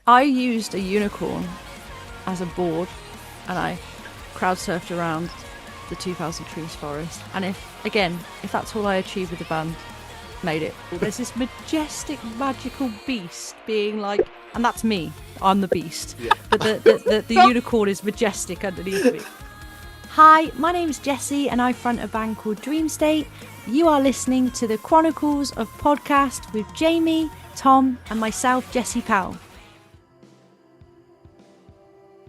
I used a unicorn as a board, and I crowd surfed around the 2,000 trees forest. And if that's all I achieved with the band, made it. There's this majestic, magical beast being like, and that's me. I'm the beast. Yeah. But the unicorn is majestic underneath me. Hi, my name's Jessie, and I front a band called Dream State. You are listening to the Chronicles of Podcast with Jamie, Tom, and myself, Jessie Powell.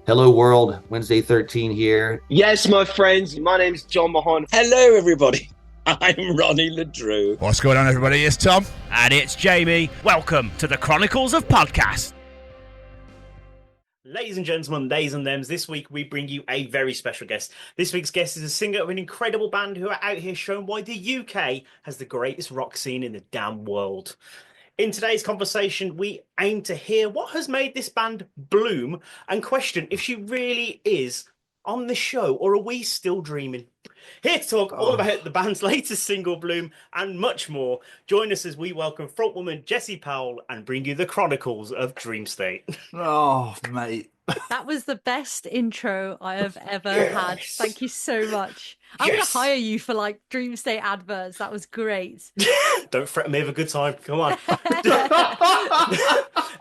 Hello world, Wednesday 13 here. Yes, my friends, my name's John Mahon. Hello everybody, I'm Ronnie Ledrew. What's going on everybody, it's Tom. And it's Jamie. Welcome to the Chronicles of Podcast. Ladies and gentlemen, theys and thems, this week we bring you a very special guest. This week's guest is a singer of an incredible band who are out here showing why the UK has the greatest rock scene in the damn world. In today's conversation, we aim to hear what has made this band bloom and question if she really is on the show, or are we still dreaming? Here to talk all about the band's latest single, Bloom, and much more. Join us as we welcome frontwoman Jessie Powell and bring you the Chronicles of Dream State. Oh, mate. That was the best intro I have ever had. Thank you so much. I'm going to hire you for like Dream State adverts. That was great. Don't threaten me with a good time. Come on.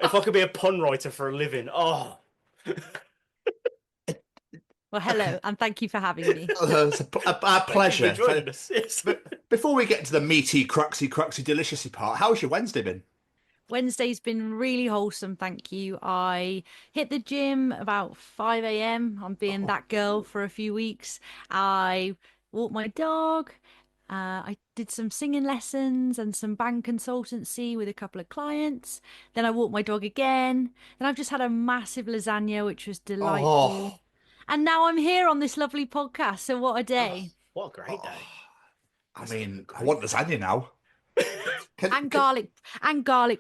If I could be a pun writer for a living. Oh. Well, hello, and thank you for having me. It's a pleasure. Yes. Before we get to the meaty, cruxy, deliciousy part, how's your Wednesday been? Wednesday's been really wholesome, thank you. I hit the gym about 5 a.m. I'm being that girl for a few weeks. I walked my dog. I did some singing lessons and some band consultancy with a couple of clients. Then I walked my dog again. Then I've just had a massive lasagna, which was delightful. And now I'm here on this lovely podcast. So what a day. What a great day. I mean, I want lasagna now. Garlic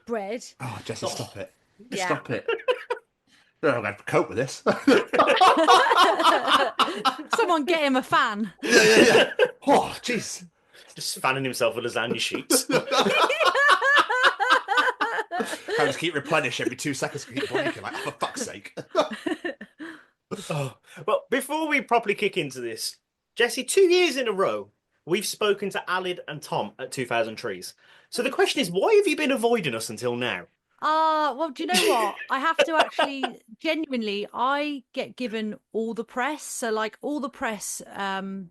bread. Oh, Jessie, stop it. Yeah. Stop it. I don't know how to cope with this. Someone get him a fan. Yeah. Oh, jeez. Just fanning himself with lasagna sheets. I just keep replenish every 2 seconds. Keep blinking, like, for fuck's sake. Well, before we properly kick into this, Jessie, 2 years in a row, we've spoken to Alid and Tom at 2,000 Trees. So the question is, why have you been avoiding us until now? Well, do you know what? I have to actually, genuinely, I get given all the press. So, like, all the press, I'm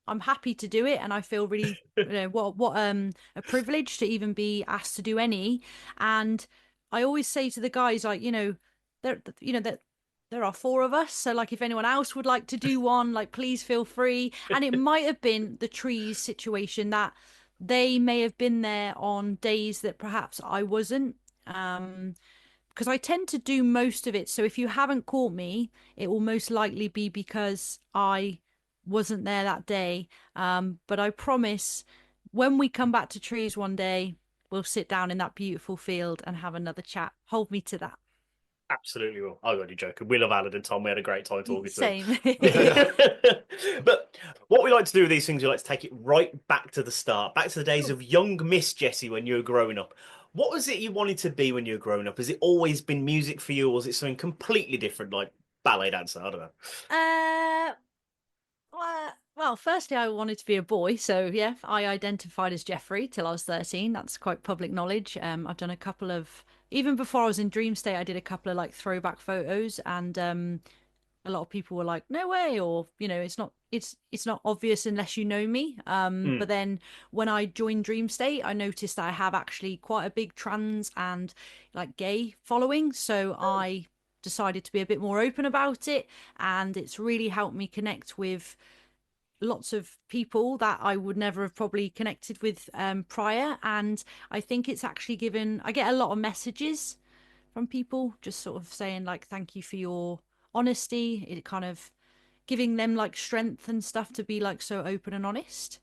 happy to do it. And I feel really, what a privilege to even be asked to do any. And I always say to the guys, like, there are 4 of us. So, like, if anyone else would like to do one, like, please feel free. And it might have been the Trees situation that they may have been there on days that perhaps I wasn't. Because I tend to do most of it. So if you haven't caught me, it will most likely be because I wasn't there that day. But I promise when we come back to Trees one day, we'll sit down in that beautiful field and have another chat. Hold me to that. Absolutely will. I'm only joking. We love Alid and Tom. We had a great time talking to them. Same. But what we like to do with these things, we like to take it right back to the start, back to the days of young Miss Jessie when you were growing up. What was it you wanted to be when you were growing up? Has it always been music for you, or was it something completely different, like ballet dancer? I don't know. Well, firstly, I wanted to be a boy. So, yeah, I identified as Jeffrey till I was 13. That's quite public knowledge. I've done a couple of... Even before I was in Dream State, I did a couple of like throwback photos, and a lot of people were like, "No way," or it's not obvious unless you know me. But then when I joined Dream State, I noticed that I have actually quite a big trans and like gay following, so I decided to be a bit more open about it, and it's really helped me connect with lots of people that I would never have probably connected with prior. And I think it's actually I get a lot of messages from people just sort of saying like, thank you for your honesty. It kind of giving them like strength and stuff to be like so open and honest.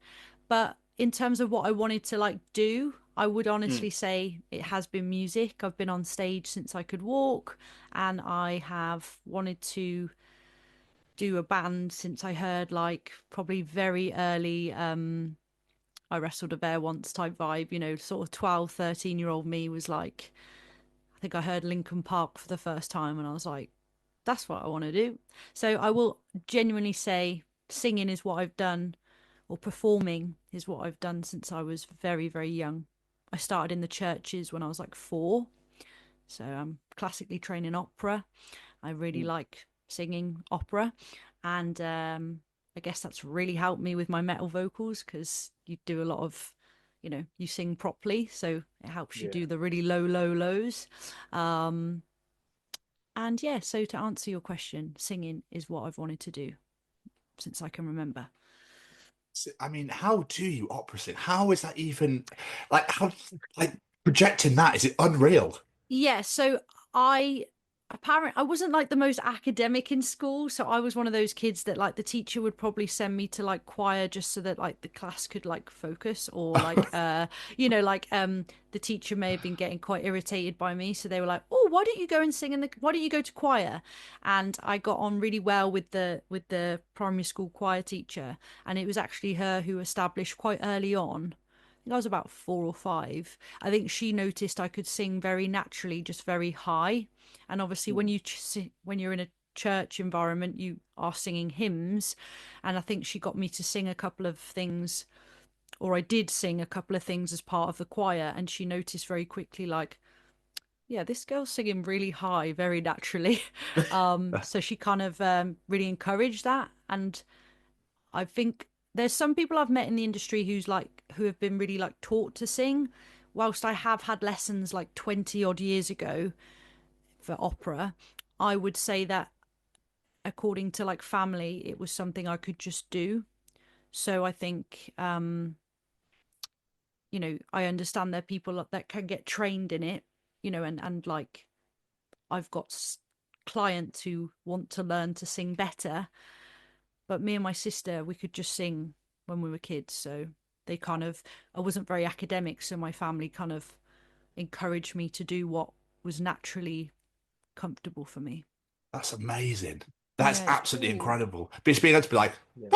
But in terms of what I wanted to like do, I would honestly say it has been music. I've been on stage since I could walk, and I have wanted to do a band since I heard like probably very early I wrestled a bear once type vibe, sort of 12, 13-year-old me was like, I think I heard Linkin Park for the first time and I was like, that's what I want to do. So I will genuinely say singing is what I've done, or performing is what I've done since I was very, very young. I started in the churches when I was like 4. So I'm classically trained in opera. I really like singing opera. And I guess that's really helped me with my metal vocals because you do a lot of, you sing properly. So it helps you Yeah. do the really low, low lows. And yeah, so to answer your question, singing is what I've wanted to do since I can remember. I mean, how do you opera sing? How is that even like how like projecting that? Is it unreal? Yeah, so I I wasn't like the most academic in school, so I was one of those kids that like the teacher would probably send me to like choir just so that like the class could like focus, or like the teacher may have been getting quite irritated by me, so they were like, "Oh, why don't you go and sing in the why don't you go to choir?" And I got on really well with the primary school choir teacher, and it was actually her who established quite early on. I think I was about 4 or 5. I think she noticed I could sing very naturally, just very high. And obviously, when you're in a church environment, you are singing hymns. And I think she got me to sing a couple of things, or I did sing a couple of things as part of the choir. And she noticed very quickly, like, yeah, this girl's singing really high, very naturally. So she kind of really encouraged that. And I think there's some people I've met in the industry who have been really like taught to sing, whilst I have had lessons like 20 odd years ago for opera. I would say that according to like family, it was something I could just do. So I think I understand there are people that can get trained in it, and like I've got clients who want to learn to sing better. But me and my sister, we could just sing when we were kids. So I wasn't very academic. So my family kind of encouraged me to do what was naturally comfortable for me. That's amazing. That's Yeah, it's absolutely cool. incredible. Just being able to be like, Yeah.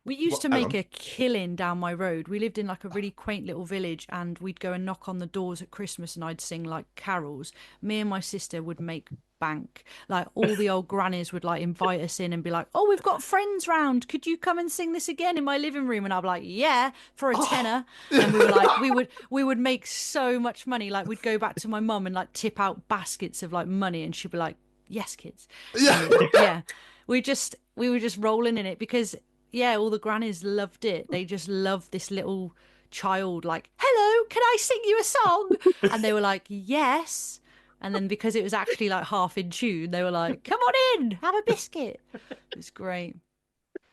We used what, to hang make on. a killing down my road. We lived in like a really quaint little village, and we'd go and knock on the doors at Christmas and I'd sing like carols. Me and my sister would make bank. Like all the old grannies would like invite us in and be like, "Oh, we've got friends round. Could you come and sing this again in my living room?" And I'd be like, "Yeah, for a tenner." And we were like, we would make so much money. Like we'd go back to my mum and like tip out baskets of like money, and she'd be like, "Yes, kids." Yeah. And yeah, we were just rolling in it because yeah, all the grannies loved it. They just loved this little child, like, "Hello, can I sing you a song?" And they were like, "Yes." And then because it was actually like half in tune, they were like, "Come on in, have a biscuit." It was great.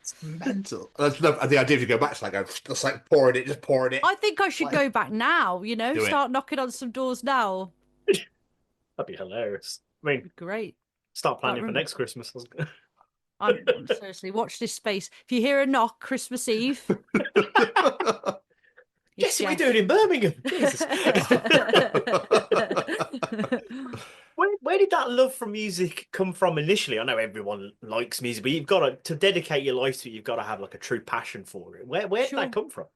It's mental. That's the idea if you go back to like just like pouring it, just pouring it. I think I should Like, go back now, do it. start knocking on some doors now. That'd be hilarious. I mean, Great. start But planning for remember, next Christmas. I'm seriously, watch this space. If you hear a knock Christmas Eve, it's Jessie, what are you Jeff. doing in Birmingham? Jesus. Where did that love for music come from initially? I know everyone likes music, but you've got to dedicate your life to it. You've got to have like a true passion for it. Where did Sure. that come from?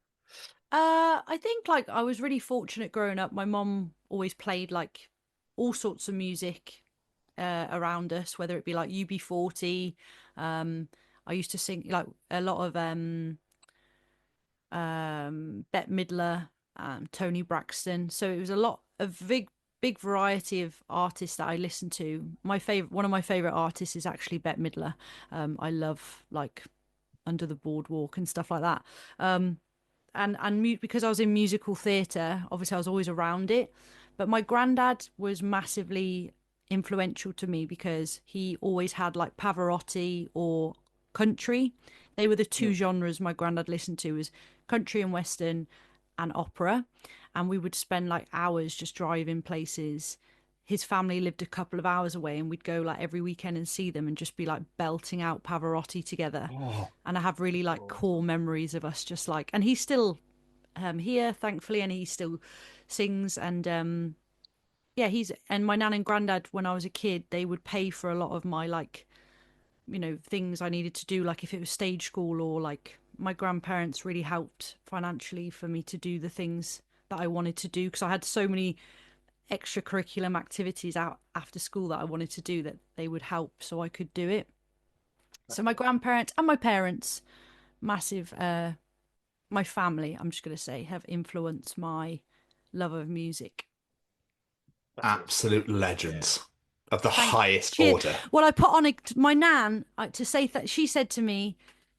I think like I was really fortunate growing up. My mom always played like all sorts of music around us, whether it be like UB40. I used to sing like a lot of Bette Midler, Tony Braxton. So it was a lot of big variety of artists that I listened to. One of my favorite artists is actually Bette Midler. I love like Under the Boardwalk and stuff like that. Because I was in musical theatre, obviously I was always around it. But my granddad was massively influential to me because he always had like Pavarotti or country. They were the two genres my granddad listened to, was country and western and opera. And we would spend like hours just driving places. His family lived a couple of hours away, and we'd go like every weekend and see them and just be like belting out Pavarotti together. Oh, And I have really like core memories of us just like, and he's still here thankfully, and he still sings. And yeah, and my nan and granddad, when I was a kid, they would pay for a lot of my like things I needed to do, like if it was stage school, or like my grandparents really helped financially for me to do the things that I wanted to do, because I had so many extracurriculum activities out after school that I wanted to do, that they would help so I could do it. So my grandparents and my parents, massive, my family, I'm just going to say, have influenced my love of music. Absolute legends of the Thank- highest Cheers. order. Well, I put on my nan to say that she said to me,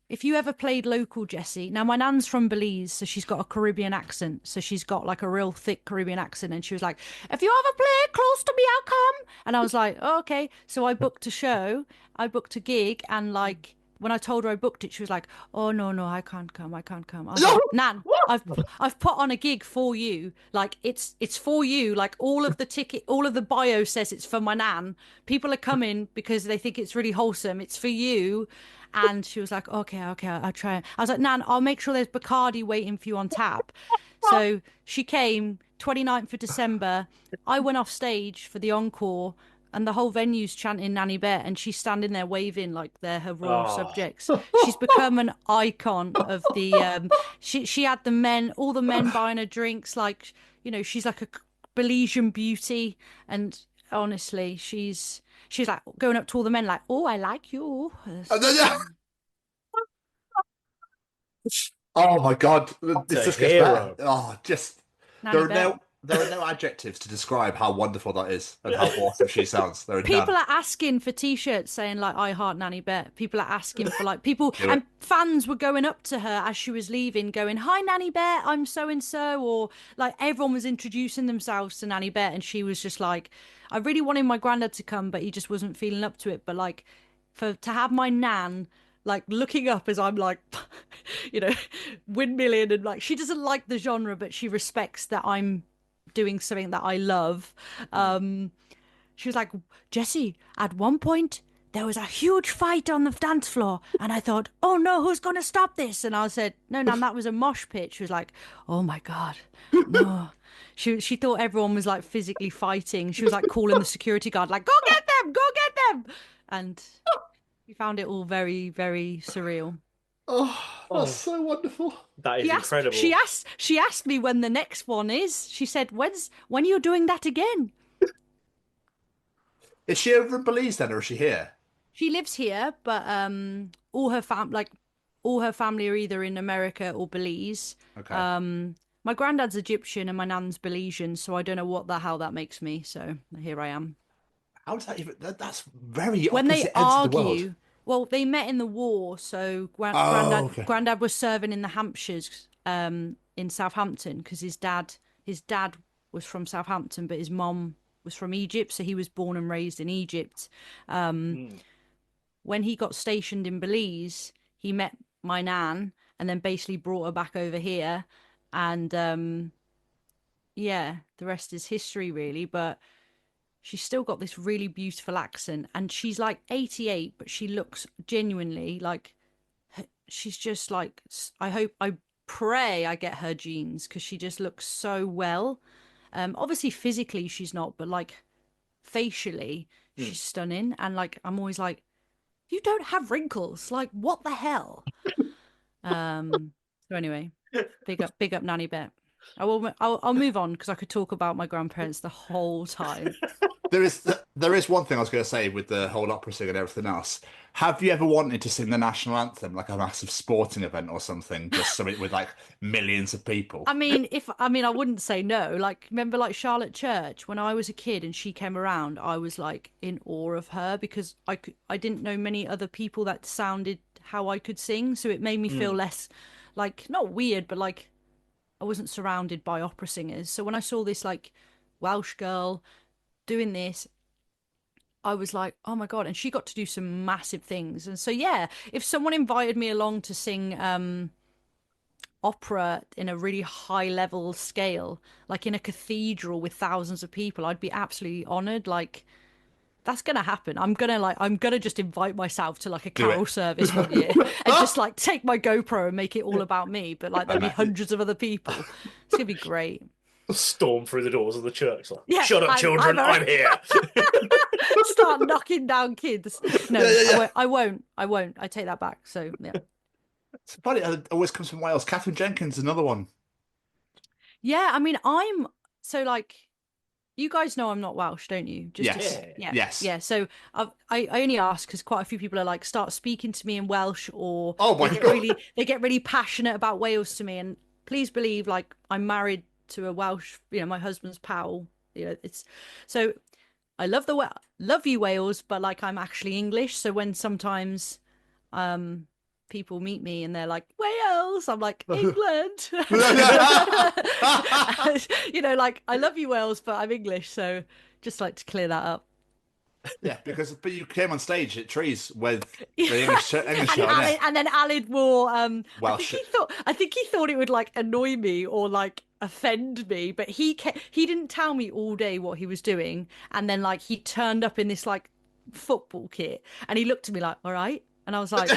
if you ever played local, Jessie. Now my nan's from Belize, so she's got a Caribbean accent. So she's got like a real thick Caribbean accent, and she was like, "If you ever play close to me, I'll come." And I was like, oh, "Okay." So I booked a show, I booked a gig, and like when I told her I booked it, she was like, "Oh no, I can't come. I can't come." I was like, "Nan, I've put on a gig for you. Like it's for you. Like all of the bio says it's for my nan. People are coming because they think it's really wholesome. It's for you." And she was like, okay, I'll try. I was like, Nan, I'll make sure there's Bacardi waiting for you on tap. So she came 29th of December. I went off stage for the encore, and the whole venue's chanting Nanny Bet, and she's standing there waving like they're her royal subjects. She's become an icon of the. She had all the men buying her drinks. Like, she's like a Belizean beauty, and honestly, she's like going up to all the men like, "Oh, I like you." Oh my God, this just gets better. hero. Oh, just Nanny there are Bet. no adjectives to describe how wonderful that is and how awesome she sounds. There are People none. are asking for t-shirts saying like "I heart Nanny Bet." People are asking for like people, Do and it. fans were going up to her as she was leaving, going, "Hi Nanny Bet, I'm so and so," or like everyone was introducing themselves to Nanny Bet, and she was just like, "I really wanted my granddad to come, but he just wasn't feeling up to it." But like, to have my nan like looking up as I'm like, windmilling, and like she doesn't like the genre, but she respects that I'm doing something that I love. She was like, "Jessie, at one point there was a huge fight on the dance floor, and I thought, oh no, who's going to stop this?" And I said, "No, Nan, that was a mosh pit." She was like, "Oh my God, no." She thought everyone was like physically fighting. She was like calling the security guard, like, "Go get them, go get them." And we found it all very, very surreal. Oh, that's Oh. so wonderful. That is incredible. She asked me when the next one is. She said, when are you doing that again?" Is she over in Belize then, or is she here? She lives here, but all her family are either in America or Belize. Okay. My granddad's Egyptian and my nan's Belizean, so I don't know what the hell that makes me. So here I am. How does that even? That's very When they opposite ends of the world. argue, well, they met in the war, so Oh, okay. granddad was serving in the Hampshires, in Southampton, because his dad was from Southampton, but his mom was from Egypt, so he was born and raised in Egypt. When he got stationed in Belize, he met my nan and then basically brought her back over here. And yeah, the rest is history, really. But she's still got this really beautiful accent, and she's like 88, but she looks genuinely like she's just like, I pray I get her genes, because she just looks so well. Obviously physically she's not, but like facially she's stunning. And like I'm always like, you don't have wrinkles, like what the hell. So anyway, big up Nanny Bet. I'll move on, because I could talk about my grandparents the whole time. There is one thing I was going to say with the whole opera sing and everything else. Have you ever wanted to sing the national anthem, like a massive sporting event or something, just something with like millions of people? I mean, I wouldn't say no. Like, remember like Charlotte Church when I was a kid and she came around, I was like in awe of her, because I didn't know many other people that sounded how I could sing, so it made me feel less like, not weird, but like I wasn't surrounded by opera singers. So when I saw this like Welsh girl doing this, I was like, oh my God. And she got to do some massive things. And so, yeah, if someone invited me along to sing opera in a really high level scale, like in a cathedral with thousands of people, I'd be absolutely honored. Like, that's gonna happen. I'm gonna just invite myself to like a Do it. carol service one year and just like take my GoPro and make it all about me. But like there'll be hundreds of other people. It's gonna be great. Storm through the doors of the church. Like, Yeah, shut up, children. I'm here. Start knocking down kids. No, Yeah. I won't. I take that back. So yeah. It's funny. It always comes from Wales. Catherine Jenkins, another one. Yeah, I mean, I'm so like You guys know I'm not Welsh, don't you? Yes. Yeah. Yes. Yeah. So I only ask because quite a few people are like start speaking to me in Welsh, or Oh my God. they get really passionate about Wales to me. And please believe, like I'm married to a Welsh. My husband's Powell. It's so I love love you Wales, but like I'm actually English. So when sometimes um people meet me and they're like Wales, I'm like England. Like I love you Wales, but I'm English, so just like to clear that up. Yeah, but you came on stage at Trees with Yeah. the English show, yeah. And then Alid wore Welsh. I think he thought it would like annoy me or like offend me, but he didn't tell me all day what he was doing, and then like he turned up in this like football kit and he looked at me like, all right, and I was like,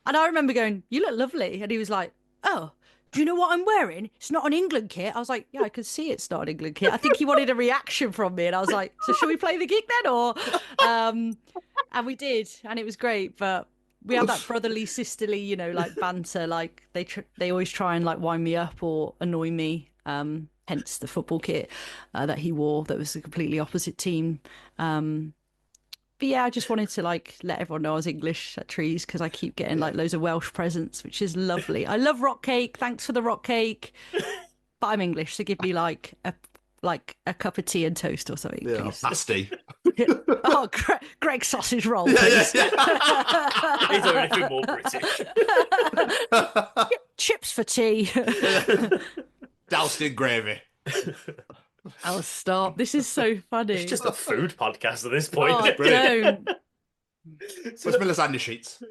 and I remember going, you look lovely, and he was like, oh, do you know what I'm wearing? It's not an England kit. I was like, yeah, I could see it's not an England kit. I think he wanted a reaction from me, and I was like, so should we play the gig then, or and we did, and it was great. But we had that brotherly, sisterly, like banter. Like they always try and like wind me up or annoy me. Hence the football kit that he wore that was a completely opposite team. But yeah, I just wanted to like let everyone know I was English at Trees because I keep getting like loads of Welsh presents, which is lovely. I love rock cake. Thanks for the rock cake. But I'm English, so give me like a cup of tea and toast or something, Yeah, please. pasty. Oh, Greg sausage roll, Yeah, please. Is there anything more British? Chips for tea. Doused in gravy. Oh, stop. This is so funny. It's just a food podcast at this point. Oh, Brilliant. don't. Where's my lasagna sheets?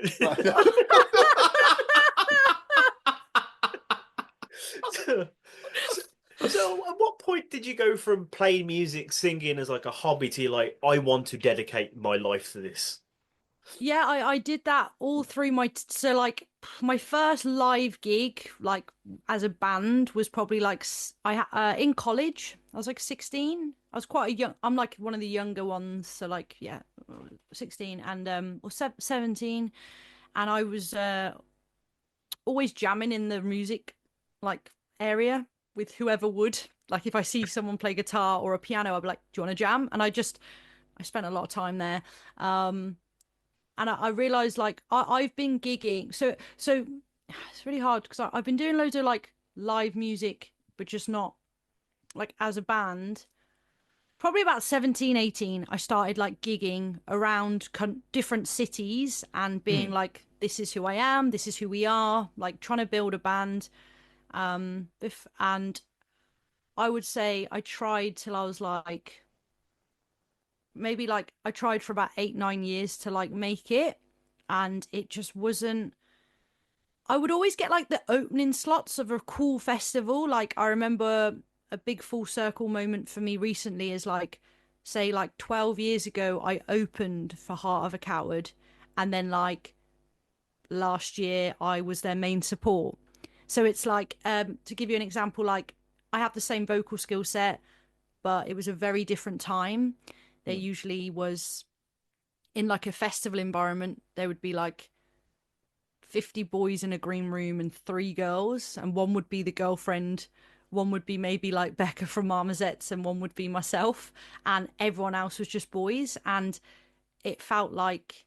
So, at what point did you go from playing music, singing as like a hobby to like, I want to dedicate my life to this? Yeah, I did that all through so like my first live gig like as a band was probably like in college. I was like 16. I was quite a young. I'm like one of the younger ones, so like yeah, 16 and or 17, and I was always jamming in the music like area with whoever would. Like if I see someone play guitar or a piano, I'd be like, "Do you want to jam?" And I spent a lot of time there. And I realized like I've been gigging, so it's really hard because I've been doing loads of like live music, but just not like as a band. Probably about 17, 18, I started like gigging around different cities and being like, this is who I am, this is who we are, like trying to build a band. And I would say I tried till I was like, maybe like I tried for about 8, 9 years to like make it, and it just wasn't. I would always get like the opening slots of a cool festival. Like I remember a big full circle moment for me recently is like, say like 12 years ago, I opened for Heart of a Coward, and then like last year I was their main support. So it's like to give you an example, like I have the same vocal skill set, but it was a very different time. There usually was in like a festival environment, there would be like 50 boys in a green room and 3 girls, and one would be the girlfriend, one would be maybe like Becca from Marmozets, and one would be myself, and everyone else was just boys. And it felt like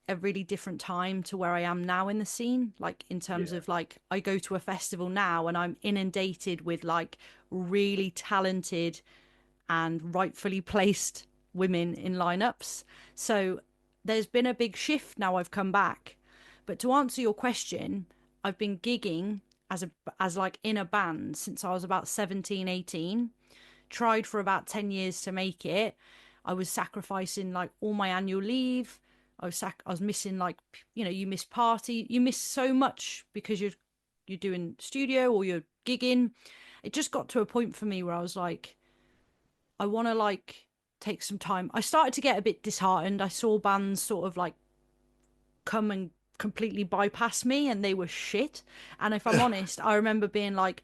a really different time to where I am now in the scene, like in terms of like I go to a festival now and I'm inundated with like really talented and rightfully placed women in lineups. So there's been a big shift now I've come back. But to answer your question, I've been gigging as like in a band since I was about 17, 18. Tried for about 10 years to make it. I was sacrificing like all my annual leave. I was missing like, you miss party, you miss so much because you're doing studio or you're gigging. It just got to a point for me where I was like, I want to like take some time. I started to get a bit disheartened. I saw bands sort of like come and completely bypass me, and they were shit. And if I'm honest, I remember and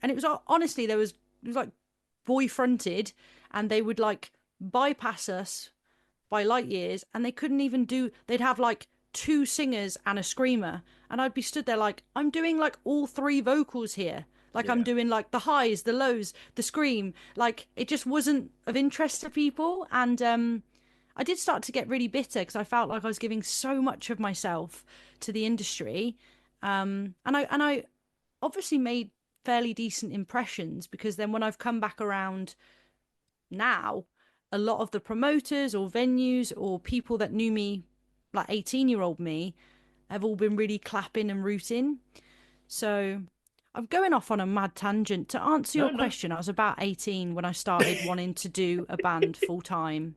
it was honestly, it was like boy fronted, and they would like bypass us by light years, and they couldn't even they'd have like 2 singers and a screamer, and I'd be stood there like, I'm doing like all 3 vocals here. Like I'm Yeah. doing like the highs, the lows, the scream. Like it just wasn't of interest to people. And I did start to get really bitter because I felt like I was giving so much of myself to the industry. And I obviously made fairly decent impressions because then when I've come back around now, a lot of the promoters or venues or people that knew me, like 18-year-old me, have all been really clapping and rooting. So I'm going off on a mad tangent. To answer No, your no. question, I was about 18 when I started wanting to do a band full time.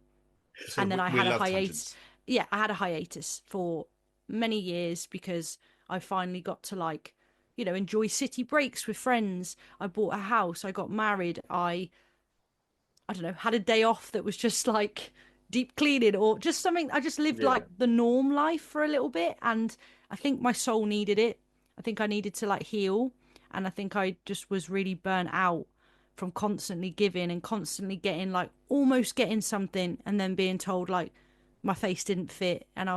So And then I we had a love hiatus. tangents. Yeah, I had a hiatus for many years because I finally got to like, enjoy city breaks with friends. I bought a house, I got married, I don't know, had a day off that was just like deep cleaning or just something. I just lived like Yeah. the norm life for a little bit. And I think my soul needed it. I think I needed to like heal. And I think I just was really burnt out from constantly giving and constantly getting like almost getting something and then being told like my face didn't fit. And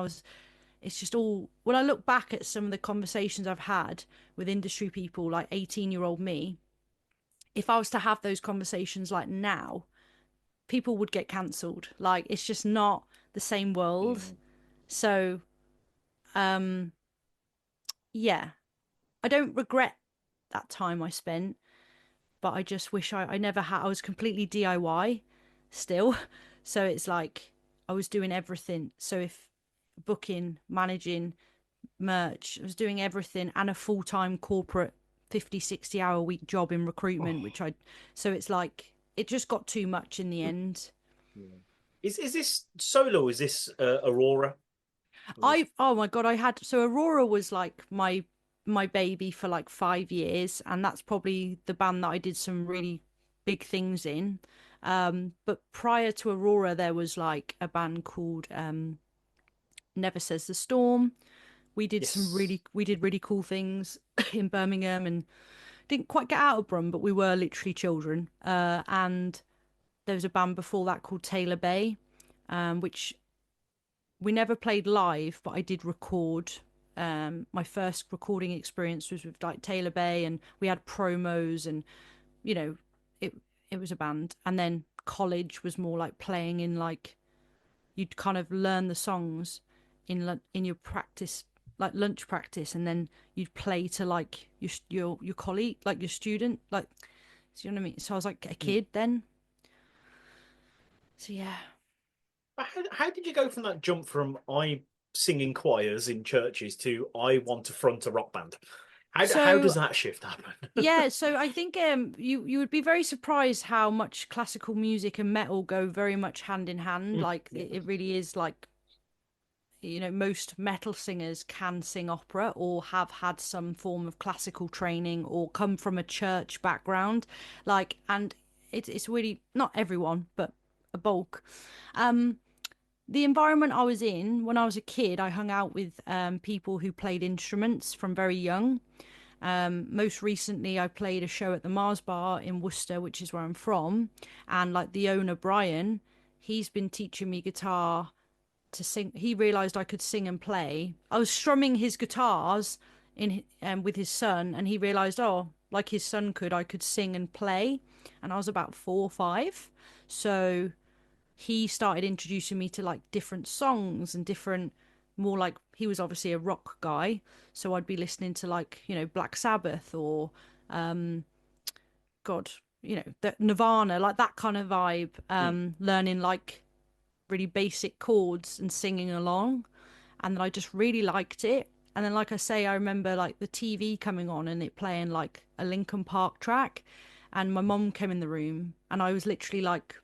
it's just all, when I look back at some of the conversations I've had with industry people like 18-year-old me, if I was to have those conversations like now, people would get cancelled. Like it's just not the same world. Mm. So, um, yeah, I don't regret that time I spent, but I just wish I never had. I was completely DIY still, so it's like I was doing everything. So if booking, managing, merch, I was doing everything and a full-time corporate 50, 60 hour week job in recruitment, Oh, which I. So it's like it just got too much in the end. Yeah. Is this solo? Is this Aurora? Is this... Oh my God, I had so Aurora was like my baby for like 5 years, and that's probably the band that I did some really big things in. But prior to Aurora, there was like a band called Never Says the Storm. Yes. We did really cool things in Birmingham and didn't quite get out of Brum, but we were literally children. And there was a band before that called Taylor Bay, which we never played live, but I did record. My first recording experience was with like Taylor Bay, and we had promos, and you know, it it was a band. And then college was more like playing in like you'd kind of learn the songs in your practice, like lunch practice, and then you'd play to like your colleague, like your student, like, do you know what I mean? So I was like a Mm. kid then. So yeah. But how did you go from that jump from I sing in choirs in churches to I want to front a rock band? How So does that shift happen? yeah, so I think you would be very surprised how much classical music and metal go very much hand in hand. Mm, Like yeah. it really is like, most metal singers can sing opera or have had some form of classical training or come from a church background. Like, and it's really not everyone, but a bulk. Um, the environment I was in when I was a kid, I hung out with people who played instruments from very young. Most recently, I played a show at the Mars Bar in Worcester, which is where I'm from, and like the owner Brian, he's been teaching me guitar to sing. He realised I could sing and play. I was strumming his guitars in with his son, and he realised, oh, like his son could, I could sing and play. And I was about 4 or 5, so he started introducing me to like different songs and different, more like he was obviously a rock guy, so I'd be listening to like Black Sabbath or God, the Nirvana, like that kind of vibe. Mm. Learning like really basic chords and singing along, and then I just really liked it. And then, like I say, I remember like the TV coming on and it playing like a Linkin Park track, and my mom came in the room, and I was literally like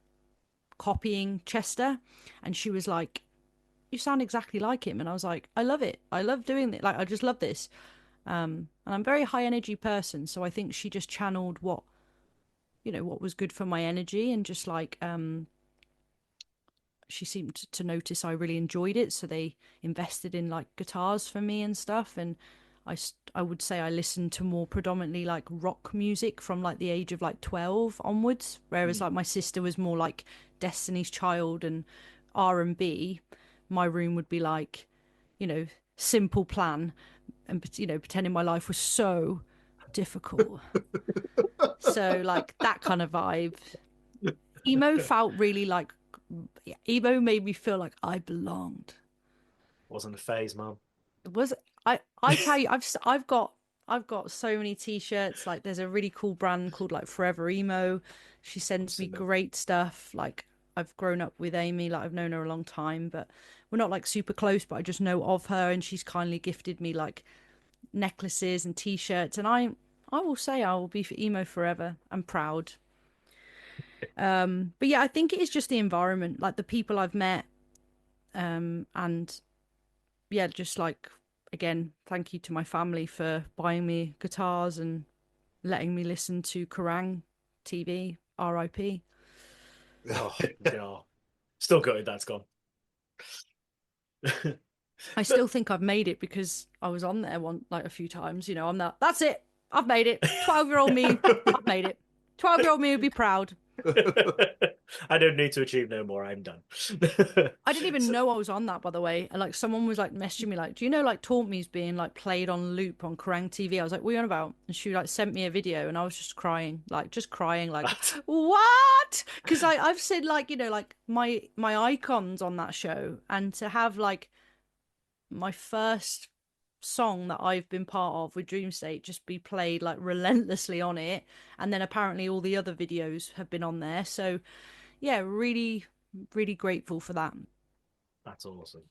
copying Chester, and she was like, "You sound exactly like him," and I was like, "I love it. I love doing it. Like, I just love this." And I'm a very high energy person, so I think she just channeled what was good for my energy, and just like she seemed to notice I really enjoyed it, so they invested in like guitars for me and stuff. And I would say I listened to more predominantly like rock music from like the age of like 12 onwards, whereas Mm. like my sister was more like Destiny's Child and R&B. My room would be like, Simple Plan, and pretending my life was so difficult. So like that kind of vibe. Emo felt really like, emo made me feel like I belonged. Wasn't a phase, Mum. Was I tell you, I've got so many t-shirts. Like there's a really cool brand called like Forever Emo. She sends me great stuff. Like I've grown up with Amy, like I've known her a long time, but we're not like super close, but I just know of her, and she's kindly gifted me like necklaces and t-shirts, and I will say I will be for emo forever. I'm proud. But yeah, I think it is just the environment, like the people I've met, and yeah, just like again, thank you to my family for buying me guitars and letting me listen to Kerrang TV. R.I.P. Oh, yeah. Still gutted that's gone. I still think I've made it because I was on there like a few times. You know, I'm that. That's it. I've made it. 12-year-old me. I've made it. 12-year-old me would be proud. I don't need to achieve no more. I'm done. I didn't even know I was on that, by the way. And like someone was like messaging me like, do you know like Taunt Me's being like played on loop on Kerrang TV? I was like, what are you on about? And she like sent me a video and I was just crying like what? Because I've said like, you know, like my icons on that show, and to have like my first song that I've been part of with Dream State just be played like relentlessly on it, and then apparently all the other videos have been on there. So yeah, really really grateful for that. That's awesome.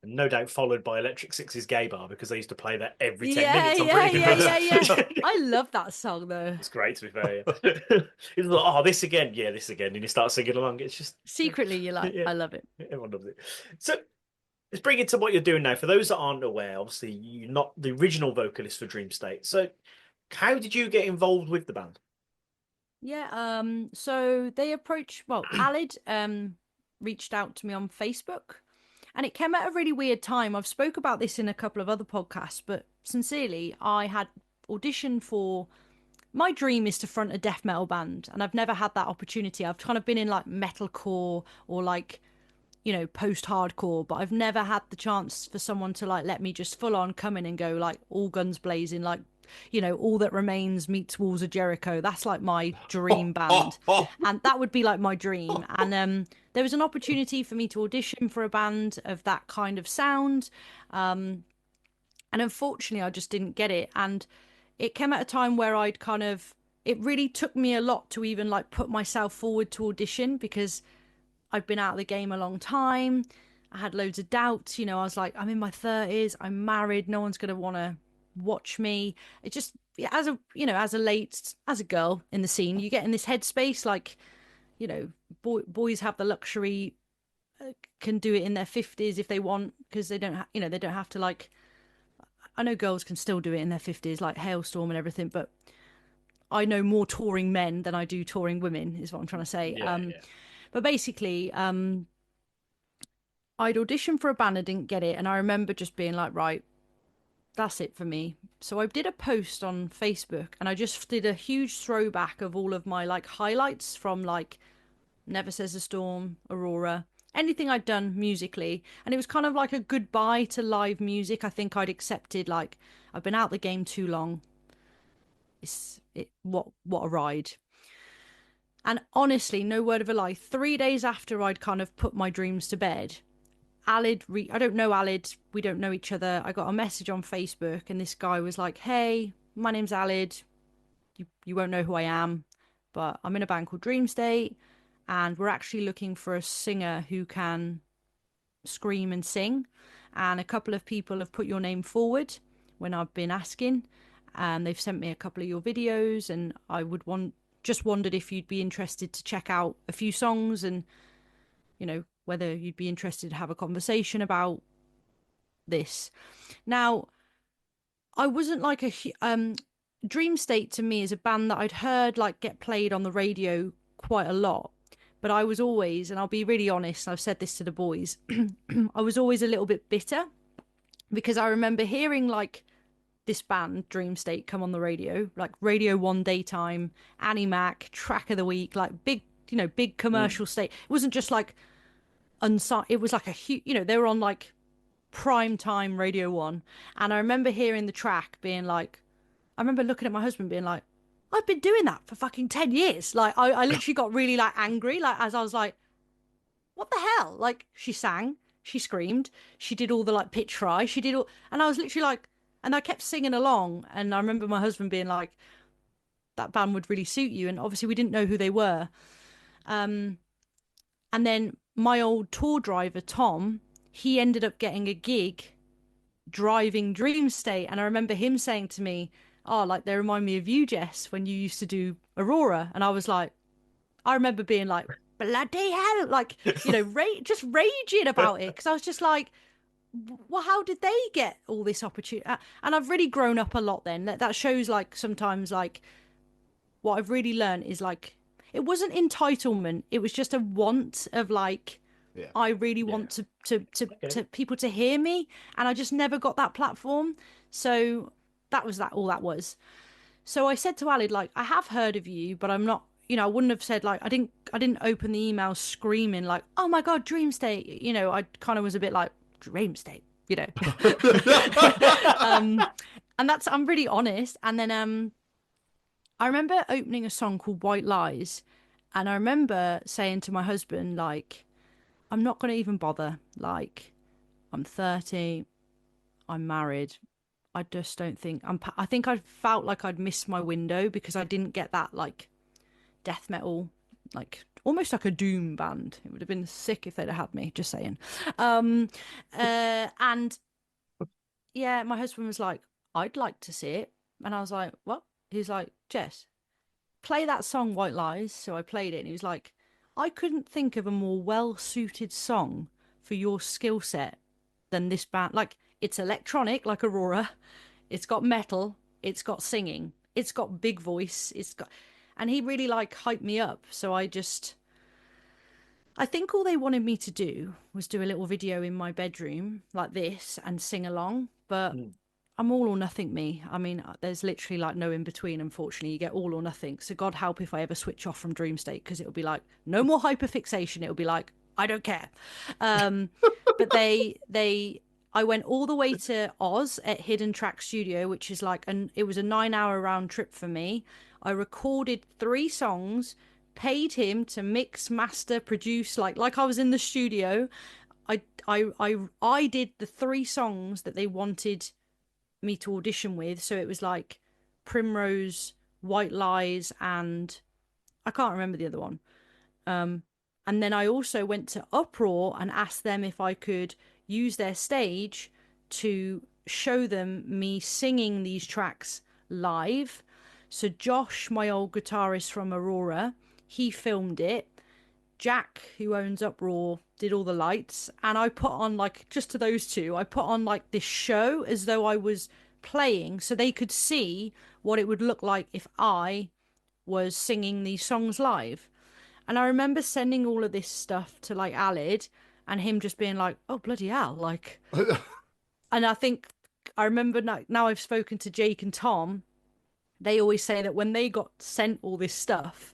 And no doubt followed by Electric Six's Gay Bar, because they used to play that every 10 minutes on yeah. I love that song though. It's great, to be fair. Yeah. It's like, oh, this again, yeah, this again, and you start singing along. It's just secretly you're like, yeah. I love it. Everyone loves it. So let's bring it to what you're doing now. For those that aren't aware, obviously you're not the original vocalist for Dream State. So how did you get involved with the band? Yeah, so they approached, well, Alid reached out to me on Facebook, and it came at a really weird time. I've spoke about this in a couple of other podcasts, but sincerely, I had auditioned for, my dream is to front a death metal band, and I've never had that opportunity. I've kind of been in like metalcore or like, you know, post-hardcore, but I've never had the chance for someone to like let me just full on come in and go like all guns blazing, like, you know, All That Remains meets Walls of Jericho. That's like my dream band. And that would be like my dream. And there was an opportunity for me to audition for a band of that kind of sound. And unfortunately, I just didn't get it. And it came at a time where it really took me a lot to even like put myself forward to audition, because I've been out of the game a long time. I had loads of doubts. You know, I was like, I'm in my 30s. I'm married. No one's going to want to watch me. It just, as a girl in the scene, you get in this headspace like, you know, boys have the luxury, can do it in their 50s if they want, because they don't they don't have to, like, I know girls can still do it in their 50s, like Hailstorm and everything, but I know more touring men than I do touring women, is what I'm trying to say. Yeah. But basically, I'd auditioned for a band, I didn't get it, and I remember just being like, right, that's it for me. So I did a post on Facebook, and I just did a huge throwback of all of my like highlights from like Never Says a Storm, Aurora, anything I'd done musically. And it was kind of like a goodbye to live music. I think I'd accepted, like, I've been out the game too long. What a ride. And honestly, no word of a lie, 3 days after I'd kind of put my dreams to bed, I don't know Alid, we don't know each other. I got a message on Facebook, and this guy was like, hey, my name's Alid. You won't know who I am, but I'm in a band called Dream State, and we're actually looking for a singer who can scream and sing. And a couple of people have put your name forward when I've been asking, and they've sent me a couple of your videos, and I just wondered if you'd be interested to check out a few songs, and, you know, whether you'd be interested to have a conversation about this. Now, I wasn't like Dream State to me is a band that I'd heard like get played on the radio quite a lot, but I was always, and I'll be really honest, and I've said this to the boys, I was always a little bit bitter, because I remember hearing like this band Dream State come on the radio, like Radio 1 daytime, Annie Mac, Track of the Week, like big commercial state. It wasn't just like it was like a huge, they were on like prime time Radio 1, and I remember hearing the track being like, I remember looking at my husband being like, I've been doing that for fucking 10 years. Like, I literally got really like angry, like, as I was like, what the hell? Like, she sang, she screamed, she did all the like pitch fry, she did all, and I was literally like, and I kept singing along. And I remember my husband being like, that band would really suit you. And obviously, we didn't know who they were. And then my old tour driver, Tom, he ended up getting a gig driving Dream State. And I remember him saying to me, oh, like, they remind me of you, Jess, when you used to do Aurora. And I was like, I remember being like, bloody hell, like, you know, just raging about it. Because I was just like, well, how did they get all this opportunity? And I've really grown up a lot then. That shows, like, sometimes, like, what I've really learned is, like, it wasn't entitlement. It was just a want of, like, Yeah. I really want to people to hear me. And I just never got that platform. So that was all that was. So I said to Alid, like, I have heard of you, but I'm not, you know, I wouldn't have said, like, I didn't open the email screaming like, oh my God, Dream State. You know, I kind of was a bit like, Dream State, you know. And that's, I'm really honest. And then I remember opening a song called White Lies. And I remember saying to my husband, like, I'm not going to even bother. Like, I'm 30, I'm married. I just don't think I think I felt like I'd missed my window because I didn't get that, like, death metal, like almost like a doom band. It would have been sick if they'd have had me, just saying. And yeah, my husband was like, I'd like to see it. And I was like, what? He's like, Jess, play that song White Lies. So I played it and he was like, I couldn't think of a more well-suited song for your skill set than this band. Like, it's electronic like Aurora, it's got metal, it's got singing, it's got big voice, it's got, and he really like hyped me up. So I think all they wanted me to do was do a little video in my bedroom like this and sing along. But I'm all or nothing me. I mean, there's literally like no in between, unfortunately. You get all or nothing. So God help if I ever switch off from Dream State, because it'll be like no more hyperfixation. It'll be like, I don't care. But I went all the way to Oz at Hidden Track Studio, which is like, it was a 9-hour round trip for me. I recorded 3 songs, paid him to mix, master, produce, like I was in the studio. I did the 3 songs that they wanted me to audition with. So it was like Primrose, White Lies, and I can't remember the other one. And then I also went to Uproar and asked them if I could use their stage to show them me singing these tracks live. So Josh, my old guitarist from Aurora, he filmed it. Jack, who owns Uproar, did all the lights. And I put on, like, just to those two, I put on like this show as though I was playing so they could see what it would look like if I was singing these songs live. And I remember sending all of this stuff to like Alid and him just being like, oh, bloody hell. Like, and I think I remember now I've spoken to Jake and Tom, they always say that when they got sent all this stuff,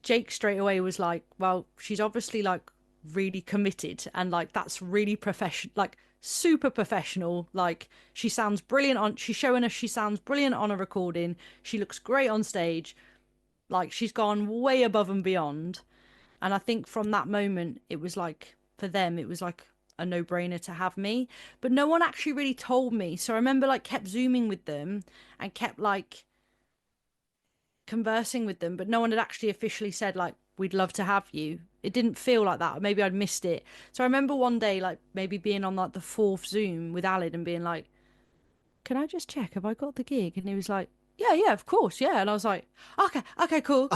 Jake straight away was like, well, she's obviously like really committed and like that's really professional, like super professional. Like, she's showing us she sounds brilliant on a recording. She looks great on stage. Like, she's gone way above and beyond. And I think from that moment, it was like, for them, it was like a no-brainer to have me. But no one actually really told me. So I remember like kept Zooming with them and kept like conversing with them, but no one had actually officially said like, we'd love to have you. It didn't feel like that. Maybe I'd missed it. So I remember one day like maybe being on like the 4th Zoom with Alid and being like, can I just check, have I got the gig? And he was like, yeah, of course, yeah. And I was like, okay, cool.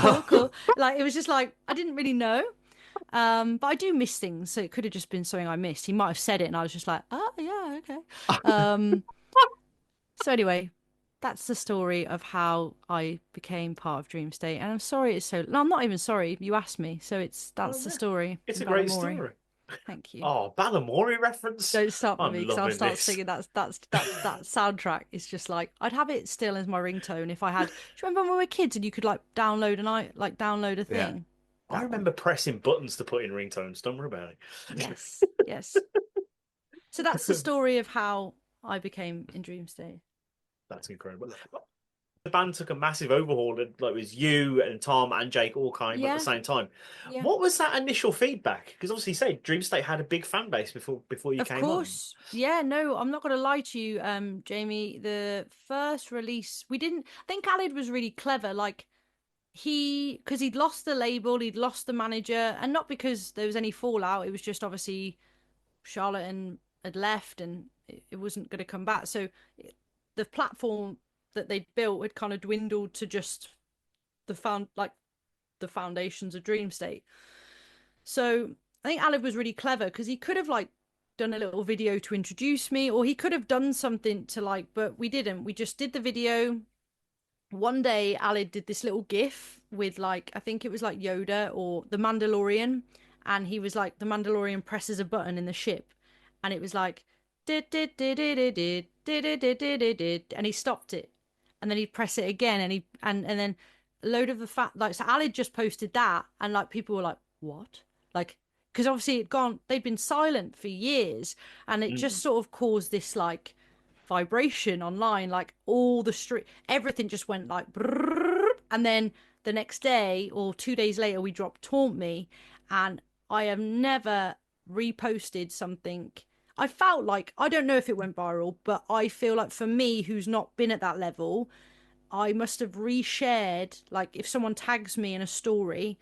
Like, it was just like, I didn't really know. But I do miss things, so it could have just been something I missed. He might have said it and I was just like, oh yeah, okay. So anyway, that's the story of how I became part of Dream State. And I'm sorry it's so, no, I'm not even sorry, you asked me. So that's the story. It's a Bella great Mori. story. Thank you. Oh, Balamori reference. Don't start with I'm me because I'll loving start this. singing that soundtrack. Is just like, I'd have it still as my ringtone if I had. Do you remember when we were kids and you could like download a thing? I remember pressing buttons to put in ringtones. Don't worry about it. Yes. So that's the story of how I became in Dream State. That's incredible. the band took a massive overhaul, and like it was you and Tom and Jake all came at the Yeah, same time. yeah. What was that initial feedback? Because obviously, you say Dream State had a big fan base before you Of came on. course. Yeah, no, I'm not going to lie to you, Jamie. The first release, we didn't. I think Khaled was really clever. Like, because he'd lost the label, he'd lost the manager, and not because there was any fallout. It was just obviously Charlotte and had left, and it wasn't going to come back. So the platform that they built had kind of dwindled to just the foundations of Dream State. So I think Alec was really clever because he could have like done a little video to introduce me, or he could have done something to like, but we didn't. We just did the video. One day, Alec did this little GIF with like, I think it was like Yoda or the Mandalorian, and he was like, the Mandalorian presses a button in the ship, and it was like, did did did did did did did did did did, and he stopped it, and then he'd press it again, and and then a load of the fat like so Alec just posted that, and like people were like, what? Like, because obviously they'd been silent for years, and it just sort of caused this like vibration online, like all the street, everything just went like brrrr. And then the next day or 2 days later we dropped Taunt Me, and I have never reposted something. I felt like, I don't know if it went viral, but I feel like for me, who's not been at that level, I must have reshared, like if someone tags me in a story,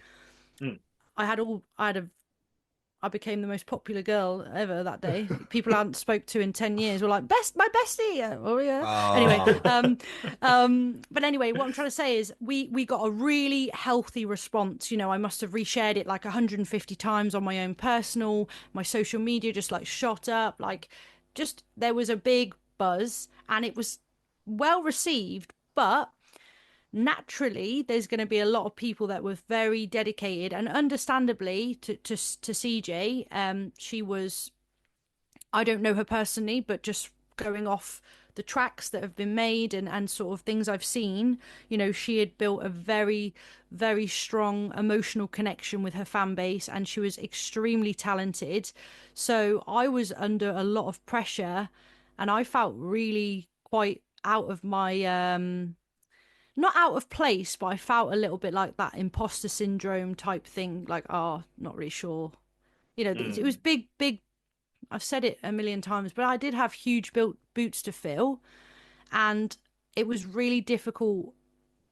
I became the most popular girl ever that day. People I hadn't spoke to in 10 years were like, my bestie. Oh yeah. Anyway, but anyway, what I'm trying to say is we got a really healthy response. You know, I must have reshared it like 150 times on my own personal, my social media just like shot up. Like, just there was a big buzz, and it was well received, but naturally there's going to be a lot of people that were very dedicated, and understandably to CJ. She was, I don't know her personally, but just going off the tracks that have been made and sort of things I've seen, you know, she had built a very, very strong emotional connection with her fan base, and she was extremely talented. So I was under a lot of pressure, and I felt really quite out of my not out of place, but I felt a little bit like that imposter syndrome type thing. Like, oh, not really sure. You know, it was big, big. I've said it a million times, but I did have huge boots to fill. And it was really difficult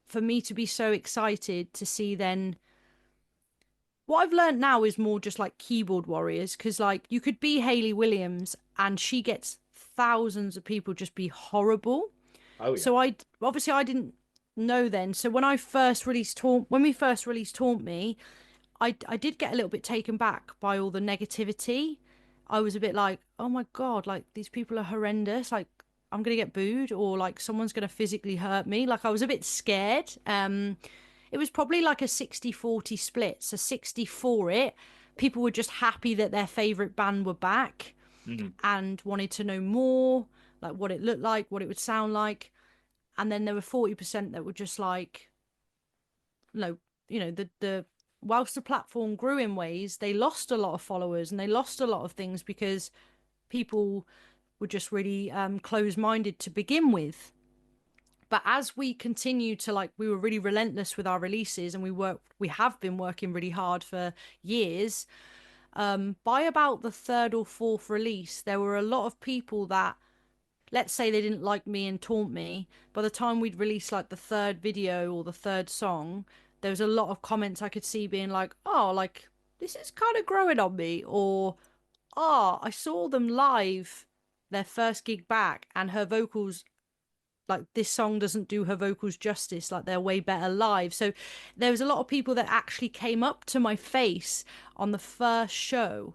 for me to be so excited to see then. What I've learned now is more just like keyboard warriors, because like you could be Hayley Williams and she gets thousands of people just be horrible. Oh yeah. So I didn't know then. So when we first released Taunt Me, I did get a little bit taken back by all the negativity. I was a bit like, oh my God, like these people are horrendous. Like, I'm gonna get booed, or like someone's gonna physically hurt me. Like, I was a bit scared. It was probably like a 60-40 split. So 60 for it. People were just happy that their favorite band were back and wanted to know more, like what it looked like, what it would sound like. And then there were 40% that were just like, no, you know, the whilst the platform grew in ways, they lost a lot of followers and they lost a lot of things because people were just really closed-minded to begin with. But as we continue to, like, we were really relentless with our releases, and we have been working really hard for years. By about the third or fourth release, there were a lot of people that, let's say they didn't like me and Taunt Me, by the time we'd release like the third video or the third song, there was a lot of comments I could see being like, oh, like this is kind of growing on me, or oh, I saw them live, their first gig back, and her vocals, like this song doesn't do her vocals justice, like they're way better live. So there was a lot of people that actually came up to my face on the first show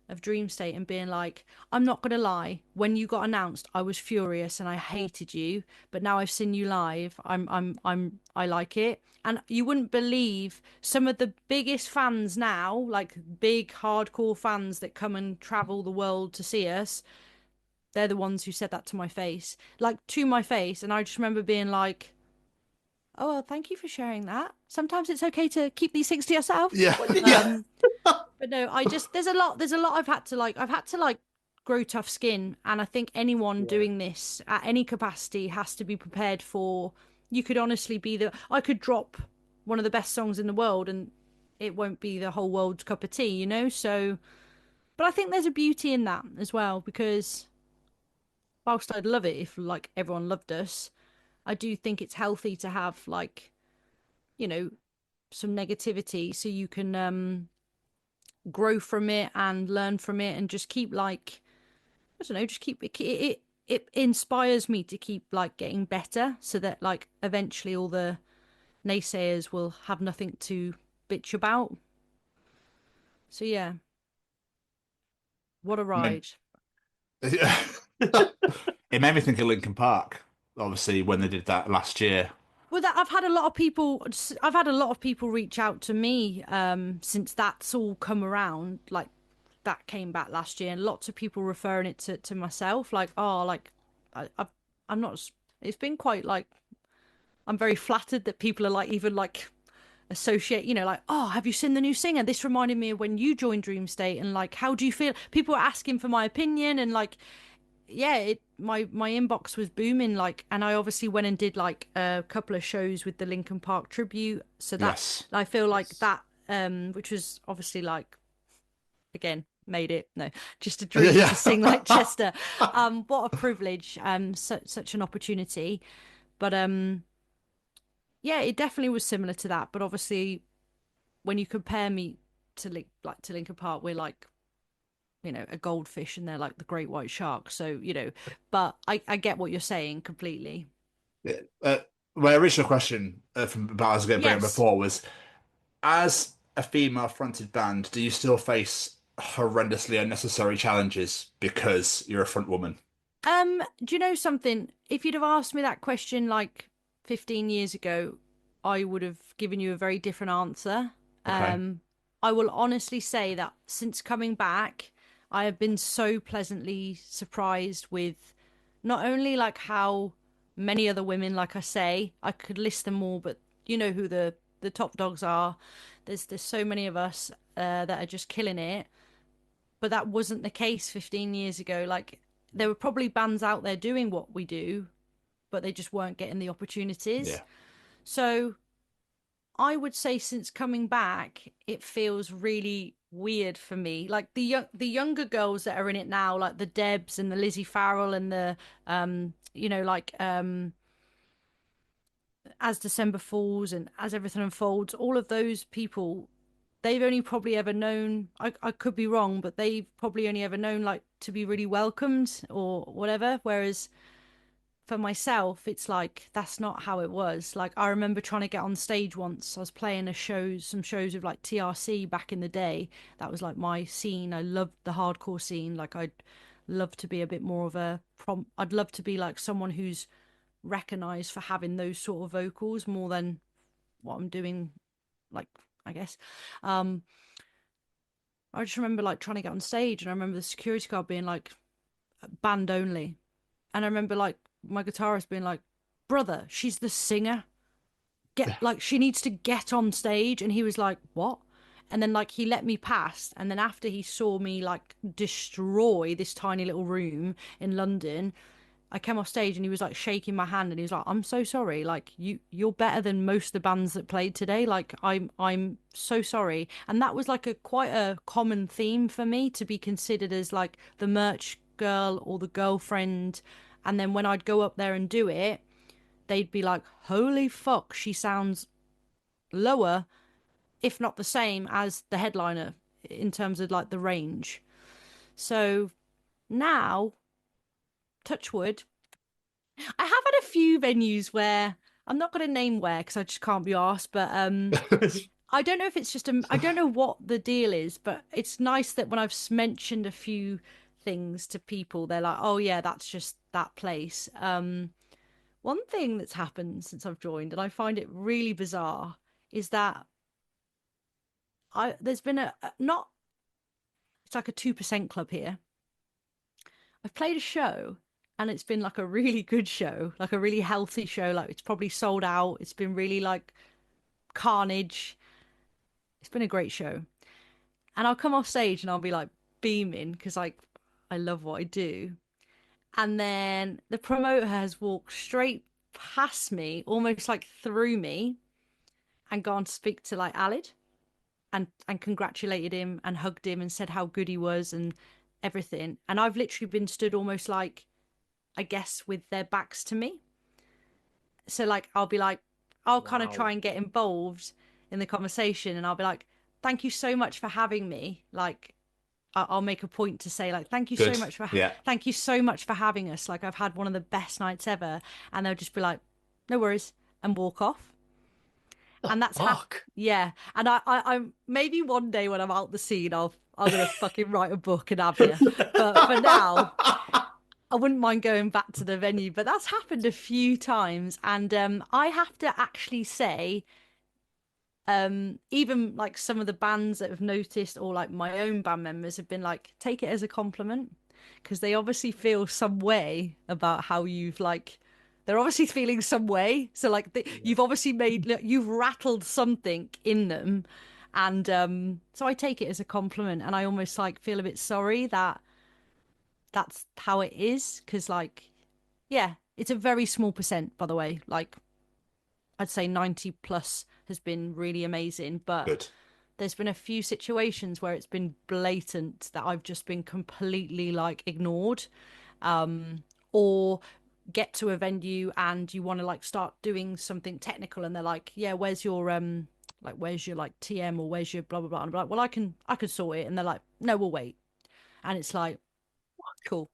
of Dream State and being like, I'm not gonna lie, when you got announced I was furious and I hated you, but now I've seen you live, I like it. And you wouldn't believe some of the biggest fans now, like big hardcore fans that come and travel the world to see us, they're the ones who said that to my face, like to my face. And I just remember being like, oh, well, thank you for sharing that. Sometimes it's okay to keep these things to yourself. Yeah. But no, there's a lot I've had to grow tough skin. And I think anyone doing this at any capacity has to be prepared for you could honestly be I could drop one of the best songs in the world and it won't be the whole world's cup of tea, you know? So, but I think there's a beauty in that as well, because whilst I'd love it if like everyone loved us, I do think it's healthy to have like, you know, some negativity so you can grow from it and learn from it and just keep like, I don't know, just keep it inspires me to keep like getting better so that like eventually all the naysayers will have nothing to bitch about. So yeah, what a I mean, ride. it made me think of Linkin Park, obviously, when they did that last year. Well, that I've had a lot of people reach out to me since that's all come around, like that came back last year, and lots of people referring it to myself, like, oh, like I've I'm not it's been quite like I'm very flattered that people are like even like associate, you know, like, oh, have you seen the new singer? This reminded me of when you joined Dream State, and like, how do you feel? People were asking for my opinion, and like, yeah, my inbox was booming, like, and I obviously went and did like a couple of shows with the Linkin Park tribute, so that Yes. I feel like Yes. that, which was obviously like, again, made it, no, just a dream Yeah. to sing like Chester. What a privilege, such an opportunity, but yeah, it definitely was similar to that, but obviously when you compare me to to Linkin Park, we're like, you know, a goldfish and they're like the great white shark. So, you know, but I get what you're saying completely. Yeah. My original question from about I was going to bring up Yes. before was, as a female-fronted band, do you still face horrendously unnecessary challenges because you're a front woman? Do you know something? If you'd have asked me that question like 15 years ago, I would have given you a very different answer. Okay. Um, I will honestly say that since coming back, I have been so pleasantly surprised with not only like how many other women, like I say, I could list them all, but you know who the top dogs are. There's so many of us that are just killing it, but that wasn't the case 15 years ago. Like there were probably bands out there doing what we do, but they just weren't getting the opportunities. Yeah. So I would say since coming back, it feels really weird for me. Like the younger girls that are in it now, like the Debs and the Lizzie Farrell and the you know, like as December falls and as everything unfolds, all of those people, they've only probably ever known, I could be wrong, but they've probably only ever known like to be really welcomed or whatever. Whereas for myself, it's like that's not how it was. Like I remember trying to get on stage once. I was playing some shows with like TRC back in the day. That was like my scene. I loved the hardcore scene. Like I'd love to be a bit more of a prompt. I'd love to be like someone who's recognized for having those sort of vocals more than what I'm doing, like, I guess. Um, I just remember like trying to get on stage, and I remember the security guard being like, band only. And I remember like my guitarist being like, brother, she's the singer. Get like she needs to get on stage. And he was like, what? And then like he let me pass. And then after he saw me like destroy this tiny little room in London, I came off stage and he was like shaking my hand and he was like, I'm so sorry. Like you're better than most of the bands that played today. Like I'm so sorry. And that was like a quite a common theme for me, to be considered as like the merch girl or the girlfriend. And then when I'd go up there and do it, they'd be like, holy fuck, she sounds lower, if not the same as the headliner in terms of like the range. So now, touch wood, I have had a few venues where I'm not going to name where because I just can't be asked, but I don't know if it's just I don't know what the deal is, but it's nice that when I've mentioned a few things to people, they're like, "Oh yeah, that's just that place." One thing that's happened since I've joined, and I find it really bizarre, is that I there's been not it's like a 2% club here. I've played a show and it's been like a really good show, like a really healthy show. Like it's probably sold out. It's been really like carnage. It's been a great show. And I'll come off stage and I'll be like beaming because like I love what I do. And then the promoter has walked straight past me, almost like through me, and gone to speak to like Alid and congratulated him and hugged him and said how good he was and everything. And I've literally been stood almost like, I guess, with their backs to me. So like I'll be like, I'll kind of try Wow. and get involved in the conversation, and I'll be like, thank you so much for having me. Like I'll make a point to say like, Good. Yeah. thank you so much for having us. Like I've had one of the best nights ever. And they'll just be like, no worries, and walk off. The And that's fuck? yeah. And I'm maybe one day when I'm out the scene, I'm gonna fucking write a book and have you. But for now, I wouldn't mind going back to the venue. But that's happened a few times, and I have to actually say, even like some of the bands that have noticed, or like my own band members have been like, take it as a compliment, because they obviously feel some way about how you've like, they're obviously feeling some way. So like you've obviously you've rattled something in them. And so I take it as a compliment, and I almost like feel a bit sorry that that's how it is, because like, yeah, it's a very small percent, by the way. Like I'd say 90 plus has been really amazing, but Good. there's been a few situations where it's been blatant that I've just been completely like ignored. Or get to a venue and you want to like start doing something technical, and they're like, yeah, where's your like TM, or where's your blah blah blah, and I'm like, well, I can sort it, and they're like, no, we'll wait. And it's like, cool.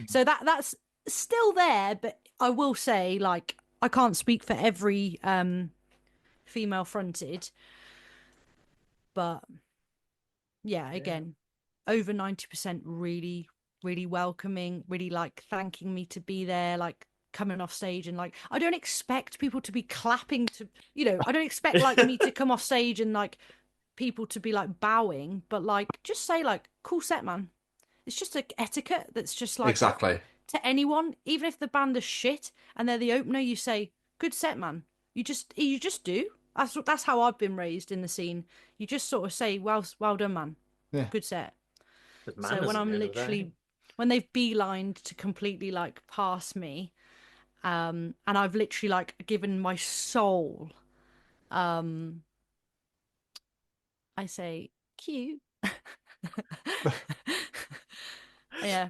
So that's still there, but I will say, like, I can't speak for every female fronted, but yeah, again, over 90% really, really welcoming, really like thanking me to be there, like coming off stage, and like I don't expect people to be clapping to, I don't expect like me to come off stage and like people to be like bowing, but like just say like, cool set, man. It's just a etiquette that's just like Exactly. to anyone, even if the band is shit and they're the opener, you say, good set, man. You just do. That's how I've been raised in the scene. You just sort of say, well done, man. Yeah. Good set. There's So when manners at the I'm end of the day. literally, when they've beelined to completely like pass me, and I've literally like given my soul, um, I say, cute. Yeah.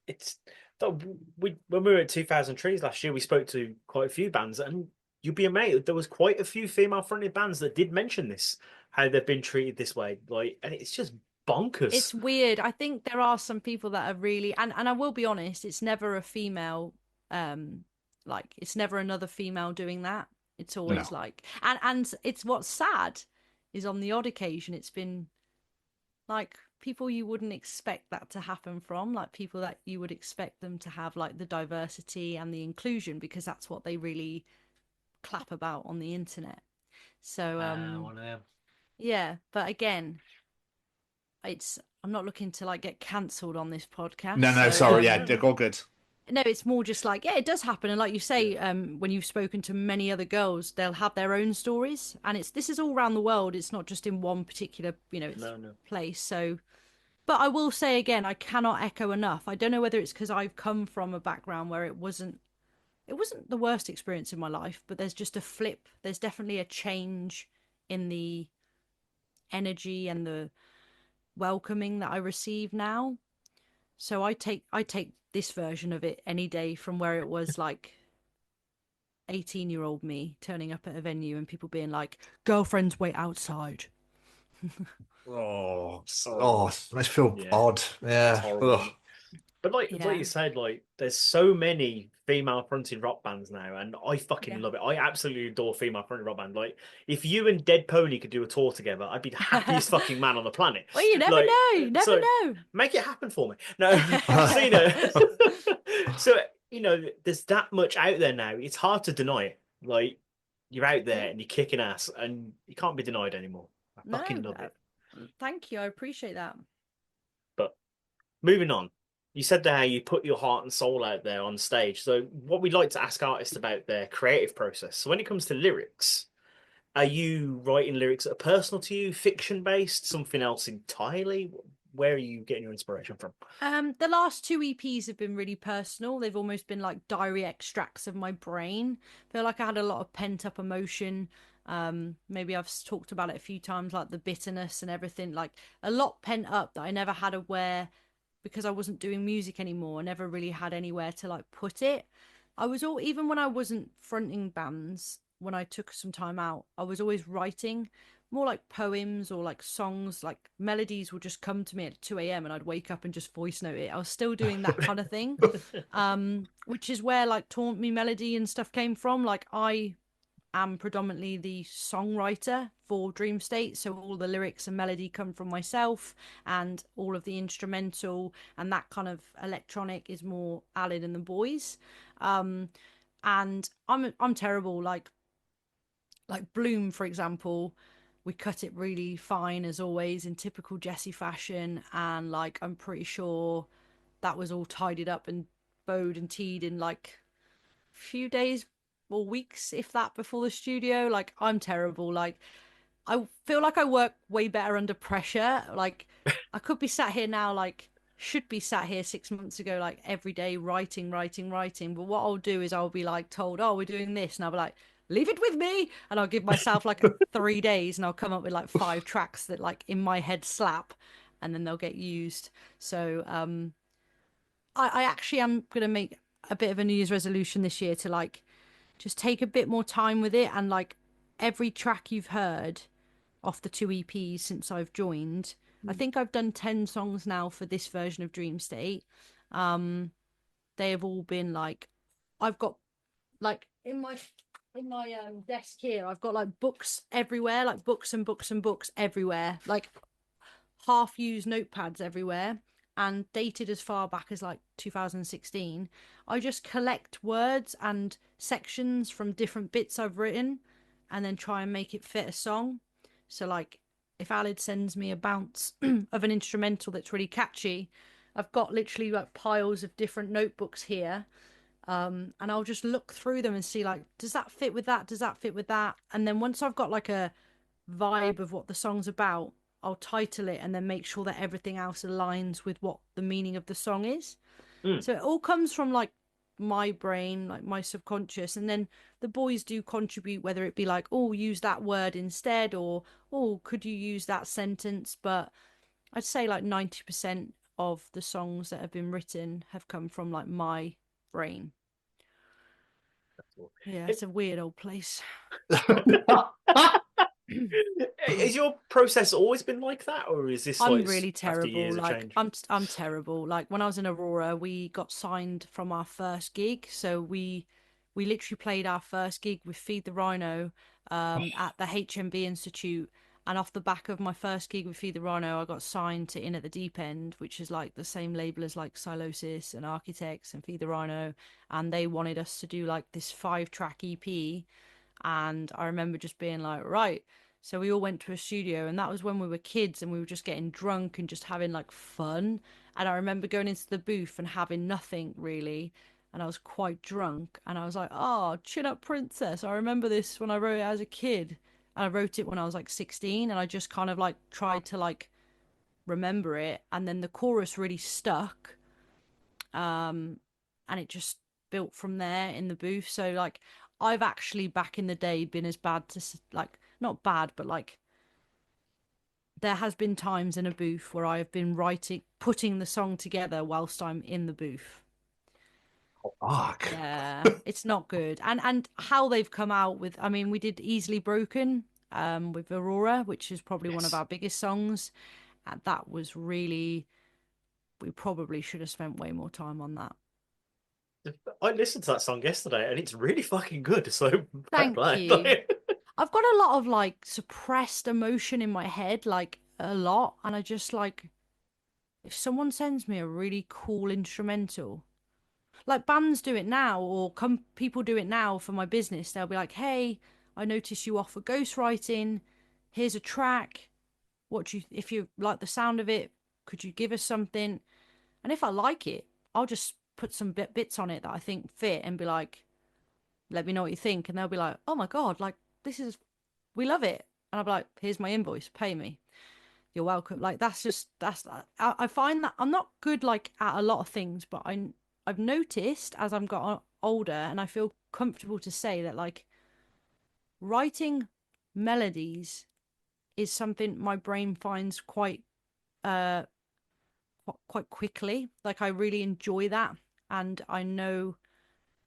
It's when we were at 2000 Trees last year, we spoke to quite a few bands, and you'd be amazed. There was quite a few female-fronted bands that did mention this, how they've been treated this way. Like, and it's just bonkers. It's weird. I think there are some people that are really, and I will be honest, it's never a female, like it's never another female doing that. It's always No. like, and it's what's sad is on the odd occasion it's been like people you wouldn't expect that to happen from, like people that you would expect them to have like the diversity and the inclusion, because that's what they really clap about on the internet. So One of them. yeah, but again, I'm not looking to like get cancelled on this podcast. No, So sorry. Yeah, they're all good. no, it's more just like, yeah, it does happen. And like you say, when you've spoken to many other girls, they'll have their own stories, and this is all around the world. It's not just in one particular, No. place. So, but I will say again, I cannot echo enough. I don't know whether it's because I've come from a background where it wasn't the worst experience in my life, but there's just a flip. There's definitely a change in the energy and the welcoming that I receive now. So I take this version of it any day from where it was like 18-year-old me turning up at a venue and people being like, girlfriends wait outside. Oh, Oh, it makes me feel yeah. odd. Yeah. It's horrible. Ugh. But like Yeah. you said, like there's so many female-fronted rock bands now, and I fucking Yeah. love it. I absolutely adore female-fronted rock band. Like if you and Dead Pony could do a tour together, I'd be the happiest fucking man on the planet. Well, you never Like, know. You never so know. make it happen for me. No, so so there's that much out there now. It's hard to deny it. Like you're out there and you're kicking ass, and you can't be denied anymore. I fucking love it. Thank you. I appreciate that. But moving on, you said there how you put your heart and soul out there on stage. So what we'd like to ask artists about their creative process. So when it comes to lyrics, are you writing lyrics that are personal to you, fiction based, something else entirely? Where are you getting your inspiration from? The last two EPs have been really personal. They've almost been like diary extracts of my brain. Feel like I had a lot of pent up emotion. Maybe I've talked about it a few times, like the bitterness and everything, like a lot pent up that I never had aware because I wasn't doing music anymore. I never really had anywhere to like put it. I was all, even when I wasn't fronting bands, when I took some time out, I was always writing more like poems or like songs, like melodies would just come to me at 2 a.m. and I'd wake up and just voice note it. I was still doing that kind of thing. Which is where like Taunt Me Melody and stuff came from. Like I am predominantly the songwriter for Dream State, so all the lyrics and melody come from myself, and all of the instrumental and that kind of electronic is more Alid and the boys. And I'm terrible. Like Bloom, for example, we cut it really fine as always in typical Jessie fashion, and like I'm pretty sure that was all tidied up and bowed and teed in like a few days or weeks, if that, before the studio. Like I'm terrible. Like I feel like I work way better under pressure. Like I could be sat here now, like should be sat here 6 months ago, like every day writing, writing, writing. But what I'll do is I'll be like told, oh, we're doing this, and I'll be like, leave it with me, and I'll give myself like 3 days, and I'll come up with like 5 tracks that like in my head slap, and then they'll get used. So I actually am gonna make a bit of a New Year's resolution this year to like just take a bit more time with it, and like every track you've heard off the two EPs since I've joined. I think I've done 10 songs now for this version of Dream State. They have all been like, I've got like in my desk here, I've got like books everywhere, like books and books and books everywhere, like half used notepads everywhere, and dated as far back as like 2016. I just collect words and sections from different bits I've written and then try and make it fit a song. So like if Alid sends me a bounce of an instrumental that's really catchy, I've got literally like piles of different notebooks here. And I'll just look through them and see like, does that fit with that? Does that fit with that? And then once I've got like a vibe of what the song's about, I'll title it and then make sure that everything else aligns with what the meaning of the song is. So it all comes from like my brain, like my subconscious, and then the boys do contribute, whether it be like, oh, use that word instead, or oh, could you use that sentence? But I'd say like 90% of the songs that have been written have come from like my brain. Yeah, it's a weird old place. Has your process always been like that, or is this I'm like really after terrible. years of Like change? I'm terrible. Like when I was in Aurora, we got signed from our first gig. So we literally played our first gig with Feed the Rhino at the HMB Institute. And off the back of my first gig with Feed the Rhino, I got signed to In at the Deep End, which is like the same label as like Silosis and Architects and Feed the Rhino. And they wanted us to do like this 5-track EP. And I remember just being like, right. So we all went to a studio, and that was when we were kids and we were just getting drunk and just having like fun. And I remember going into the booth and having nothing really. And I was quite drunk, and I was like, oh, Chin Up Princess. I remember this when I wrote it as a kid. And I wrote it when I was like 16, and I just kind of like tried to like remember it. And then the chorus really stuck. And it just built from there in the booth. So like I've actually back in the day been as bad to like, not bad, but like there has been times in a booth where I have been writing, putting the song together whilst I'm in the booth. Fuck. Yeah, it's not good. And how they've come out with, I mean, we did Easily Broken with Aurora, which is probably one of Yes. our biggest songs. And that was really, we probably should have spent way more time on that. I listened to that song yesterday, and it's really fucking good. So fair Thank play. you. I've got a lot of like suppressed emotion in my head, like a lot. And I just like, if someone sends me a really cool instrumental, like bands do it now, or people do it now for my business. They'll be like, hey, I notice you offer ghostwriting. Here's a track. If you like the sound of it, could you give us something? And if I like it, I'll just put some bits on it that I think fit and be like, let me know what you think. And they'll be like, oh my God, like we love it. And I'll be like, here's my invoice, pay me. You're welcome. Like I find that I'm not good like at a lot of things, but I've noticed as I've got older, and I feel comfortable to say that like writing melodies is something my brain finds uh quite quickly. Like I really enjoy that, and I know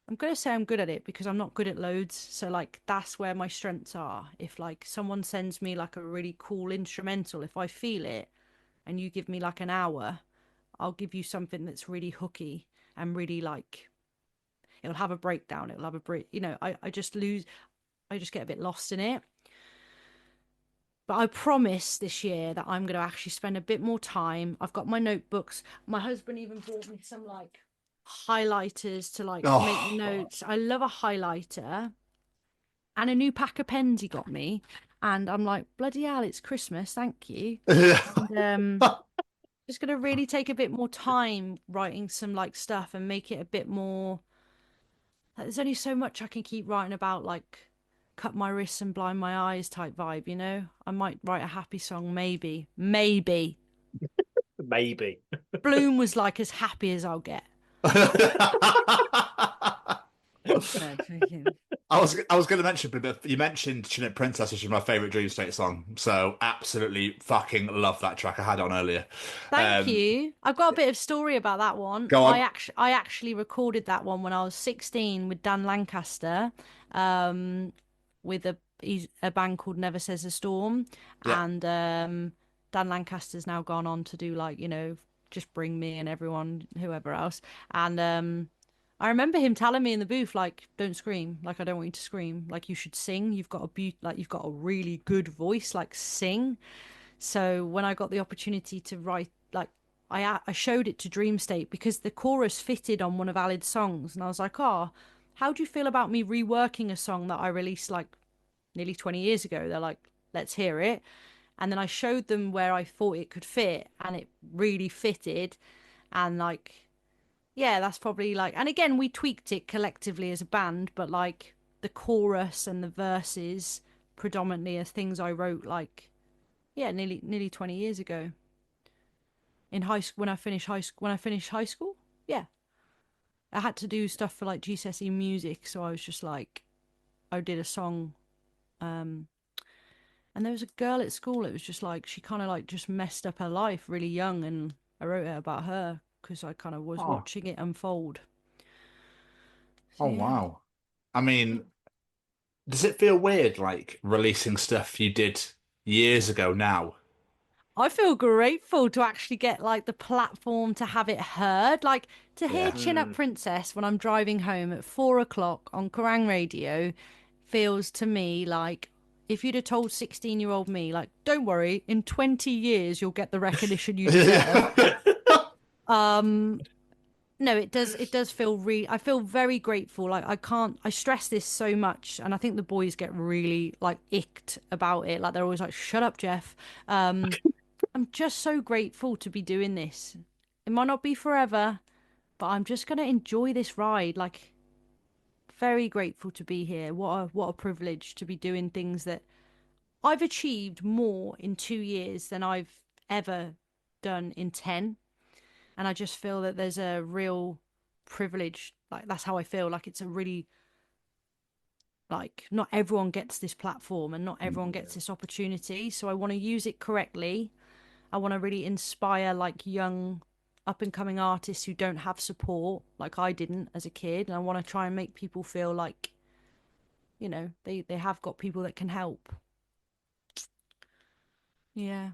I'm gonna say I'm good at it because I'm not good at loads. So like that's where my strengths are. If like someone sends me like a really cool instrumental, if I feel it and you give me like an hour, I'll give you something that's really hooky and really like it'll have a breakdown, it'll have a break, I just lose, I just get a bit lost in it. But I promise this year that I'm going to actually spend a bit more time. I've got my notebooks. My husband even bought me some like highlighters to like make Oh, notes. I love a highlighter, and a new pack of pens he got me. And I'm like, bloody hell, it's Christmas, thank you. And just gonna really take a bit more time writing some like stuff and make it a bit more. Like, there's only so much I can keep writing about, like cut my wrists and blind my eyes type vibe, you know? I might write a happy song, maybe. Maybe. Maybe. Bloom was like as happy as I'll get. No, joking. I was going to mention, but you mentioned Chinook Princess, which is my favorite Dream State song. So absolutely fucking love that track. I had on earlier. Thank Um, you. I've got a bit of story about that one. Go on. I actually recorded that one when I was 16 with Dan Lancaster, um, with a band called Never Says a Storm, Yeah. and Dan Lancaster's now gone on to do like just Bring Me and everyone whoever else, and I remember him telling me in the booth like, don't scream, like I don't want you to scream, like you should sing. You've got a really good voice, like sing. So when I got the opportunity to write, like I showed it to Dream State because the chorus fitted on one of Alid's songs, and I was like, oh, how do you feel about me reworking a song that I released like nearly 20 years ago? They're like, let's hear it. And then I showed them where I thought it could fit, and it really fitted. And like, yeah, that's probably like, and again, we tweaked it collectively as a band, but like the chorus and the verses predominantly are things I wrote like, yeah, nearly 20 years ago. In high school, when I finished high school, yeah, I had to do stuff for like GCSE music, so I was just like, I did a song, um, and there was a girl at school. It was just like she kind of like just messed up her life really young, and I wrote it about her because I kind of was Oh, watching it unfold. So oh yeah. wow. I mean, does it feel weird like releasing stuff you did years ago now? I feel grateful to actually get like the platform to have it heard. Like to hear Yeah. Chin Up Princess when I'm driving home at 4 o'clock on Kerrang radio feels to me like if you'd have told 16-year-old me, like, don't worry, in 20 years you'll get the recognition you deserve. Um, no, it does feel I feel very grateful. Like I stress this so much, and I think the boys get really like icked about it. Like they're always like, shut up, Jeff. I'm just so grateful to be doing this. It might not be forever, but I'm just gonna enjoy this ride. Like, very grateful to be here. What a privilege to be doing things that I've achieved more in 2 years than I've ever done in 10. And I just feel that there's a real privilege. Like, that's how I feel. Like, it's a really, like, not everyone gets this platform and not everyone gets this opportunity. So I want to use it correctly. I want to really inspire like young up and coming artists who don't have support like I didn't as a kid, and I want to try and make people feel like they have got people that can help. Yeah.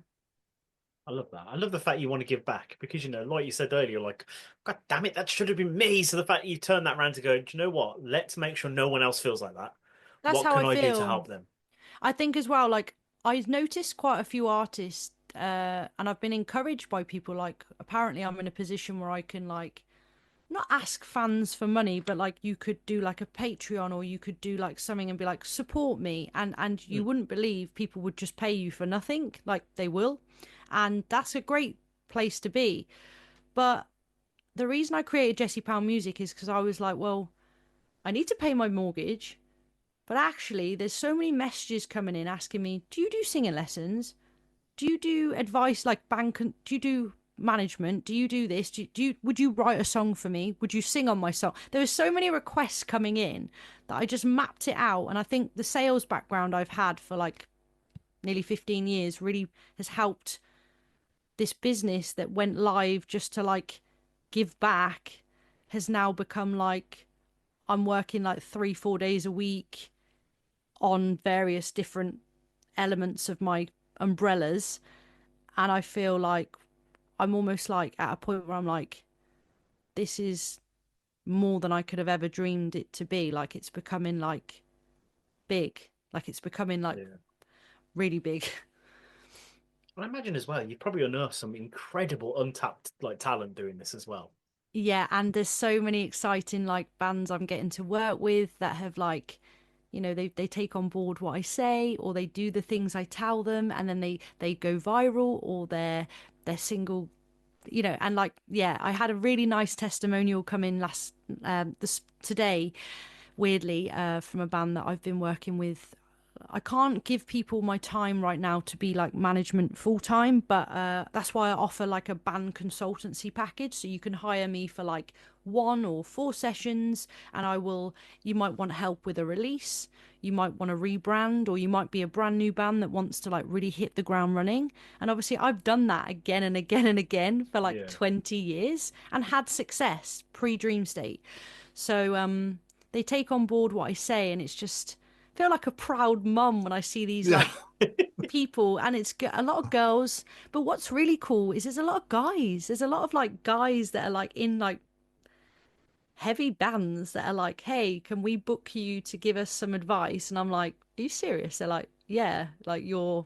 I love that. I love the fact you want to give back because, like you said earlier, like, God damn it, that should have been me. So the fact you turn that around to go, do you know what? Let's make sure no one else feels like that. That's What how I can I do to feel. help them? I think as well, like I've noticed quite a few artists, and I've been encouraged by people. Like apparently I'm in a position where I can like not ask fans for money, but like you could do like a Patreon, or you could do like something and be like, support me, and you wouldn't believe people would just pay you for nothing, like they will, and that's a great place to be. But the reason I created Jessie Powell Music is because I was like, well, I need to pay my mortgage, but actually there's so many messages coming in asking me, do you do singing lessons? you do advice like do you do management? Do you do this? Would you write a song for me? Would you sing on my song? There were so many requests coming in that I just mapped it out. And I think the sales background I've had for like nearly 15 years really has helped this business that went live just to like give back has now become like I'm working like 3-4 days a week on various different elements of my umbrellas. And I feel like I'm almost like at a point where I'm like, this is more than I could have ever dreamed it to be. Like it's becoming like big. Like it's becoming like really big. I imagine as well, you've probably unearthed some incredible untapped like talent doing this as well. Yeah, and there's so many exciting like bands I'm getting to work with that have like, you know, they take on board what I say, or they do the things I tell them, and then they go viral, or they're single, you know. And like, yeah, I had a really nice testimonial come in last this today, weirdly, from a band that I've been working with. I can't give people my time right now to be like management full time, but that's why I offer like a band consultancy package. So you can hire me for like 1 or 4 sessions, and you might want help with a release, you might want to rebrand, or you might be a brand new band that wants to like really hit the ground running. And obviously, I've done that again and again and again for like 20 years and had success pre Dream State. So they take on board what I say, and it's just feel like a proud mum when I see these like people, and it's a lot of girls. But what's really cool is there's a lot of guys. There's a lot of like guys that are like in like heavy bands that are like, hey, can we book you to give us some advice? And I'm like, are you serious? They're like, yeah, like you're,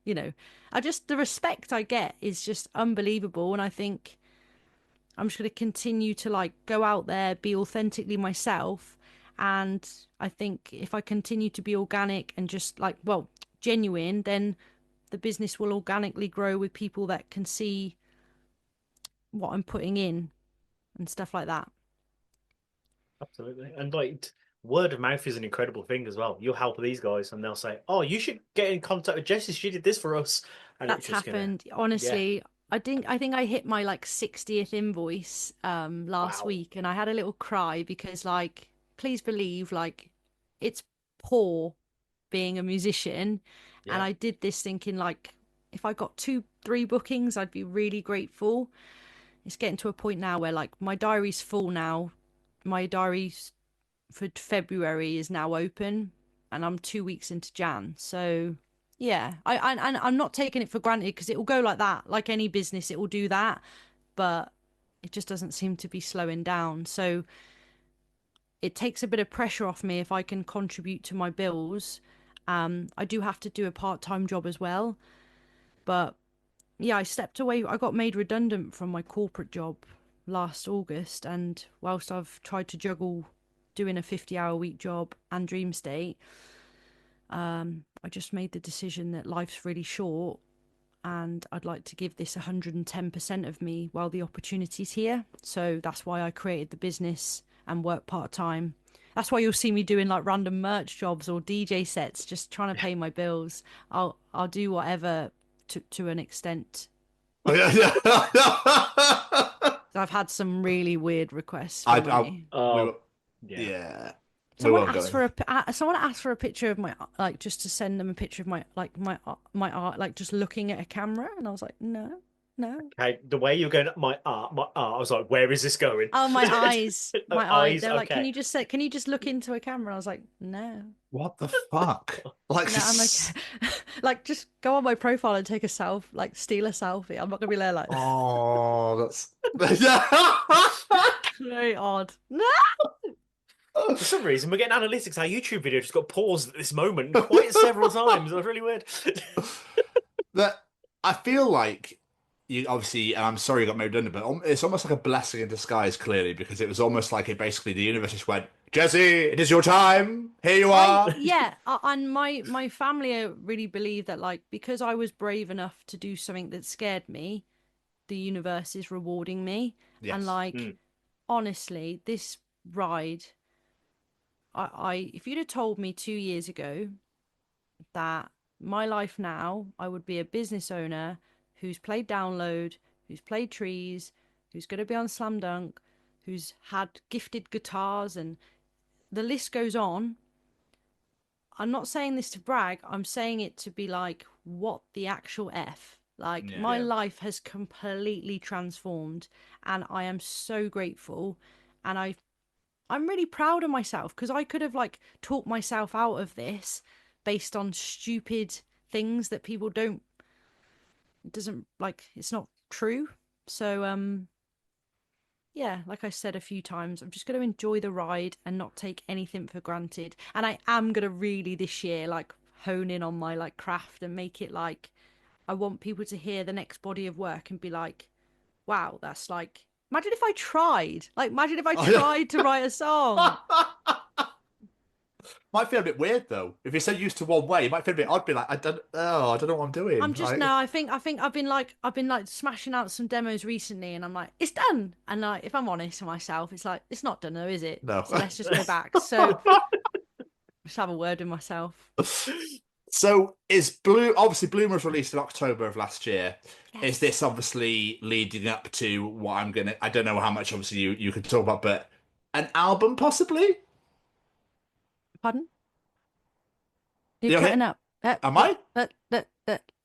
you know, the respect I get is just unbelievable. And I think I'm just going to continue to like go out there, be authentically myself. And I think if I continue to be organic and just like, well, genuine, then the business will organically grow with people that can see what I'm putting in and stuff like that. Absolutely. And like word of mouth is an incredible thing as well. You'll help these guys and they'll say, oh, you should get in contact with Jessie. She did this for us. And That's it's just happened. gonna, Honestly, I think I hit my like 60th invoice last wow. week, and I had a little cry because like please believe like it's poor being a musician, and I did this thinking like if I got 2-3 bookings I'd be really grateful. It's getting to a point now where like my diary's full now. My diary's for February is now open, and I'm 2 weeks into Jan. So yeah, I'm not taking it for granted because it will go like that. Like any business, it will do that, but it just doesn't seem to be slowing down. So it takes a bit of pressure off me if I can contribute to my bills. I do have to do a part-time job as well, but yeah, I stepped away. I got made redundant from my corporate job last August, and whilst I've tried to juggle doing a 50-hour week job and Dream State, I just made the decision that life's really short, and I'd like to give this 110% of me while the opportunity's here. So that's why I created the business and work part-time. That's why you'll see me doing like random merch jobs or DJ sets, just trying to pay my bills. I'll do whatever to an extent. I've had some really weird requests for money. Yeah. Someone asked for a picture of my like just to send them a picture of my art, like just looking at a camera, and I was like, no. Okay, the way you're going, my art. I was like, where is this going? Oh, my eyes, my eyes. They're like, okay. can you just look into a camera? I was like, no. What the fuck? Like, No, I'm like, like just go on my profile and take a steal a selfie. I'm not gonna be there like, oh, that's very odd. No. For some reason, we're getting analytics. Our YouTube video just got paused at this moment quite several times. It was really weird. that I feel like you obviously, and I'm sorry you got made redundant, but it's almost like a blessing in disguise, clearly, because it was almost like it basically the universe just went, Jessie, it is your time. Here you are. And my family really believe that like because I was brave enough to do something that scared me, the universe is rewarding me. Yes. And like honestly, this ride, I if you'd have told me 2 years ago that my life now, I would be a business owner who's played Download, who's played Trees, who's going to be on Slam Dunk, who's had gifted guitars, and the list goes on. I'm not saying this to brag. I'm saying it to be like, what the actual F? Like, my life has completely transformed, and I am so grateful. And I'm really proud of myself because I could have like talked myself out of this based on stupid things that people don't, it doesn't like, it's not true. So, yeah, like I said a few times, I'm just going to enjoy the ride and not take anything for granted. And I am going to really this year like hone in on my like craft and make it like, I want people to hear the next body of work and be like, wow, that's like, imagine if I tried. Like, imagine if I tried to write a song. Might feel a bit weird though. If you're so used to one way, you might feel a bit odd. Be like, I don't know what I'm doing. I'm just like... no. I think I've been like smashing out some demos recently, and I'm like, it's done. And like, if I'm honest with myself, it's like it's not done though, is it? No. So let's just go back. So just have a word with myself. So is obviously Bloom was released in October of last year. Yes. Is this obviously leading up to what I don't know how much obviously you could talk about, but an album possibly? Pardon? You're cutting up. Am I?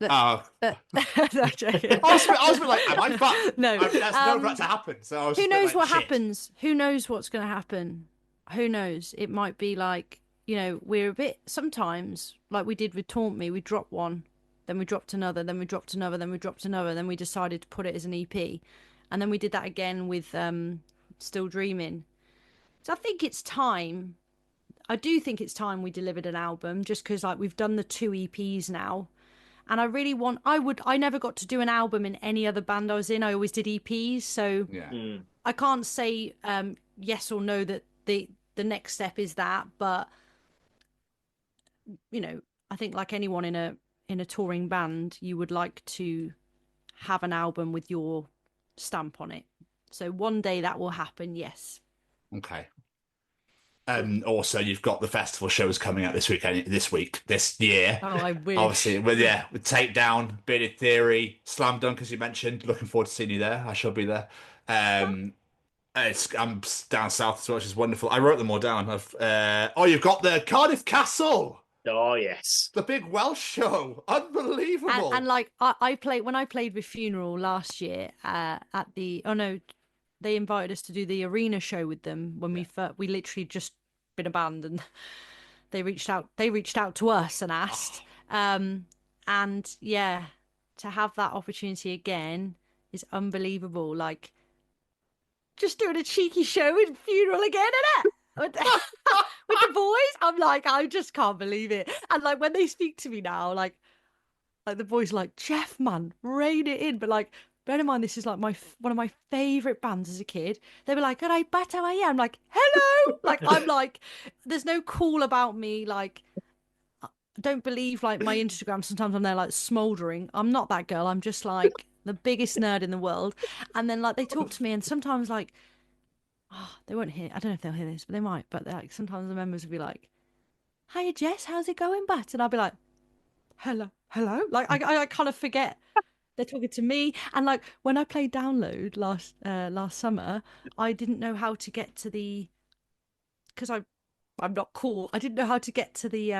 Oh. I was like, am I fucked? No. That's never about to happen. So I was who just knows like, what shit. happens? Who knows what's going to happen? Who knows? It might be like, you know, we're a bit, sometimes, like we did with Taunt Me, we dropped one, then we dropped another, then we dropped another, then we dropped another, then we decided to put it as an EP. And then we did that again with Still Dreaming. So I think it's time. I do think it's time we delivered an album, just because like we've done the 2 EPs now. And I really want, I never got to do an album in any other band I was in. I always did EPs. So I can't say yes or no that the next step is that. But, you know, I think like anyone in a touring band, you would like to have an album with your stamp on it. So one day that will happen, yes. Okay. And also, you've got the festival shows coming out this year. Oh, I wish. Obviously, with Takedown, Bearded Theory, Slam Dunk, as you mentioned. Looking forward to seeing you there. I shall be there. I'm down south as well, which is wonderful. I wrote them all down. You've got the Cardiff Castle. Oh yes, the big Welsh show, unbelievable. And like I played when I played with Funeral last year at the they invited us to do the arena show with them when we literally just been a band, and they reached out to us and asked. And yeah, to have that opportunity again is unbelievable. Like just doing a cheeky show with Funeral again, innit? With the boys, I'm like, I just can't believe it. And like when they speak to me now, like the boys are like, Jeff, man, rein it in. But like, bear in mind, this is like one of my favourite bands as a kid. They were like, "Alright, but how are you?" I'm like, "Hello." Like I'm like, there's no cool about me. Like, don't believe like my Instagram. Sometimes I'm there like smouldering. I'm not that girl. I'm just like the biggest nerd in the world. And then like they talk to me, and sometimes like, they won't hear. I don't know if they'll hear this, but they might. But like sometimes the members will be like, "Hiya, Jess, how's it going, Bat?" And I'll be like, hello. Like I kind of forget they're talking to me. And like when I played Download last summer, I didn't know how to get to because I'm not cool. I didn't know how to get to the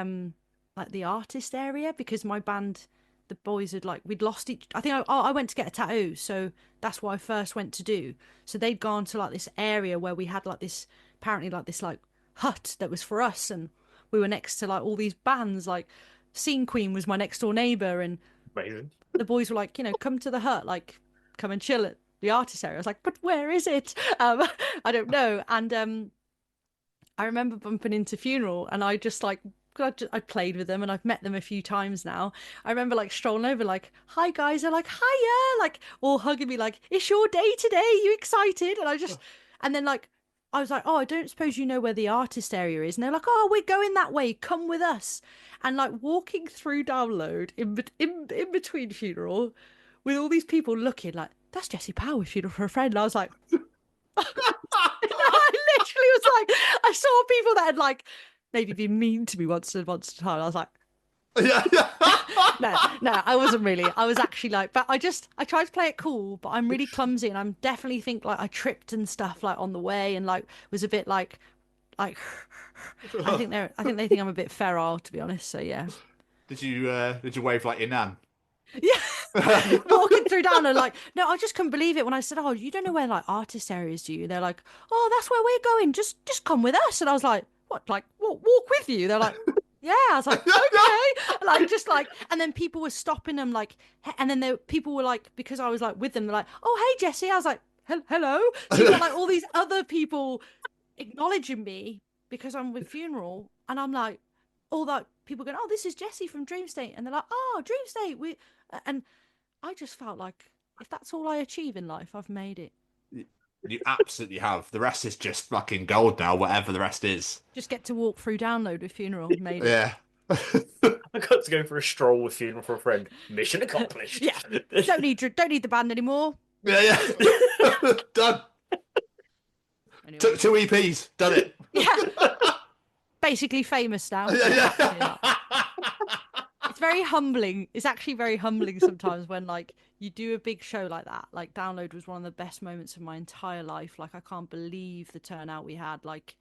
like the artist area, because my band, the boys had like, we'd lost each. I think I went to get a tattoo, so that's what I first went to do. So they'd gone to like this area where we had like this, apparently like this like hut that was for us, and we were next to like all these bands. Like Scene Queen was my next door neighbor, and amazing. The boys were like, come to the hut, like come and chill at the artist area. I was like, but where is it? I don't know. And I remember bumping into Funeral, and I just like, I played with them and I've met them a few times now. I remember like strolling over like, "Hi guys," they're like, "Hiya," like all hugging me like, "It's your day today, you excited?" And I just, and then like, I was like, "Oh, I don't suppose you know where the artist area is?" And they're like, "Oh, we're going that way, come with us." And like walking through Download in between Funeral with all these people looking like, "That's Jessie Powell, Funeral for a Friend." And I was like, I literally was like, I saw people that had like maybe been mean to me once upon a time. I was like, Yeah, No, I wasn't really. I was actually like, but I tried to play it cool, but I'm really clumsy, and I'm definitely think like I tripped and stuff like on the way, and like was a bit like. I think they think I'm a bit feral, to be honest. So yeah. Did you wave like your nan? Yeah, walking through down and like, no, I just couldn't believe it when I said, "Oh, you don't know where like artist areas, do you?" They're like, "Oh, that's where we're going. Just come with us." And I was like, "What? Like, walk with you?" They're like, "Yeah." I was like, "Okay." Like, just like, and then people were stopping them, like, and then people were like, because I was like with them, they're like, "Oh, hey, Jessie." I was like, Hello." So you got like all these other people acknowledging me because I'm with funeral, and I'm like, all that people going, "Oh, this is Jessie from Dream State," and they're like, "Oh, Dream State." And I just felt like if that's all I achieve in life, I've made it. You absolutely have. The rest is just fucking gold now, whatever the rest is. Just get to walk through download with funeral, made it. Yeah. I got to go for a stroll with funeral for a friend. Mission accomplished. Yeah. Don't need the band anymore. Yeah. Done. Anyway. Two EPs. Done it. Yeah. Basically famous now. Yeah. It's very humbling. It's actually very humbling sometimes when like you do a big show like that. Like Download was one of the best moments of my entire life. Like I can't believe the turnout we had. Like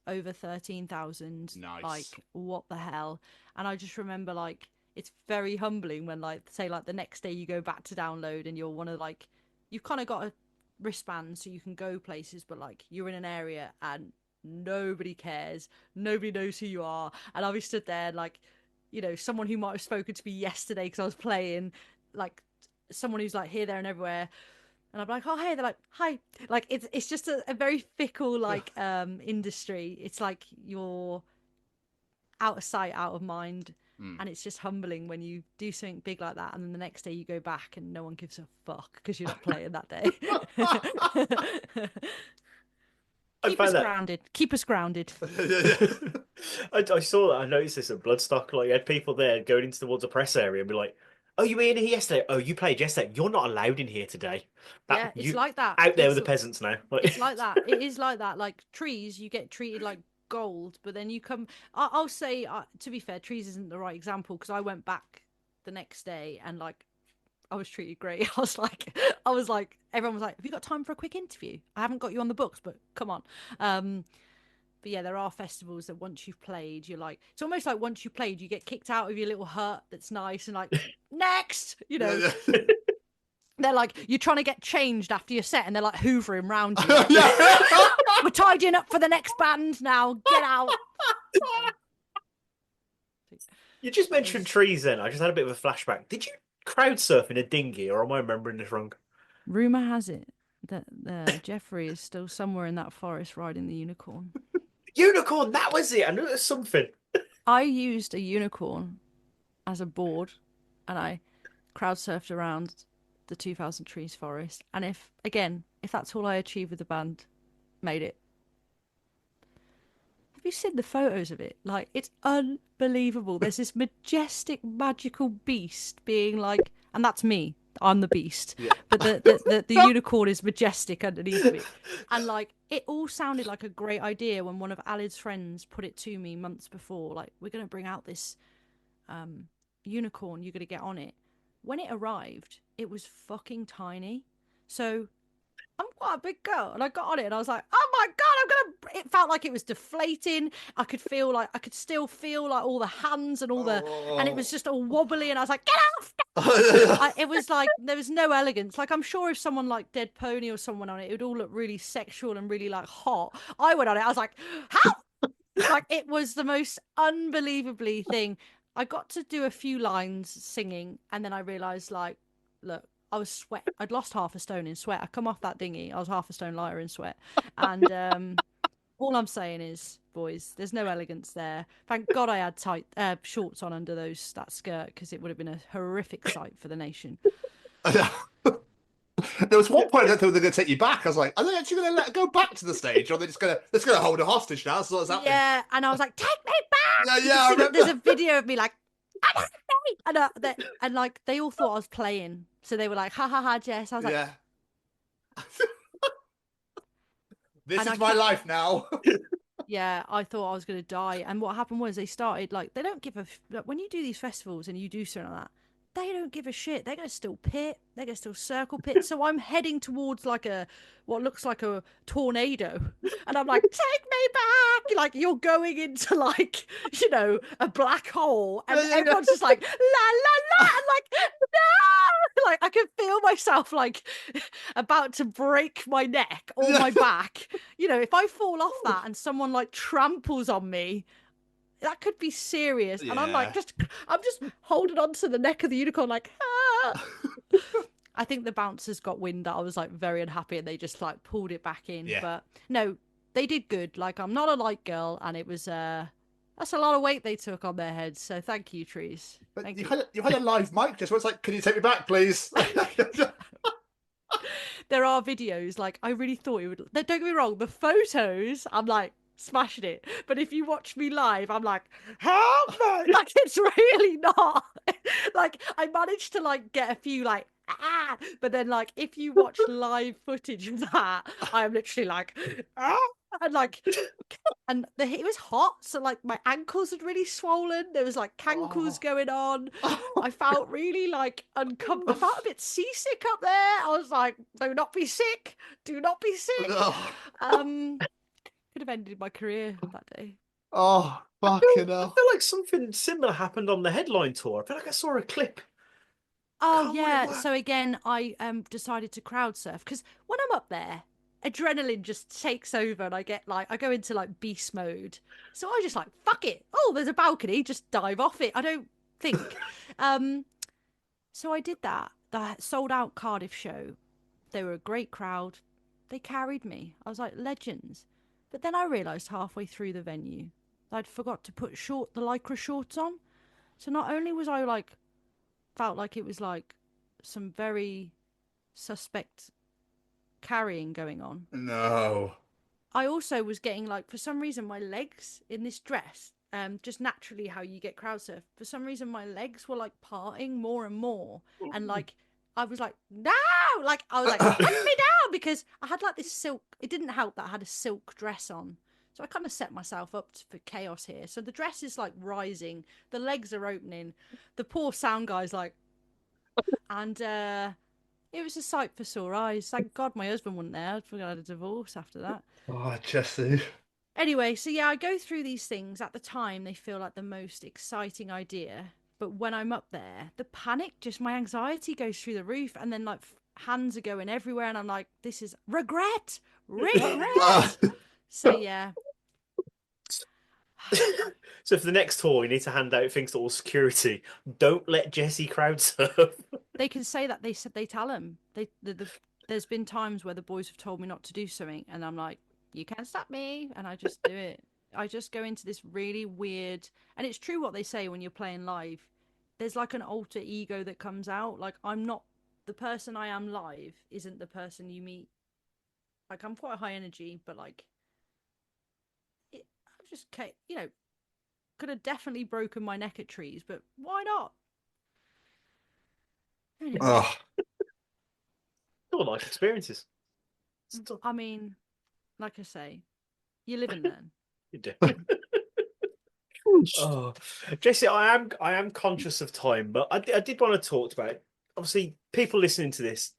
over 13,000. Nice. Like what the hell? And I just remember like it's very humbling when like say like the next day you go back to Download and you're one of like you've kind of got a wristband so you can go places, but like you're in an area and nobody cares, nobody knows who you are, and I'll be stood there like, you know, someone who might have spoken to me yesterday because I was playing, like someone who's like here, there, and everywhere, and I'm like, "Oh, hey," they're like, "Hi," like it's just a very fickle like industry. It's like you're out of sight, out of mind. And it's just humbling when you do something big like that, and then the next day you go back and no one gives a fuck because you're not playing that day. Keep us grounded. Keep us grounded. I saw that. I noticed this at Bloodstock. Like, you had people there going into towards the press area and be like, "Oh, you were in here yesterday? Oh, you played yesterday. You're not allowed in here today." Yeah, it's like that. Out there with the peasants now. Like... It's like that. It is like that. Like trees, you get treated like gold, but then you come. I'll say, to be fair, trees isn't the right example because I went back the next day and like I was treated great. I was like, everyone was like, "Have you got time for a quick interview? I haven't got you on the books, but come on." But yeah, there are festivals that once you've played, you're like, it's almost like once you played, you get kicked out of your little hut that's nice and like, next, you know. They're like, you're trying to get changed after your set and they're like hoovering round you. Like, "We're tidying up for the next band now. Get out." You just mentioned trees then. I just had a bit of a flashback. Did you crowd surf in a dinghy or am I remembering this wrong? Rumour has it that Jeffrey is still somewhere in that forest riding the unicorn. Unicorn, that was it. I knew it was something. I used a unicorn as a board and I crowd surfed around the 2,000 trees forest. And if that's all I achieved with the band, made it. Have you seen the photos of it? Like, it's unbelievable. There's this majestic, magical beast being like, and that's me. I'm the beast. Yeah. But the unicorn is majestic underneath me. And like, it all sounded like a great idea when one of Alid's friends put it to me months before. Like, "We're going to bring out this unicorn. You're going to get on it." When it arrived, it was fucking tiny. So I'm quite a big girl, and I got on it, and I was like, "Oh my god, It felt like it was deflating. I could still feel like all the hands and all and it was just all wobbly, and I was like, "Get off!" It was like there was no elegance. Like I'm sure if someone like Dead Pony or someone on it, it would all look really sexual and really like hot. I went on it, I was like, "How?" Like it was the most unbelievably thing. I got to do a few lines singing, and then I realised, like, look, I was sweat. I'd lost half a stone in sweat. I come off that dinghy, I was half a stone lighter in sweat. And all I'm saying is, boys, there's no elegance there. Thank God I had tight shorts on under that skirt, because it would have been a horrific sight for the nation. There was one point I thought they were going to take you back. I was like, are they actually going to let her go back to the stage, or are they just going to hold her hostage now? So what's happening? Yeah, and I was like, "Take me back!" Yeah. There's a video of me like, and like they all thought I was playing, so they were like, "Ha ha ha, Jess." I was like, "Yeah." This is my life now. Yeah, I thought I was going to die. And what happened was they started like, they don't give a, like, when you do these festivals and you do something like that, they don't give a shit. They're going to still pit. They're going to still circle pit. So I'm heading towards like what looks like a tornado. And I'm like, take me back. Like you're going into like, a black hole. And Yeah. everyone's just like, la, la, la. And like, no. Like I can feel myself like about to break my neck or my back. If I fall off that and someone like tramples on me, that could be serious. And I'm like, Yeah. I'm just holding on to the neck of the unicorn, like, ah. I think the bouncers got wind that I was like very unhappy and they just like pulled it back in. Yeah. But no, they did good. Like, I'm not a light girl, and it was, that's a lot of weight they took on their heads. So thank you, Trees. But Thank you you. had a live mic just where it's like, can you take me back, please? There are videos, like, I really thought it would. Don't get me wrong, the photos, I'm like, smashing it. But if you watch me live, I'm like, help me! Like, it's really not. Like, I managed to, like, get a few, like, ah! But then, like, if you watch live footage of that, I'm literally like, ah! And, like, it was hot, so, like, my ankles had really swollen. There was, like, cankles going on. I felt really like uncomfortable. I felt a bit seasick up there. I was like, do not be sick. Do not be sick. Could have ended my career that day. Oh, I fucking feel hell. like something similar happened on the headline tour. I feel like I saw a clip. Oh Can't remember yeah. what- So again, I decided to crowd surf because when I'm up there, adrenaline just takes over and I go into like beast mode. So I just like, fuck it. Oh, there's a balcony, just dive off it. I don't think. So I did that. That sold out Cardiff show. They were a great crowd. They carried me. I was like, legends. But then I realised halfway through the venue that I'd forgot to put the lycra shorts on. So not only was I like, felt like it was like some very suspect carrying going on, No. I also was getting like, for some reason, my legs in this dress, just naturally how you get crowd surf, for some reason my legs were like parting more and more. And like, I was like, no! Like, I was like, let me down, because I had like this silk, it didn't help that I had a silk dress on. So I kind of set myself up for chaos here. So the dress is like rising, the legs are opening, the poor sound guy's like, and it was a sight for sore eyes. Thank God my husband wasn't there. I forgot I had a divorce after that. Oh, Jessie. Anyway, so yeah, I go through these things. At the time, they feel like the most exciting idea. But when I'm up there, the panic, just my anxiety goes through the roof. And then like hands are going everywhere. And I'm like, this is regret. So yeah. So for the next tour, you need to hand out things to all security. Don't let Jessie crowd surf. They can say that, they tell them. There's been times where the boys have told me not to do something. And I'm like, you can't stop me. And I just do it. I just go into this really weird, and it's true what they say when you're playing live. There's like an alter ego that comes out. Like, I'm not the person I am live, isn't the person you meet. Like, I'm quite high energy, but like, I've just, could have definitely broken my neck at Trees, but why not? Anyway, Oh. All life experiences. I mean, like I say, you live and learn. You do. Oh, Jessie, I am conscious of time, but I did want to talk about it. Obviously, people listening to this,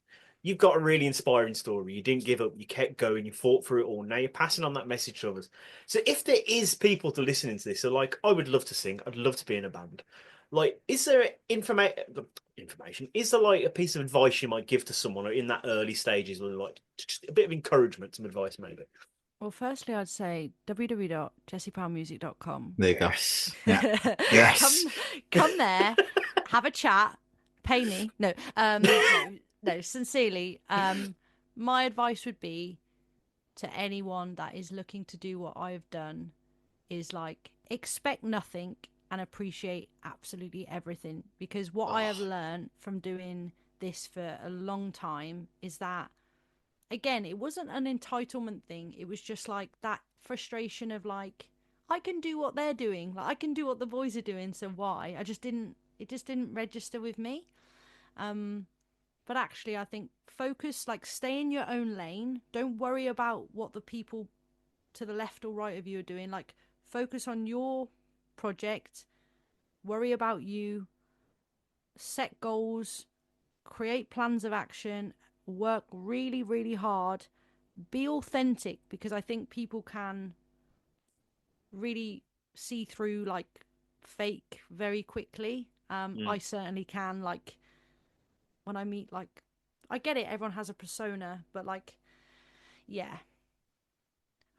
you've got a really inspiring story. You didn't give up. You kept going. You fought through it all. Now you're passing on that message to others. So if there is people to listening to this, so like, I would love to sing. I'd love to be in a band. Like, is there information? Is there like a piece of advice you might give to someone in that early stages, or like just a bit of encouragement, some advice maybe? Well, firstly, I'd say www.jessiepowellmusic.com. There you go. Yes. Yeah. Yes. Come there, have a chat, pay me. No, no, sincerely. My advice would be to anyone that is looking to do what I've done is like, expect nothing and appreciate absolutely everything. Because what I have learned from doing this for a long time is that, again, it wasn't an entitlement thing. It was just like that frustration of like, I can do what they're doing. Like, I can do what the boys are doing. So why? It just didn't register with me. But actually, I think focus, like, stay in your own lane. Don't worry about what the people to the left or right of you are doing. Like, focus on your project, worry about you, set goals, create plans of action, work really, really hard, be authentic, because I think people can really see through like fake very quickly. I certainly can. Like, when I meet, like, I get it, everyone has a persona, but like, yeah.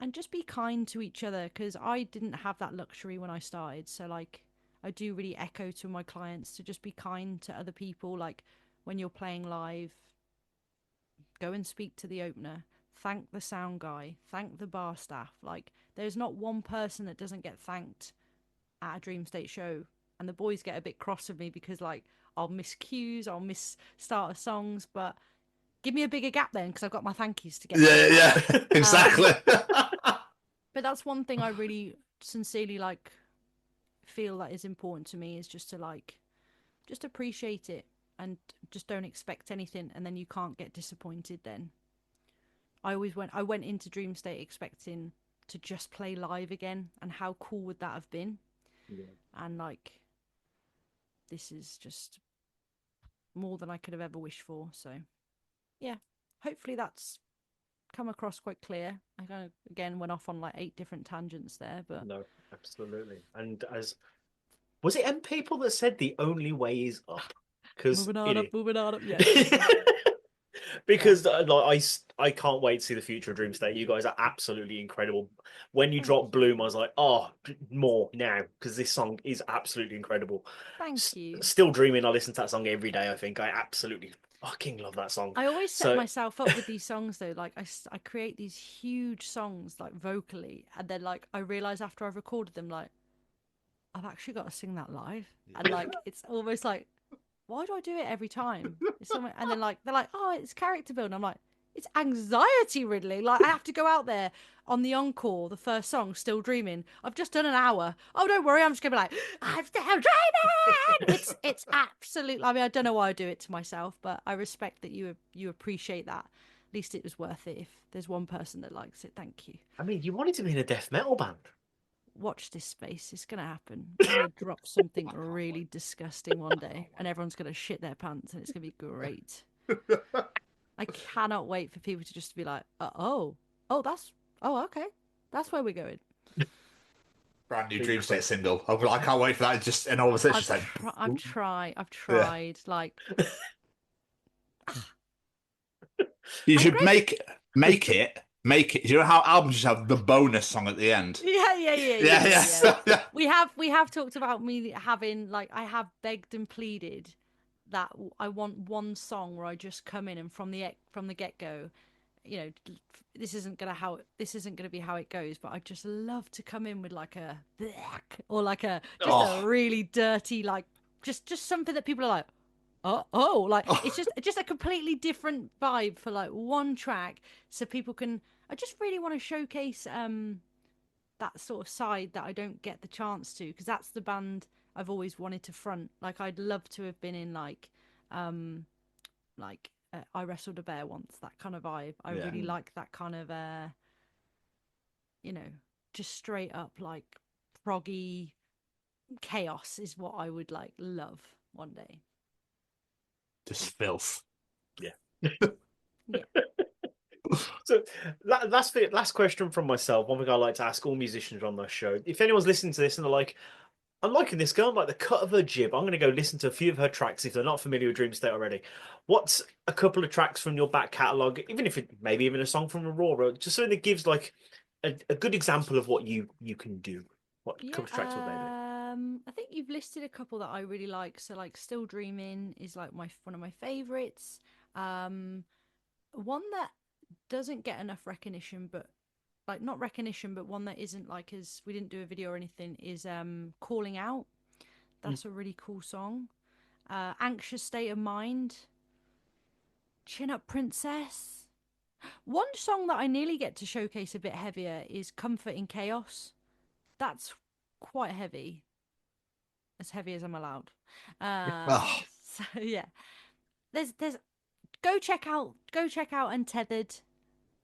And just be kind to each other, because I didn't have that luxury when I started. So like, I do really echo to my clients to just be kind to other people. Like, when you're playing live, go and speak to the opener, thank the sound guy, thank the bar staff. Like, there's not one person that doesn't get thanked at a Dream State show. And the boys get a bit cross with me because like, I'll miss cues, I'll miss start of songs, but give me a bigger gap then, because I've got my thank yous to get Yeah, to. yeah, exactly. But that's one thing I really sincerely like feel that is important to me, is just to like, just appreciate it and just don't expect anything, and then you can't get disappointed then. I went into Dream State expecting to just play live again, and how cool would that have been? Yeah. And like, this is just more than I could have ever wished for. So yeah, hopefully that's come across quite clear. I kind of again went off on like 8 different tangents there, but No, absolutely. And as was it M people that said the only way is up? Because moving on up, yeah. because like I can't wait to see the future of Dream State. You guys are absolutely incredible. When you Thank dropped Bloom, I was like, oh, more now, because this song is absolutely incredible. Thank you. Still dreaming. I listen to that song every day. I think I absolutely fucking love that song. I always set So myself up with these songs though. Like, I create these huge songs like vocally, and then like I realize after I've recorded them, like, I've actually got to sing that live, and like it's almost like, why do I do it every time? It's something, and then like they're like, oh, it's character building. I'm like, it's anxiety riddling. Like, I have to go out there on the encore, the first song, Still Dreaming. I've just done an hour. Oh, don't worry, I'm just gonna be like, I'm still dreaming. It's absolute. I mean, I don't know why I do it to myself, but I respect that you appreciate that. At least it was worth it. If there's one person that likes it, thank you. I mean, you wanted to be in a death metal band. Watch this space. It's gonna happen. I'm gonna drop something really disgusting one day, and everyone's gonna shit their pants, and it's gonna be great. I cannot wait for people to just be like, oh, okay, that's where we're going. Brand new Dream State single. I can't wait for that. Just and all of a sudden, it's just like I've tried. Like, you I'm should great. make it. You know how albums just have the bonus song at the end? Yeah. We have talked about me having, like, I have begged and pleaded that I want one song where I just come in and from the get go, you know, this isn't gonna be how it goes, but I just love to come in with like a black or like a a really dirty, like just something that people are like, like it's just a completely different vibe for like one track, so people can. I just really want to showcase that sort of side that I don't get the chance to, because that's the band I've always wanted to front. Like, I'd love to have been in like I Wrestled a Bear Once, that kind of vibe. I really like that kind of you know, just straight up like proggy chaos is what I would like love one day. just filth. Yeah. Yeah. So last question from myself. One thing I like to ask all musicians on this show: if anyone's listening to this and they're like, "I'm liking this girl, I'm like the cut of her jib. I'm going to go listen to a few of her tracks if they're not familiar with Dream State already." What's a couple of tracks from your back catalogue, even if it maybe even a song from Aurora, just something that gives like a good example of what you can do? What couple of tracks would they be? I think you've listed a couple that I really like. So like Still Dreaming is like one of my favorites. One that doesn't get enough recognition, but like not recognition, but one that isn't like, as we didn't do a video or anything, is Calling Out. That's a really cool song. Anxious State of Mind, Chin Up Princess. One song that I nearly get to showcase a bit heavier is Comfort in Chaos. That's quite heavy, as heavy as I'm allowed. So yeah, there's go check out Untethered,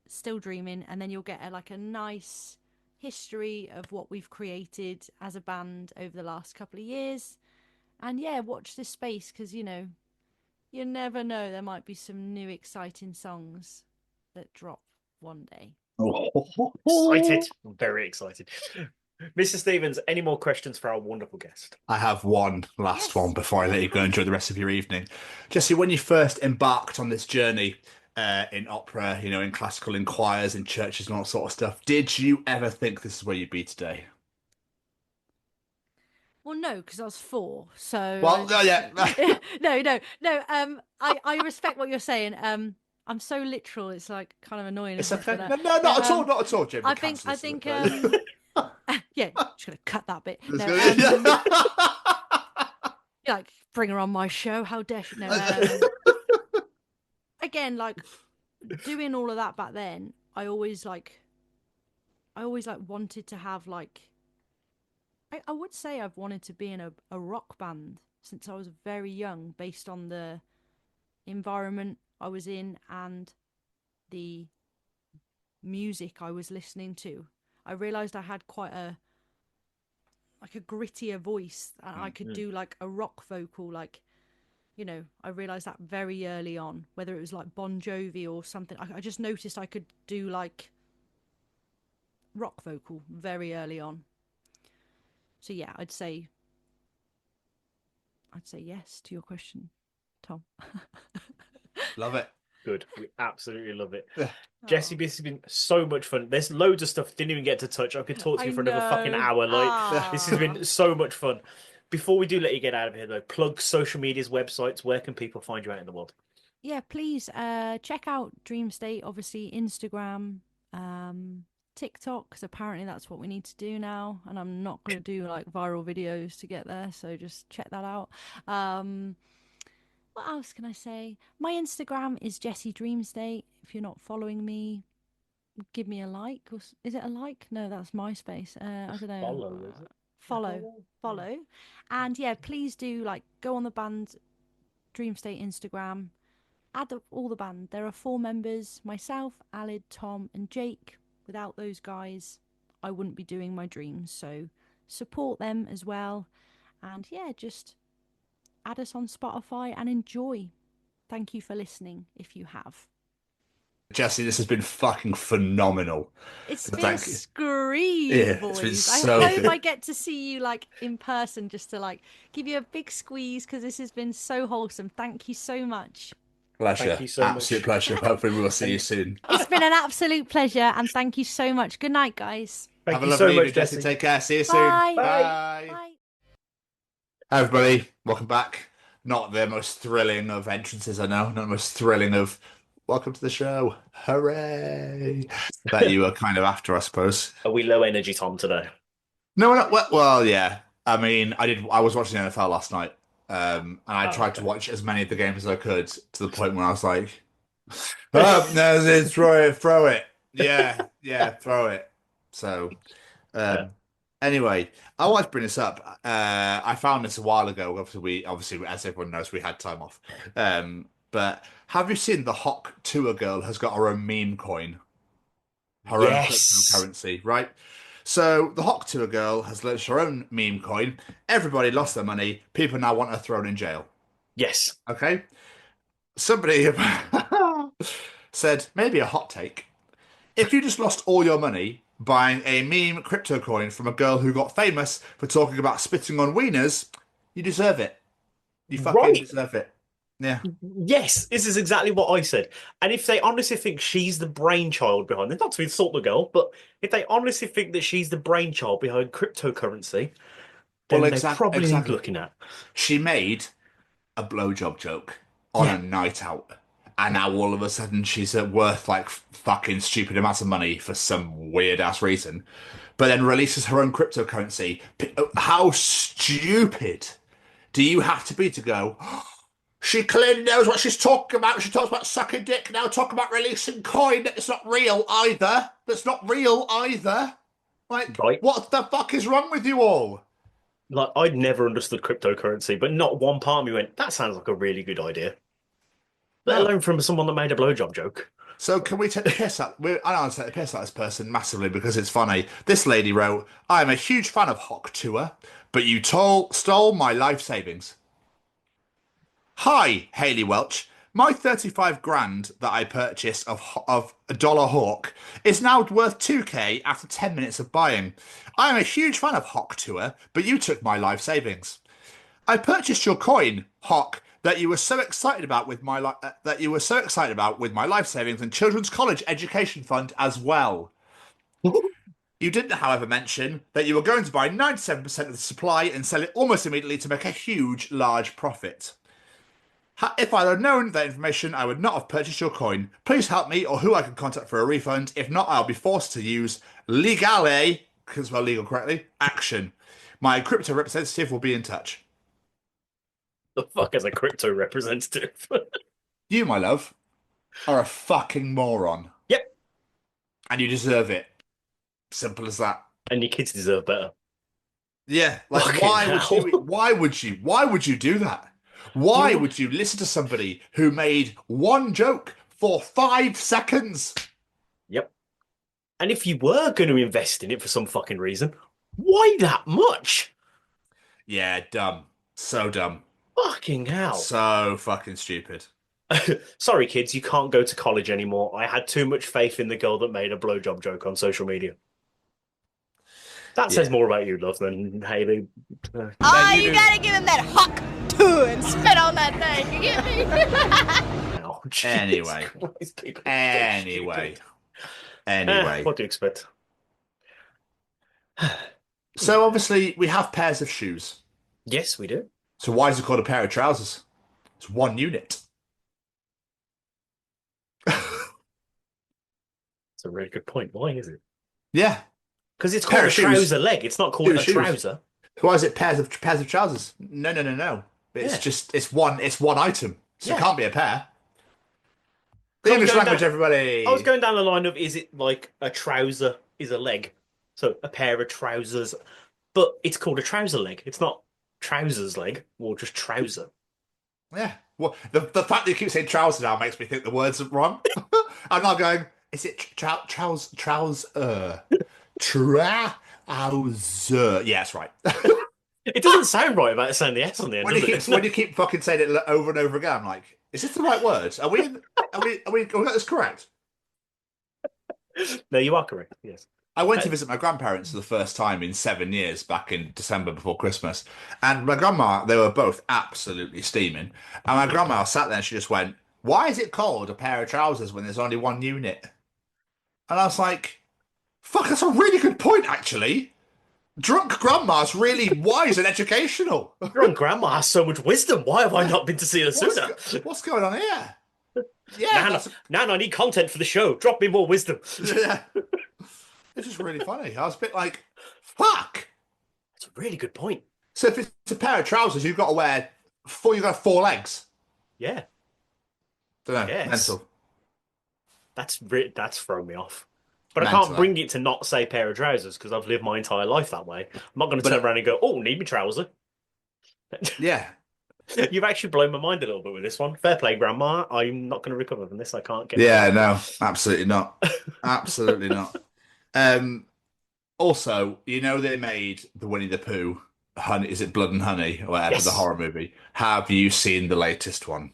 Still Dreaming, and then you'll get a nice history of what we've created as a band over the last couple of years. And yeah, watch this space because, you know, you never know. There might be some new exciting songs that drop one day. Excited. I'm very excited. Mr. Stevens, any more questions for our wonderful guest? I have one last Yes. one before I let you go enjoy the rest of your evening. Jessie, when you first embarked on this journey in opera, you know, in classical, in choirs, in churches and all that sort of stuff, did you ever think this is where you'd be today? Well, no, because I was 4. So Well, no, yeah. no. I respect what you're saying. I'm so literal. It's like kind of annoying. It's Isn't okay. it? No, no, not at all, not at all, Jim. I think yeah, just gonna cut that bit. No, you're like bring her on my show. How dare she? No. Again, like doing all of that back then, I always wanted to have like. I would say I've wanted to be in a rock band since I was very young, based on the environment I was in and the music I was listening to. I realized I had quite a grittier voice, and I could do like a rock vocal, like, you know, I realized that very early on, whether it was like Bon Jovi or something. I just noticed I could do like rock vocal very early on. So yeah, I'd say yes to your question, Tom. Love it. Good. We absolutely love it. Yeah. Jessie, this has been so much fun. There's loads of stuff didn't even get to touch. I could talk to you for another fucking hour. Like, this has been so much fun. Before we do let you get out of here, though, plug social medias, websites. Where can people find you out in the world? Yeah, please check out Dream State, obviously Instagram, TikTok, because apparently that's what we need to do now, and I'm not going to do like viral videos to get there, so just check that out. What else can I say? My Instagram is Jessie Dream State. If you're not following me, give me a like. Or is it a like? No, that's MySpace. I don't know. Follow, is it? Follow. And yeah, please do like go on the band Dream State Instagram. Add all the band. There are 4 members: myself, Alid, Tom, and Jake. Without those guys, I wouldn't be doing my dreams. So support them as well. And yeah, just add us on Spotify and enjoy. Thank you for listening if you have. Jessie, this has been fucking phenomenal. It's been Thank a you. scream, Yeah, boys. it's been I so hope good. I get to see you like in person, just to like give you a big squeeze, because this has been so wholesome. Thank you so much. Pleasure. Thank you so Absolute much. pleasure. Hopefully we will see you soon. It's been an absolute pleasure, and thank you so much. Good night, guys. Thank Have a you lovely so evening, much, Jessie. Jessie. Take care. See you Bye. soon. Bye. Bye. Hi, everybody. Welcome back. Not the most thrilling of entrances, I know. Not the most thrilling of welcome to the show. Hooray. That you were kind of after, I suppose. Are we low energy, Tom, today? No, we're not. Well, yeah. I mean, I was watching the NFL last night, and I tried to okay. watch as many of the games as I could, to the point where I was like, "Oh, no, throw it, yeah, throw it." So, Yeah. anyway, I wanted to bring this up. I found this a while ago. Obviously, as everyone knows, we had time off. But have you seen the Hawk Tuah Girl has got her own meme coin? Her own Yes. cryptocurrency, right? So the Hawk Tuah Girl has launched her own meme coin. Everybody lost their money. People now want her thrown in jail. Yes. Okay? Somebody said, maybe a hot take. If you just lost all your money buying a meme crypto coin from a girl who got famous for talking about spitting on wieners, you deserve it. You fucking Right. deserve it. Yeah. Yes, this is exactly what I said. And if they honestly think she's the brainchild behind it, not to insult the girl, but if they honestly think that she's the brainchild behind cryptocurrency, then Well, they probably need exactly. looking at. She made a blowjob joke on a night out, and now all of a sudden she's worth like fucking stupid amounts of money for some weird ass reason, but then releases her own cryptocurrency. How stupid do you have to be to go? She clearly knows what she's talking about. She talks about sucking dick. Now talk about releasing coin that's not real either. Like, Right. what the fuck is wrong with you all? Like, I'd never understood cryptocurrency, but not one part of me went, that sounds like a really good idea. Let No. alone from someone that made a blowjob joke. So can we take the piss out? I don't want to take the piss out of this person massively because it's funny. This lady wrote, "I am a huge fan of Hawk Tuah, but you stole my life savings." Hi, Haley Welch. My 35 grand that I purchased of a dollar Hawk is now worth 2k after 10 minutes of buying. I am a huge fan of Hawk Tuah, but you took my life savings. I purchased your coin, Hawk, that you were so excited about with my life savings and children's college education fund as well. You didn't, however, mention that you were going to buy 97% of the supply and sell it almost immediately to make a huge, large profit. If I had known that information, I would not have purchased your coin. Please help me or who I can contact for a refund. If not, I'll be forced to use legale, because spell legal correctly, action. My crypto representative will be in touch. The fuck is a crypto representative? You, my love, are a fucking moron. Yep. And you deserve it. Simple as that. And your kids deserve better. Yeah. Like, Fucking why would you do that? Why would you listen to somebody who made one joke for 5 seconds? Yep. And if you were going to invest in it for some fucking reason, why that much? Yeah, dumb. So dumb. Fucking hell. So fucking stupid. Sorry, kids, you can't go to college anymore. I had too much faith in the girl that made a blowjob joke on social media. That says more about you, love, than Haley. You gotta give him that Hawk Tuah and spit on that thing. You get me? Oh, Anyway. Anyway. What do you expect? So obviously we have pairs of shoes. Yes, we do. So why is it called a pair of trousers? It's one unit. That's a really good point. Why is it? Yeah. Because it's called a trouser leg. It's not called a trouser. Why is it pairs of trousers? No. It's one item. So it can't be a pair. The English language, everybody. I was going down the line of, is it like a trouser is a leg? So a pair of trousers. But it's called a trouser leg. It's not trousers leg or just trouser. Yeah. Well, the fact that you keep saying trouser now makes me think the words are wrong. I'm not going, is it trouser? Trouser. Yeah, that's right. It doesn't sound right about saying the S on the end. When you keep fucking saying it over and over again, I'm like, is this the right word? Are we got this correct? No, you are correct. Yes. I went to visit my grandparents for the first time in 7 years back in December before Christmas. And my grandma, they were both absolutely steaming. And my grandma sat there and she just went, "Why is it called a pair of trousers when there's only one unit?" And I was like, fuck, that's a really good point, actually. Drunk grandma's really wise and educational. Drunk grandma has so much wisdom. Why have I not been to see her sooner? What's going on here? Yeah. Nan, I need content for the show. Drop me more wisdom. Yeah. It's just really funny. I was a bit like, fuck. That's a really good point. So if it's a pair of trousers, you've got to wear you've got 4 legs. Yeah. Don't know. Yes. Mental. That's thrown me off. But Mental. I can't bring it to not say pair of trousers because I've lived my entire life that way. I'm not going to turn around and go, "Oh, need me trouser." Yeah. You've actually blown my mind a little bit with this one. Fair play, Grandma. I'm not going to recover from this. I can't get. Yeah, no, absolutely not. Absolutely not. Also, you know they made the Winnie the Pooh, Honey, is it Blood and Honey, or whatever, the horror movie. Have you seen the latest one?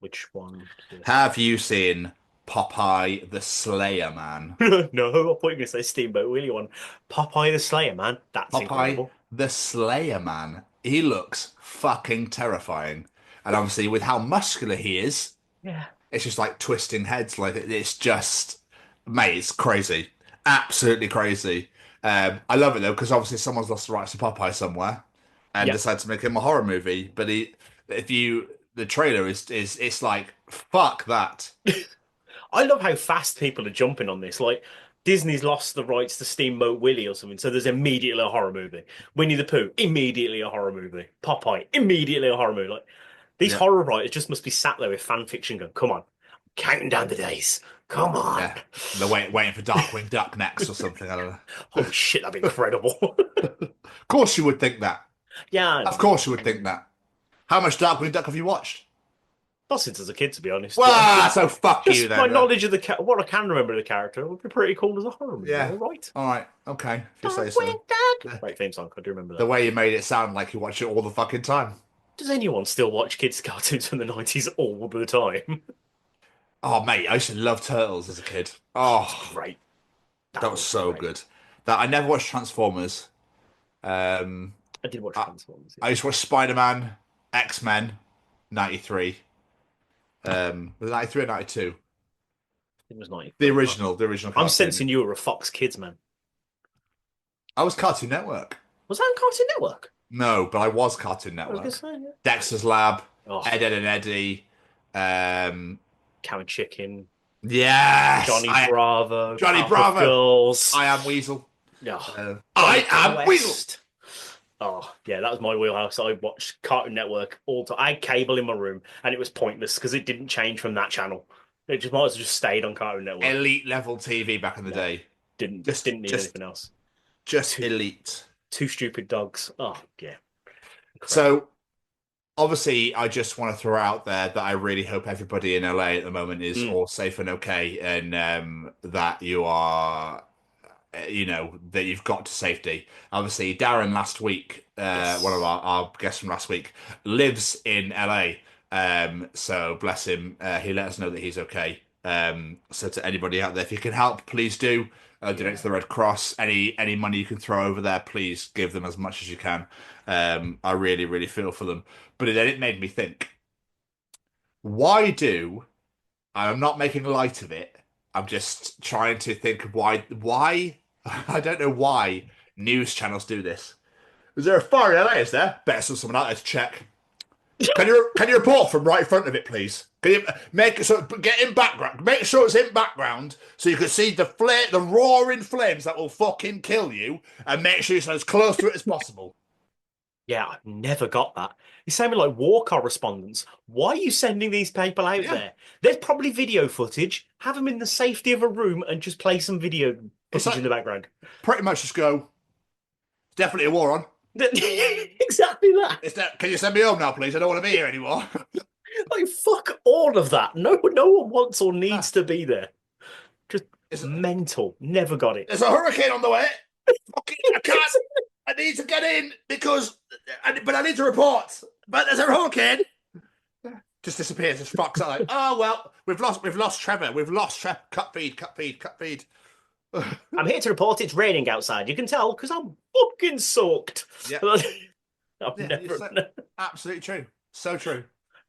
Which one? Have you seen Popeye the Slayer Man? No, I thought you were going to say Steamboat Willie one. Popeye the Slayer Man. That's incredible. The Slayer Man. He looks fucking terrifying. And obviously, with how muscular he is, yeah, it's just like twisting heads. Like it's just, mate, it's crazy. Absolutely crazy. I love it though, because obviously someone's lost the rights to Popeye somewhere and decided to make him a horror movie. But the trailer is it's like, fuck that. I love how fast people are jumping on this. Like, Disney's lost the rights to Steamboat Willie or something, so there's immediately a horror movie. Winnie the Pooh, immediately a horror movie. Popeye, immediately a horror movie. Like, these horror writers just must be sat there with fan fiction going, "Come on, counting down the days. Come on." Yeah. They're waiting for Darkwing Duck next or something. I don't know. Holy shit, that'd be incredible. Of course you would think that. Yeah. Of course you would think that. How much Darkwing Duck have you watched? Not since as a kid, to be honest. Well, so fuck Just you then. my knowledge of what I can remember of the character would be pretty cool as a horror movie. Yeah. All right. All right. Okay. If you say so. Great theme song. I do remember that. The way you made it sound like you watch it all the fucking time. Does anyone still watch kids' cartoons from the 90s all the time? Oh, mate, I used to love Turtles as a kid. Oh, Great. that was so great. good. That I never watched Transformers. I did watch Transformers. I used to watch Spider-Man, X-Men, 93. Was it 93 or 92? It was 90. The original I'm cartoon. sensing you were a Fox Kids man. I was Cartoon Network. Was that on Cartoon Network? No, but I was Cartoon I was Network. gonna say, yeah. Dexter's Lab, Oh, Ed, Ed and Eddie. Cow and Chicken, Yes, Johnny Bravo, Johnny Powerpuff Bravo. Girls. I am Weasel. Oh, I am Quest. Weasel. Oh, yeah, that was my wheelhouse. I watched Cartoon Network all the time. I had cable in my room, and it was pointless because it didn't change from that channel. It just might as well just stayed on Cartoon Network. Elite level TV back in the day. Didn't need anything else. Just elite. Two Stupid Dogs. Oh, yeah. So, obviously, I just want to throw out there that I really hope everybody in LA at the moment is all safe and okay, and that you are, that you've got to safety. Obviously, Darren last week, one of our guests from last week, lives in LA. So bless him. He let us know that he's okay. So to anybody out there, if you can help, please do. Donate to the Red Cross. Any money you can throw over there, please give them as much as you can. I really, really feel for them. But then it made me think, I'm not making light of it. I'm just trying to think of why, I don't know why news channels do this. Is there a fire in LA, is there? Better someone out there to check. Can you report from right in front of it, please? Can you make it so get in background? Make sure it's in background so you can see the roaring flames that will fucking kill you, and make sure it's as close to it as possible. Yeah, I've never got that. It's same with like war correspondents. Why are you sending these people out there? There's probably video footage. Have them in the safety of a room and just play some video footage in the background. Pretty much just go. Definitely a war on. Exactly that. Can you send me home now, please? I don't want to be here anymore. Like, fuck all of that. No one wants or needs to be there. Just mental. Never got it. There's a hurricane on the way. Fucking, I can't. I need to get in but I need to report. But there's a hurricane. Just disappears. Just fucks out. Like, oh well, we've lost Trevor. We've lost Trevor. Cut feed. I'm here to report it's raining outside. You can tell because I'm fucking soaked. Yeah. Absolutely true. So true.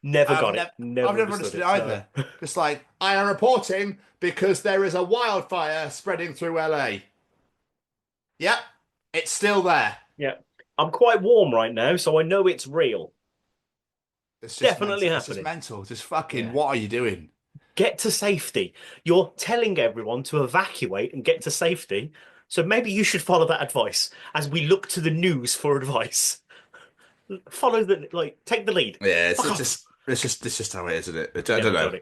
Never got it. I've never understood it either. No. Just like, I am reporting because there is a wildfire spreading through LA. Yep, it's still there. Yeah. I'm quite warm right now, so I know it's real. It's definitely happening. It's just mental. Just fucking, what are you doing? Get to safety. You're telling everyone to evacuate and get to safety. So maybe you should follow that advice as we look to the news for advice. Follow take the lead. Yeah, it's just how it is, isn't it? I don't know.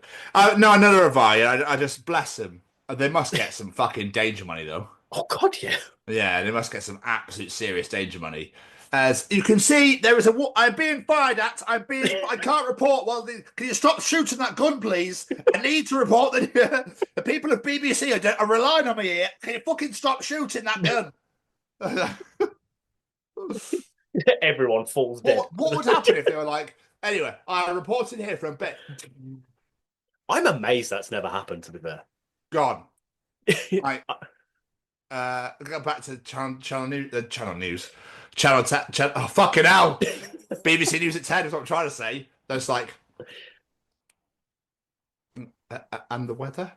No, another advice. I just bless them. They must get some fucking danger money though. Oh God, yeah. Yeah, they must get some absolute serious danger money. As you can see, there is I'm being fired at. I can't report. Well, can you stop shooting that gun, please? I need to report that the people of BBC are relying on me here. Can you fucking stop shooting that gun? Everyone falls dead. What would happen if they were like, anyway, I reported here from bed. I'm amazed that's never happened, to be fair. Gone. Go back to channel news. Oh, fucking hell. BBC News at 10 is what I'm trying to say. There's like, and the weather?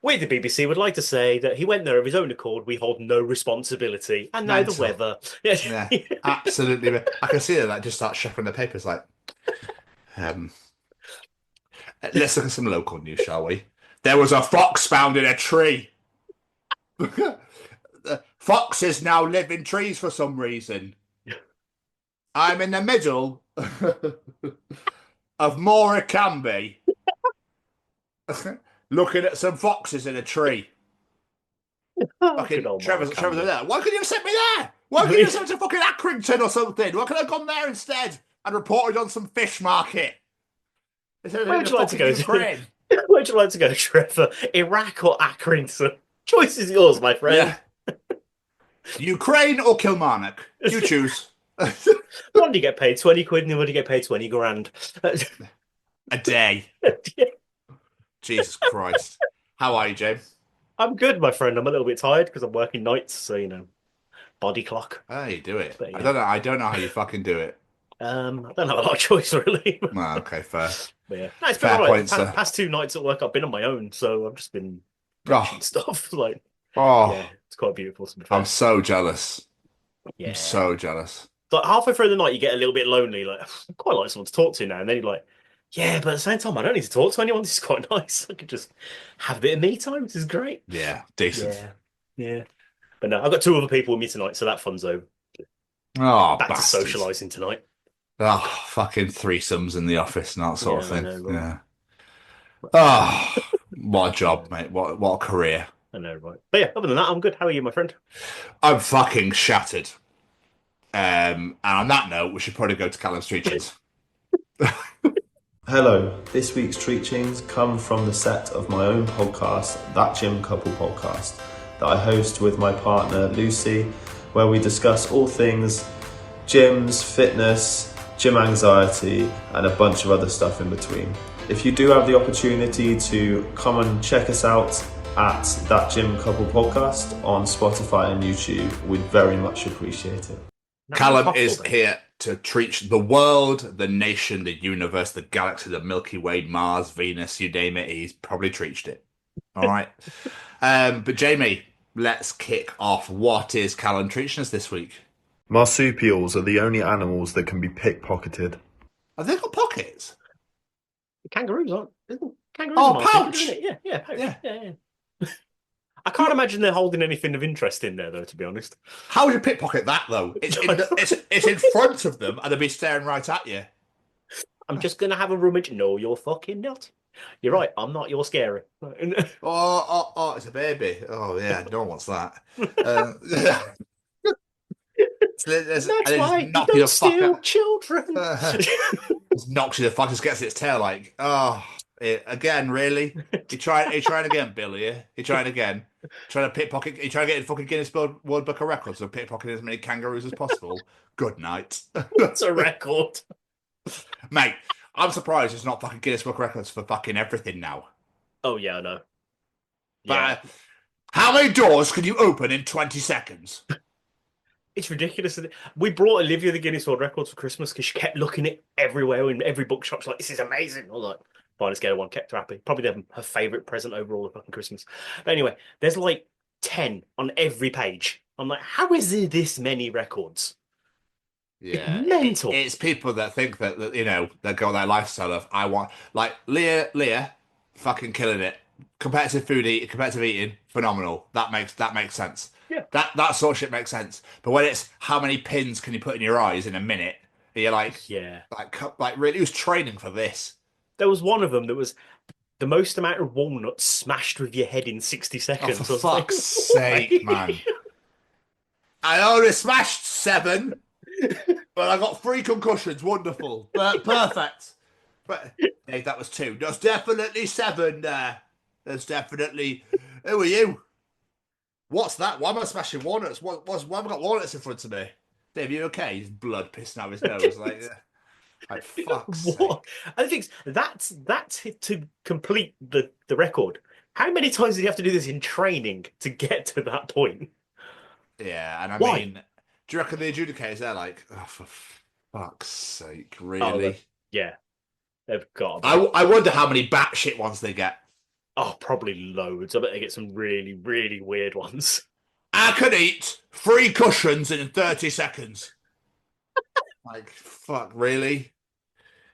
We, the BBC, would like to say that he went there of his own accord. We hold no responsibility. And now the weather. Yeah, absolutely. I can see that just start shuffling the papers like, let's look at some local news, shall we? There was a fox found in a tree. Foxes now live in trees for some reason. I'm in the middle of Morecambe, looking at some foxes in a tree. Fucking Trevor's there. Why couldn't you have sent me there? Why couldn't you have sent me to fucking Accrington or something? Why couldn't I have gone there instead? and reported on some fish market. Where would you like to go? Ukraine. Where would you like to go, Trevor? Iraq or Akron? So, choice is yours, my friend. Yeah. Ukraine or Kilmarnock? You choose. One do you get paid 20 quid and the other do you get paid 20 grand. A day. Jesus Christ. How are you, James? I'm good, my friend. I'm a little bit tired because I'm working nights, so body clock. Oh, you do it. But, yeah. I don't know how you fucking do it. I don't have a lot of choice, really. No, okay, fair. But yeah. No, it's been Fair all right. point, Past 2 nights at work, I've been on my own, so I've just been Oh, stuff. oh, Yeah, it's quite beautiful. To be fair. I'm so jealous. Yeah. I'm so jealous. Like halfway through the night, you get a little bit lonely. Like, I quite like someone to talk to now, and then you're like, yeah, but at the same time, I don't need to talk to anyone. This is quite nice. I could just have a bit of me time. This is great. Yeah, decent. Yeah. But no, I've got 2 other people with me tonight, so that fun's over. Oh, Back bastards. to socialising tonight. Oh, fucking threesomes in the office and that sort of Yeah, I thing. know, right? Yeah. Oh, what a job, mate. What a career. I know, right? But yeah, other than that, I'm good. How are you, my friend? I'm fucking shattered. And on that note, we should probably go to Callum's Treachings. Hello, this week's treat tunes come from the set of my own podcast, That Gym Couple Podcast, that I host with my partner Lucy, where we discuss all things gyms, fitness, gym anxiety, and a bunch of other stuff in between. If you do have the opportunity to come and check us out at That Gym Couple Podcast on Spotify and YouTube, we'd very much appreciate it. Callum is here to treat the world, the nation, the universe, the galaxy, the Milky Way, Mars, Venus, you name it. He's probably treached it. All right. But Jamie, let's kick off. What is Callum treaching us this week? Marsupials are the only animals that can be pickpocketed. Have they got pockets? Kangaroos aren't. Kangaroos Oh, are marsupials, pouch! isn't it? Yeah, pouch. Yeah. Yeah. I can't imagine they're holding anything of interest in there, though, to be honest. How would you pickpocket that, though? It's in front of them and they'll be staring right at you. I'm just going to have a rummage. No, you're fucking not. You're right. I'm not. You're scary. Oh, it's a baby. Oh, yeah, no one wants that. That's why you don't steal children. Knocks you the fuck, just gets its tail like, again, really? You trying again, Billy? You trying again? Trying to pickpocket? You trying to get in fucking Guinness World Book of Records of pickpocketing as many kangaroos as possible? Good night. What's a record? Mate, I'm surprised it's not fucking Guinness Book of Records for fucking everything now. Oh, yeah, I know. But how many doors can you open in 20 seconds? It's ridiculous. We brought Olivia the Guinness World Records for Christmas because she kept looking at everywhere in every bookshop. She's like, this is amazing. I was like, fine, let's get her one. Kept her happy. Probably her favourite present over all of fucking Christmas. But anyway, there's like 10 on every page. I'm like, how is there this many records? Yeah, it's mental. It's people that think that that go that lifestyle of I want, like Leah, fucking killing it. Competitive eating, phenomenal. That makes sense. Yeah, that sort of shit makes sense. But when it's how many pins can you put in your eyes in a minute, you're like, yeah, like really, who's training for this? There was one of them that was the most amount of walnuts smashed with your head in 60 seconds. Oh, for fuck's sake, man! I only smashed 7, but I got 3 concussions. Wonderful, perfect. But hey, that was 2. There's definitely 7 there. There's definitely. Who are you? What's that? Why am I smashing walnuts? Why have I got walnuts in front of me? Dave, you okay? His blood pissing out of his nose. Like fuck's sake. I think that's to complete the record. How many times did you have to do this in training to get to that point? Yeah, and I Why? mean, do you reckon the adjudicators, they're like, oh, for fuck's sake, really? Yeah, they've got. I wonder how many batshit ones they get. Oh, probably loads. I bet they get some really, really weird ones. I could eat 3 cushions in 30 seconds. Like, fuck, really?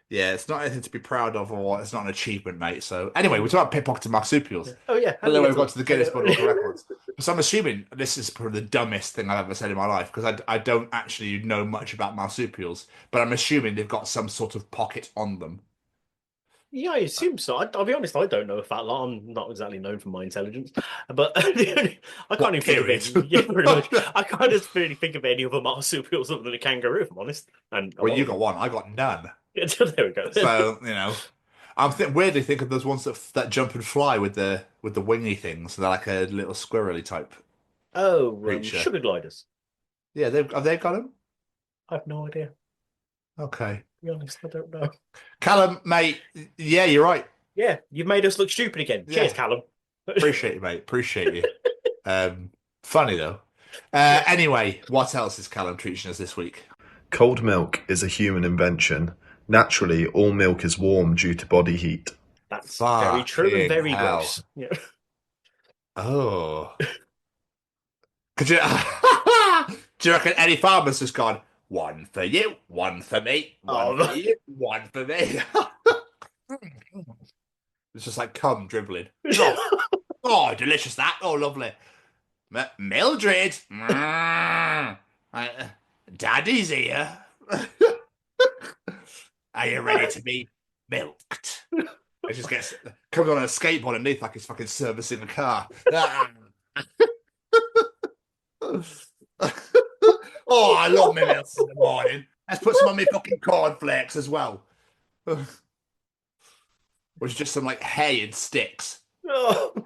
Yeah, it's not anything to be proud of, or it's not an achievement, mate. So, anyway, we're talking about pickpocketing marsupials. Oh, yeah. And then we've got to the Guinness Book of Records. So I'm assuming this is probably the dumbest thing I've ever said in my life, because I don't actually know much about marsupials, but I'm assuming they've got some sort of pocket on them. Yeah, I assume so. I'll be honest, I don't know a fat lot. I'm not exactly known for my intelligence, but I can't even think of Period? any. Yeah, pretty much. I can't just really think of any other marsupials other than a kangaroo, if I'm honest. And a Well, lot you of got them. one. I got none. Yeah, there we go. So I'm weirdly thinking of those ones that jump and fly with the wingy things. They're like a little squirrely type Oh, creature. sugar gliders. Yeah, have they got them? I have no idea. Okay. To be honest, I don't know. Callum, mate. Yeah, you're right. Yeah, you've made us look stupid again. Yeah. Cheers, Callum. Appreciate you, mate. Appreciate you. Funny though. Anyway, what else is Callum teaching us this week? Cold milk is a human invention. Naturally, all milk is warm due to body heat. That's very true and very hell. gross. Yeah. Oh. Could you do you reckon any farmer's just gone, one for you, one for me, one for you, one for me? It's just like cum dribbling. Oh, delicious that. Oh, lovely. Mildred. Daddy's here. Are you ready to be milked? It just comes on a skateboard underneath like he's fucking servicing a car. Oh, I love my milk in the morning. Let's put some on my fucking cornflakes as well. Which is just some like hay and sticks. Oh, do you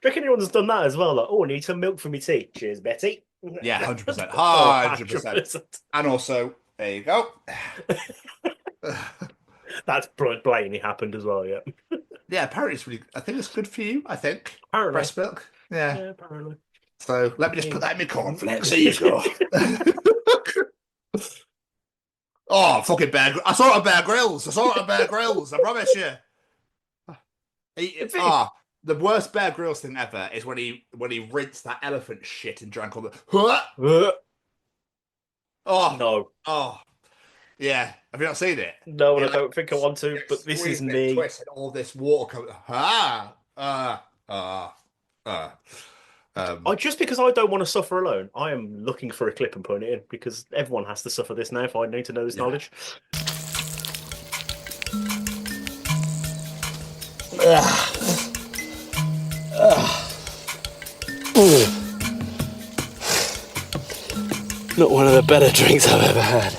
reckon anyone's done that as well? Like, oh, I need some milk for me tea. Cheers, Betty. Yeah, 100%. 100%. 100%. And also, there you go. That's blatantly happened as well, yeah. Yeah, apparently it's really, I think it's good for you, I think. Apparently. Breast milk. Yeah. Yeah, apparently. So let me just put that in my cornflakes. There you go. Oh, fucking Bear. I saw it on Bear Grylls. I promise you. The worst Bear Grylls thing ever is when he rinsed that elephant shit and drank all the. Oh no! Oh, yeah. Have you not seen it? No, I don't think I want to. But this is me. Twist and all this water coming. Just because I don't want to suffer alone, I am looking for a clip and putting it in because everyone has to suffer this now if I need to know this knowledge. Not one of the better drinks I've ever had.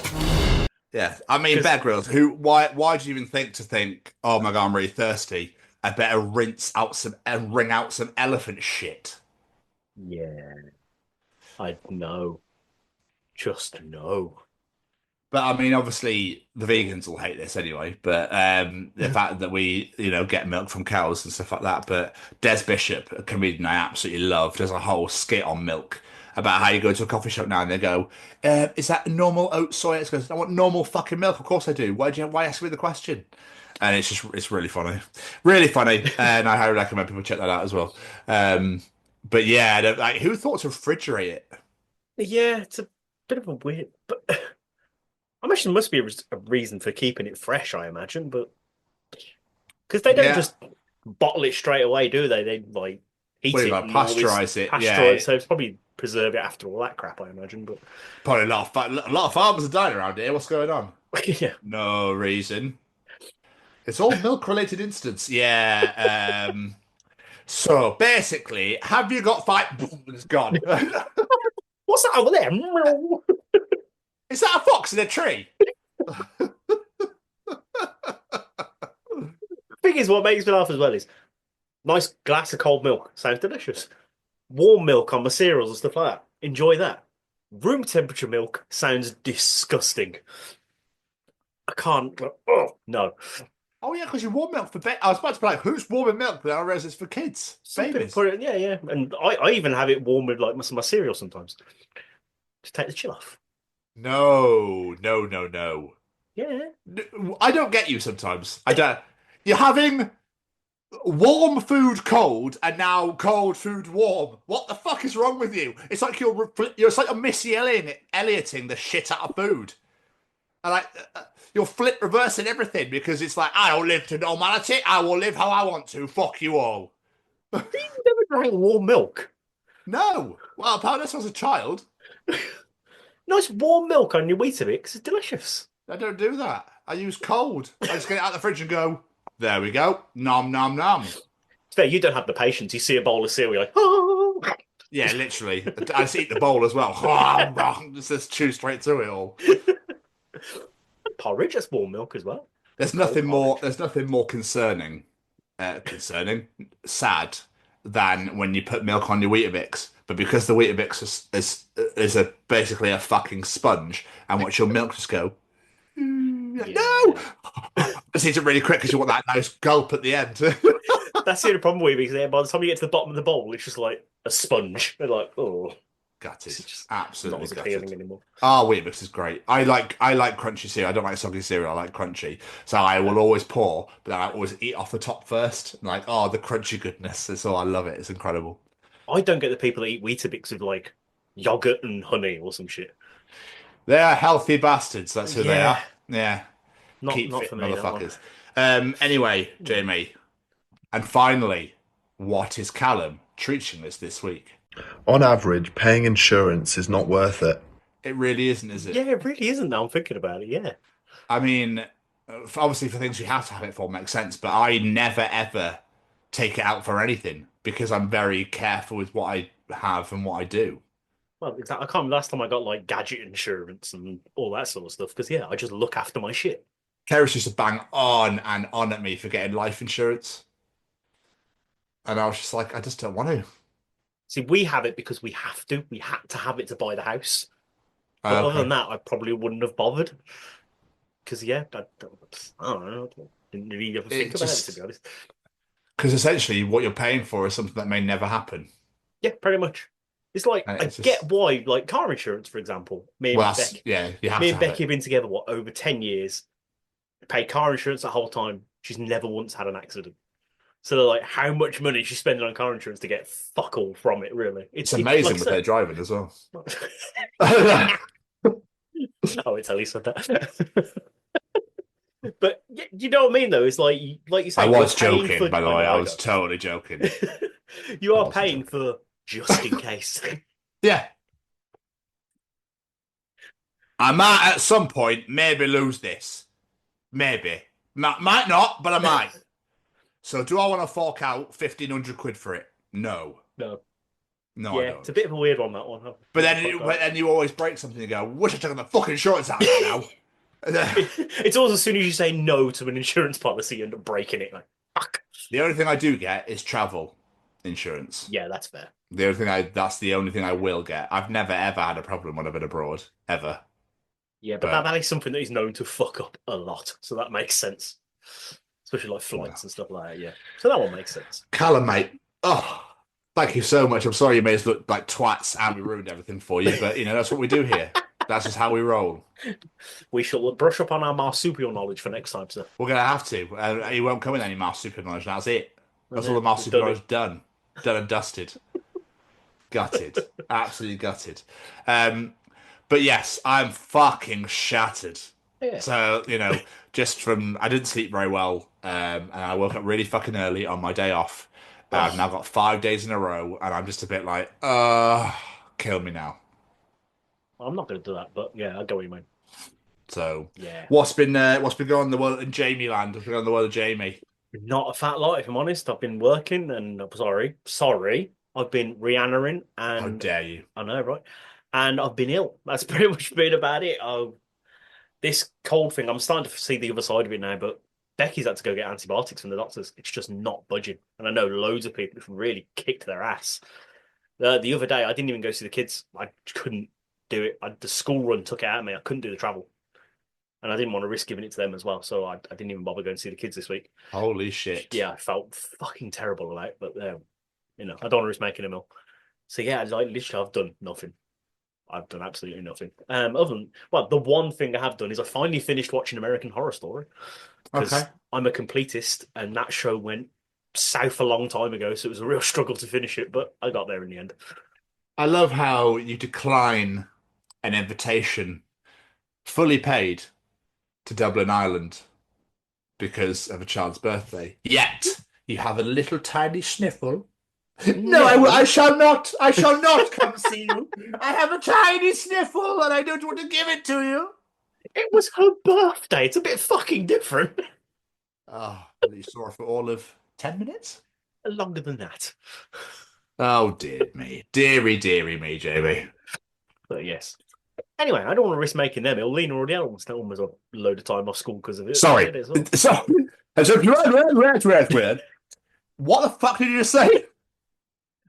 Yeah, I mean, Bear Grylls. Why do you even think? Oh my god, I'm really thirsty. I better wring out some elephant shit. Yeah, I know. Just know. But I mean, obviously, the vegans will hate this anyway. But the fact that we, get milk from cows and stuff like that. But Des Bishop, a comedian I absolutely love, does a whole skit on milk about how you go to a coffee shop now and they go, "Is that normal oat soy?" It goes, "I want normal fucking milk." Of course I do. Why ask me the question? And it's really funny, and I highly recommend people check that out as well. But yeah, like, who thought to refrigerate it? Yeah, it's a bit of a weird. But I imagine there must be a reason for keeping it fresh. I imagine, but because they don't just bottle it straight away, do they? They like heat it, like pasteurize it. So it's probably preserve it after all that crap. I imagine, but probably a lot of farmers are dying around here. What's going on? Yeah, no reason. It's all milk-related incidents. Yeah. So basically, have you got five? It's gone. What's that over there? Is that a fox in a tree? Thing is, what makes me laugh as well is nice glass of cold milk. Sounds delicious. Warm milk on my cereals and stuff like that. Enjoy that. Room temperature milk sounds disgusting. I can't. Oh no. Oh yeah, because you warm milk for babies. I was about to be like, who's warming milk? But I realize it's for kids, babies. Yeah. And I even have it warm with like my cereal sometimes. Just take the chill off. No. Yeah. I don't get you sometimes. I don't. You're having warm food cold and now cold food warm. What the fuck is wrong with you? It's like it's like a Missy Ellioting the shit out of food. And like you're reversing everything because it's like, I don't live to normality. I will live how I want to. Fuck you all. You never drank warm milk? No. Well, apparently I was a child. Nice warm milk on your Weetabix. It's delicious. I don't do that. I use cold. I just get it out of the fridge and go, There we go. Nom nom nom. It's fair, you don't have the patience. You see a bowl of cereal, you're like, oh. Yeah, literally. I just eat the bowl as well. Just chew straight through it all. Porridge, that's warm milk as well. There's nothing more. There's nothing more sad than when you put milk on your Weetabix. But because the Weetabix is basically a fucking sponge, and watch your milk just go. No, just eat it really quick because you want that nice gulp at the end. That's the only problem with Weetabix. By the time you get to the bottom of the bowl, it's just like a sponge. They're like, oh, Gutted. it's just Absolutely not as gutted. appealing anymore. Oh, Weetabix is great. I like crunchy cereal. I don't like soggy cereal. I like crunchy. So I will always pour, but then I always eat off the top first. Like, oh, the crunchy goodness. It's all I love it. It's incredible. I don't get the people that eat Weetabix with like yogurt and honey or some shit. They're healthy bastards. That's who they Yeah. are. Yeah. Not Keep fit for me, that one. motherfuckers. Anyway, Jamie, and finally, what is Callum treating us this week? On average, paying insurance is not worth it. It really isn't, is it? Yeah, it really isn't. Now I'm thinking about it. Yeah. I mean, obviously for things you have to have it for makes sense, but I never ever take it out for anything because I'm very careful with what I have and what I do. Well, exactly. I can't remember last time I got like gadget insurance and all that sort of stuff because yeah, I just look after my shit. Keris used to bang on and on at me for getting life insurance. And I was just like, I just don't want to. See, we have it because we have to. We had to have it to buy the house. But Okay. other than that, I probably wouldn't have bothered. Because yeah, I don't know. I didn't really ever think about it, to be honest. Because essentially, what you're paying for is something that may never happen. Yeah, pretty much. It's like And I it's just- get why, like car insurance, for example. Me and Well, Becky, yeah, you have me to and have Becky it. have been together what over 10 years. Paid car insurance the whole time. She's never once had an accident. So they're like, how much money is she spending on car insurance to get fuck all from it? Really, It's amazing like with their driving as well. Oh, it's at least said that. But you know what I mean, though. It's like you say. I was you're paying joking, for- by the way. know, I was totally joking. You I are wasn't paying for just in case. Yeah. I might at some point maybe lose this. Maybe. Might not, but I might. So do I want to fork out 1,500 quid for it? No. No. No, I Yeah, don't. it's a bit of a weird one, that one. But then you always break something and go, wish I took the fucking insurance out now. It's always as soon as you say no to an insurance policy, you end up breaking it. Like, fuck. The only thing I do get is travel insurance. Yeah, that's fair. That's the only thing I will get. I've never ever had a problem when I've been abroad. Ever. Yeah, but that is something that is known to fuck up a lot, so that makes sense. Especially like flights and stuff like that, yeah. So that one makes sense. Callum, mate. Oh, thank you so much. I'm sorry you made us look like twats and we ruined everything for you, but that's what we do here. That's just how we roll. We shall brush up on our marsupial knowledge for next time, sir. We're going to have to. He won't come with any marsupial knowledge. That's it. That's all the We've marsupial done knowledge done. Done and dusted. Gutted. Absolutely gutted. But yes, I'm fucking shattered. Yeah. So, just from, I didn't sleep very well, and I woke up really fucking early on my day off. I've now got 5 days in a row, and I'm just a bit like, kill me now. I'm not going to do that, but yeah, I go what you mean. So, Yeah. what's been going on in the world in Jamie land? What's been going on in the world of Jamie? Not a fat lot, if I'm honest. I've been working, and sorry. I've been Rihannaing, and How dare you? I know, right? And I've been ill. That's pretty much been about it. This cold thing, I'm starting to see the other side of it now, but Becky's had to go get antibiotics from the doctors. It's just not budging. And I know loads of people who've really kicked their ass. The other day, I didn't even go see the kids. I couldn't do it. The school run took it out of me. I couldn't do the travel. And I didn't want to risk giving it to them as well. So I didn't even bother going to see the kids this week. Holy shit. Yeah, I felt fucking terrible about it. But, I don't want to risk making them ill. So, yeah, literally, I've done nothing. I've done absolutely nothing. Other than, the one thing I have done is I finally finished watching American Horror Story. Okay. I'm a completist, and that show went south a long time ago, so it was a real struggle to finish it, but I got there in the end. I love how you decline an invitation fully paid to Dublin, Ireland because of a child's birthday. Yet you have a little tiny sniffle. No, I shall not. I shall not come see you. I have a tiny sniffle and I don't want to give it to you. It was her birthday. It's a bit fucking different. Oh, that you saw her for all of 10 minutes? Longer than that. Oh, dear me. Deary me, Jamie. But yes. Anyway, I don't want to risk making them ill. Lena already almost a load of time off school because of it. Sorry. As well. What the fuck did you just say?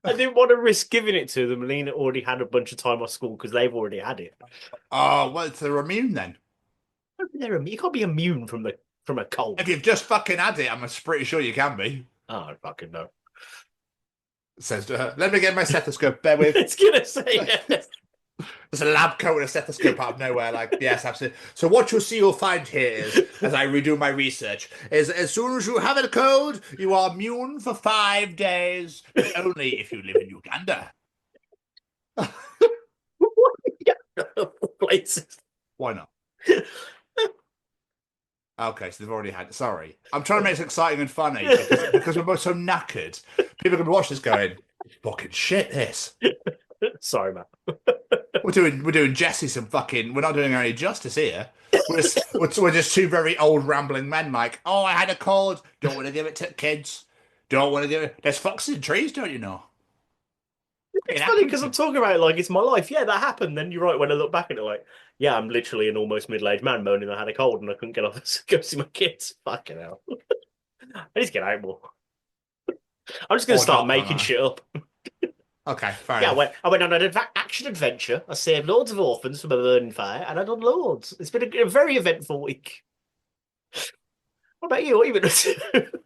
I didn't want to risk giving it to them. Lena already had a bunch of time off school because they've already had it. Oh, well, they're immune then. You can't be immune from a cold. If you've just fucking had it, I'm pretty sure you can be. Oh, I fucking know. Says to her, let me get my stethoscope. Bear with. It's gonna say yes. There's a lab coat and a stethoscope out of nowhere. Like, yes, absolutely. So what you'll find here is, as I redo my research, is as soon as you have a cold, you are immune for 5 days, but only if you live in Uganda. Places. Why not? Okay, so they've already had it. Sorry. I'm trying to make this exciting and funny because we're both so knackered. People can watch this going, fucking shit, this. Sorry, man. We're doing Jessie some fucking. We're not doing her any justice here. We're just two very old rambling men. Like, oh, I had a cold. Don't want to give it to kids. Don't want to give it. There's foxes in trees, don't you know? It's funny because I'm talking about it like it's my life. Yeah, that happened. Then you're right. When I look back at it, like, yeah, I'm literally an almost middle-aged man moaning I had a cold and I couldn't get off to go see my kids. Fucking hell. I need to get out more. I'm just going to start making shit up. Okay, fair enough. I went on an action adventure. I saved loads of orphans from a burning fire, and I done loads. It's been a very eventful week. What about you? What have you been up to?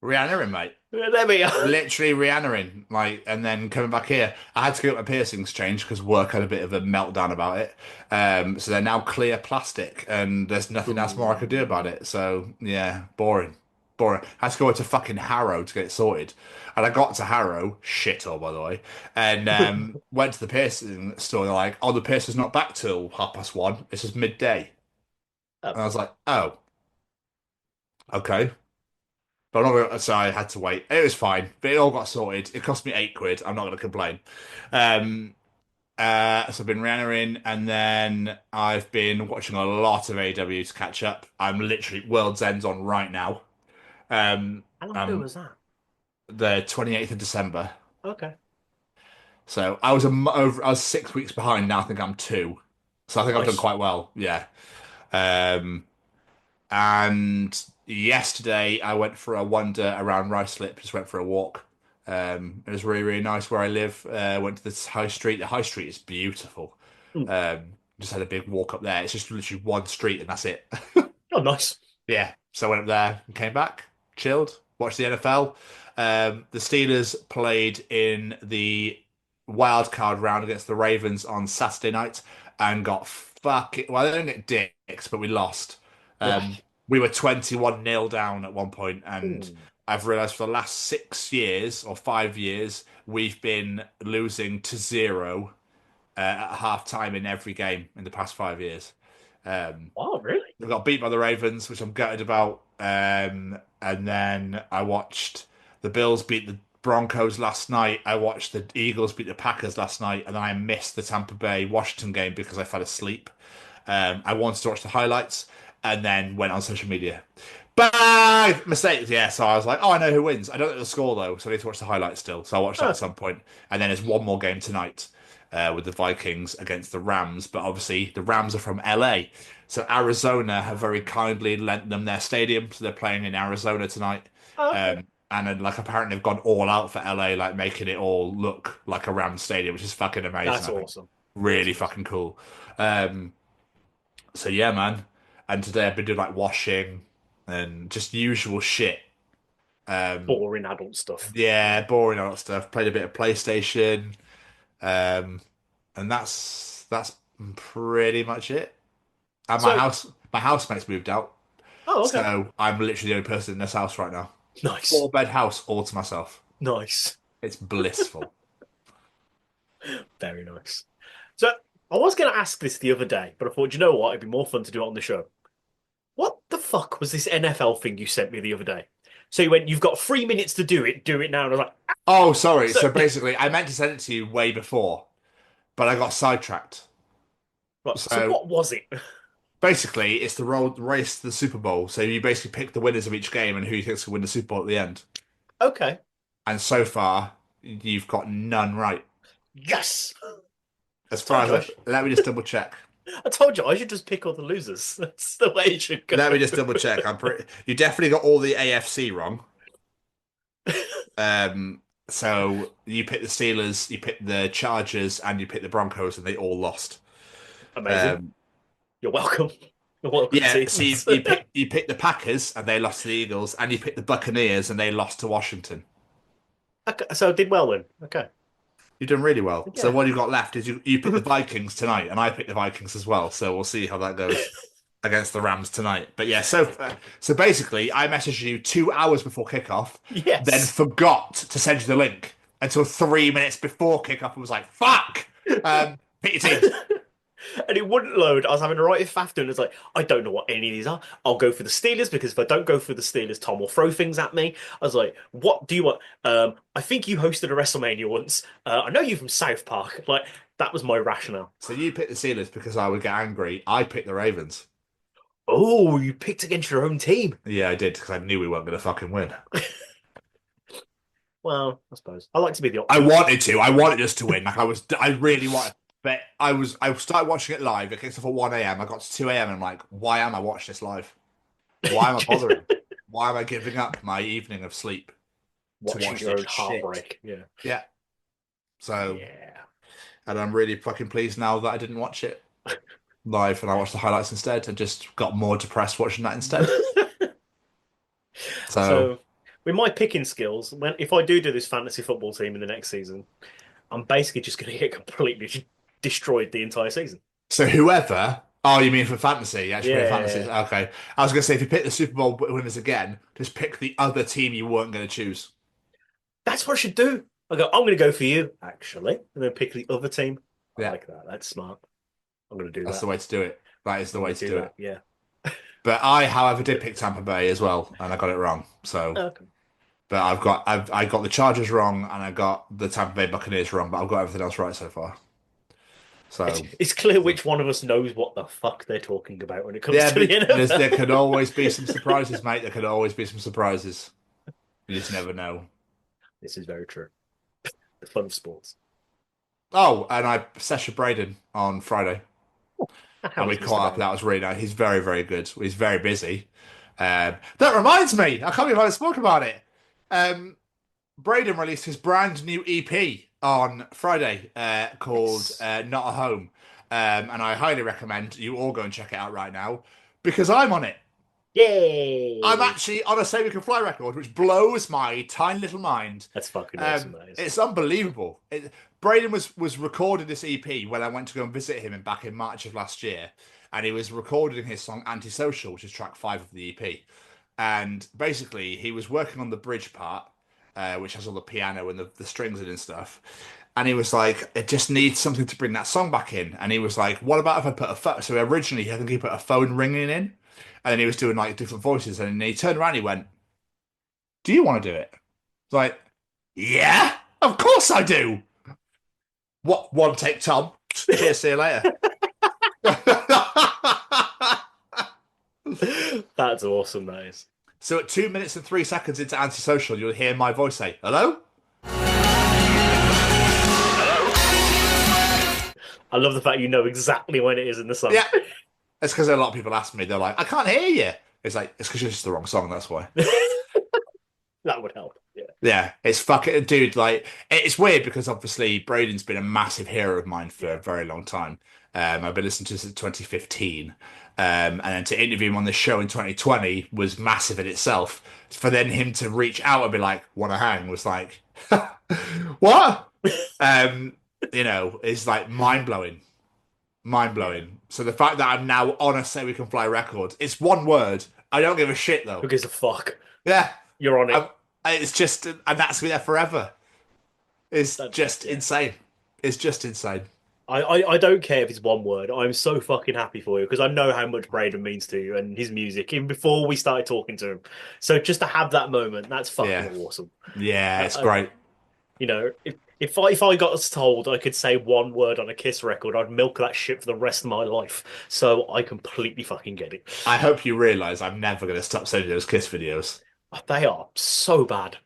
Rihanna in, mate. There we are. Literally Rihanna in, like, and then coming back here, I had to get my piercings changed because work had a bit of a meltdown about it. So they're now clear plastic, and there's nothing else more I could do about it. So yeah, boring. I had to go to fucking Harrow to get it sorted. And I got to Harrow, shithole by the way, and went to the piercing store. They're like, "Oh, the piercing's not back till 1:30. It's just midday." Oh. And I was like, "Oh, okay." But I'm not gonna, so I had to wait. It was fine, but it all got sorted. It cost me £8. I'm not going to complain. So I've been Rihanna in, and then I've been watching a lot of AEW to catch up. I'm literally World's End's on right now. How long ago was that? The 28th of December. Okay. So I was 6 weeks behind. Now I think I'm 2. So I think I've done quite well. Yeah. And yesterday I went for a wander around Ruislip. Just went for a walk. It was really, really nice where I live. Went to this high street. The high street is beautiful. Just had a big walk up there. It's just literally one street and that's it. Oh, nice. Yeah. So I went up there and came back, chilled, watched the NFL. The Steelers played in the wild card round against the Ravens on Saturday night and got well, they didn't get dicks, but we lost. We were 21-0 down at one point, and I've realised for the last 6 years or 5 years, we've been losing to 0 at half time in every game in the past 5 years. Oh, really? We got beat by the Ravens, which I'm gutted about. And then I watched the Bills beat the Broncos last night. I watched the Eagles beat the Packers last night, and then I missed the Tampa Bay Washington game because I fell asleep. I wanted to watch the highlights and then went on social media. Bang! Mistakes, yeah. So I was like, oh, I know who wins. I don't know the score, though, so I need to watch the highlights still. So I'll watch that at some point. And then there's one more game tonight with the Vikings against the Rams. But obviously, the Rams are from LA. So Arizona have very kindly lent them their stadium. So they're playing in Arizona tonight. And then, like, apparently they've gone all out for LA, like, making it all look like a Rams stadium, which is fucking amazing. That's awesome. Really fucking cool. So, yeah, man. And today I've been doing, like, washing and just usual shit. Boring adult stuff. Yeah, boring adult stuff. Played a bit of PlayStation. And that's pretty much it. And my housemate's moved out. Oh, okay. So I'm literally the only person in this house right now. Nice. 4-bed house all to myself. Nice. It's blissful. Very nice. So I was going to ask this the other day, but I thought, you know what? It'd be more fun to do it on the show. What the fuck was this NFL thing you sent me the other day? So you went, you've got 3 minutes to do it now. And I was like, oh, sorry. So basically, I meant to send it to you way before, but I got sidetracked. Right, so what was it? Basically, it's the race to the Super Bowl. So you basically pick the winners of each game and who you think's going to win the Super Bowl at the end. Okay. And so far, you've got none right. Yes. As far Told as you let me just double check. I told you I should just pick all the losers. That's the way it should go. Let me just double check. You definitely got all the AFC wrong. So you picked the Steelers, you picked the Chargers, and you picked the Broncos, and they all lost. Amazing. You're welcome. You're welcome. Yeah, so you picked the Packers, and they lost to the Eagles, and you picked the Buccaneers, and they lost to Washington. Okay, so I did well then. Okay. You've done really well. Yeah. So what you've got left is you pick the Vikings tonight, and I picked the Vikings as well. So we'll see how that goes against the Rams tonight. But yeah, so basically, I messaged you 2 hours before kickoff, Yes. then forgot to send you the link until 3 minutes before kickoff, and was like, "Fuck, pick your teams." And it wouldn't load. I was having to write it faster, and it's like, I don't know what any of these are. I'll go for the Steelers, because if I don't go for the Steelers, Tom will throw things at me. I was like, what do you want? I think you hosted a WrestleMania once. I know you from South Park. Like, that was my rationale. So you picked the Steelers because I would get angry. I picked the Ravens. Oh, you picked against your own team. Yeah, I did, because I knew we weren't going to fucking win. Well, I suppose. I like to be the I optimist. wanted us to win. Like I really wanted. But I started watching it live. It kicked off at 1 a.m. I got to 2 a.m. and I'm like, why am I watching this live? Why am I bothering? Why am I giving up my evening of sleep to Watching watch your own this shit? heartbreak. Yeah. Yeah. So, Yeah. and I'm really fucking pleased now that I didn't watch it live and I watched the highlights instead and just got more depressed watching that instead. So, with my picking skills, if I do this fantasy football team in the next season, I'm basically just going to get completely destroyed the entire season. So whoever, oh, you mean for fantasy? Actually, Yeah. fantasy. Okay. I was going to say, if you pick the Super Bowl winners again, just pick the other team you weren't going to choose. That's what I should do. I'm going to go for you, actually, and then pick the other team. I Yeah. like that. That's smart. I'm going to do That's that. the way to do it. That is the way to do it. Yeah. But I, however, did pick Tampa Bay as well, and I got it wrong. So, Okay. but I got the Chargers wrong, and I got the Tampa Bay Buccaneers wrong, but I've got everything else right so far. So It's clear which one of us knows what the fuck they're talking about when it comes yeah, to the NFL. there could always be some surprises, mate. There could always be some surprises. You just never know. This is very true. The fun of sports. Oh, and I sessioned Braden on Friday. How And we is Mr. caught up. Brown? That was really nice. He's very, very good. He's very busy. That reminds me, I can't believe I spoke about it. Braden released his brand new EP on Friday called Not a Home. And I highly recommend you all go and check it out right now because I'm on it. Yay! I'm actually on a Say We Can Fly record, which blows my tiny little mind. That's fucking awesome, that is. It's unbelievable. Braden was recording this EP when I went to go and visit him back in March of last year, and he was recording his song Antisocial, which is track 5 of the EP. And basically, he was working on the bridge part, which has all the piano and the strings in and stuff. And he was like, it just needs something to bring that song back in. And he was like, what about if I put a phone? So originally, I think he put a phone ringing in, and then he was doing like different voices. And then he turned around and he went, do you want to do it? It's like, yeah, of course I do. What, one take, Tom? Cheers, see you later. That's awesome, that is. So at 2 minutes and 3 seconds into Antisocial, you'll hear my voice say, hello? I love the fact you know exactly when it is in the song. Yeah. It's because a lot of people ask me, they're like, I can't hear you. It's like, it's because you're just the wrong song, that's why. That would help. Yeah. Yeah, it's fucking, dude, like, it's weird because obviously Braden's been a massive hero of mine for a very long time. I've been listening to this since 2015. And then to interview him on this show in 2020 was massive in itself. For then him to reach out and be like, wanna hang, was like, what? You know, it's like mind-blowing. Mind-blowing. So the fact that I'm now on a Say We Can Fly record, it's one word. I don't give a shit, though. Who gives a fuck? Yeah. You're on it. It's just, and that's gonna be there forever. It's just insane. It's just insane. I don't care if it's one word. I'm so fucking happy for you because I know how much Braden means to you and his music, even before we started talking to him. So just to have that moment, that's fucking awesome. Yeah, it's great. You know, If I got told I could say one word on a Kiss record, I'd milk that shit for the rest of my life. So I completely fucking get it. I hope you realise I'm never going to stop sending those Kiss videos. They are so bad.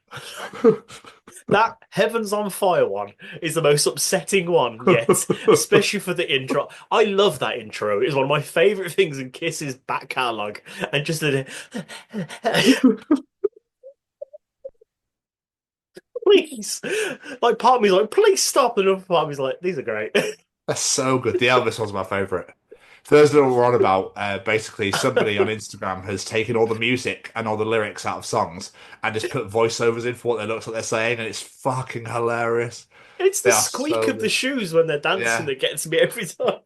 That Heaven's on Fire one is the most upsetting one yet, especially for the intro. I love that intro. It's one of my favourite things in Kiss's back catalogue. And just the please, like part of me's like, please stop, and another part of me's like, these are great. That's so good. The Elvis one's my favourite. Thursday we're on about basically somebody on Instagram has taken all the music and all the lyrics out of songs and just put voiceovers in for what they look like they're saying, and it's fucking hilarious. It's the squeak of the shoes when they're dancing that gets me every time.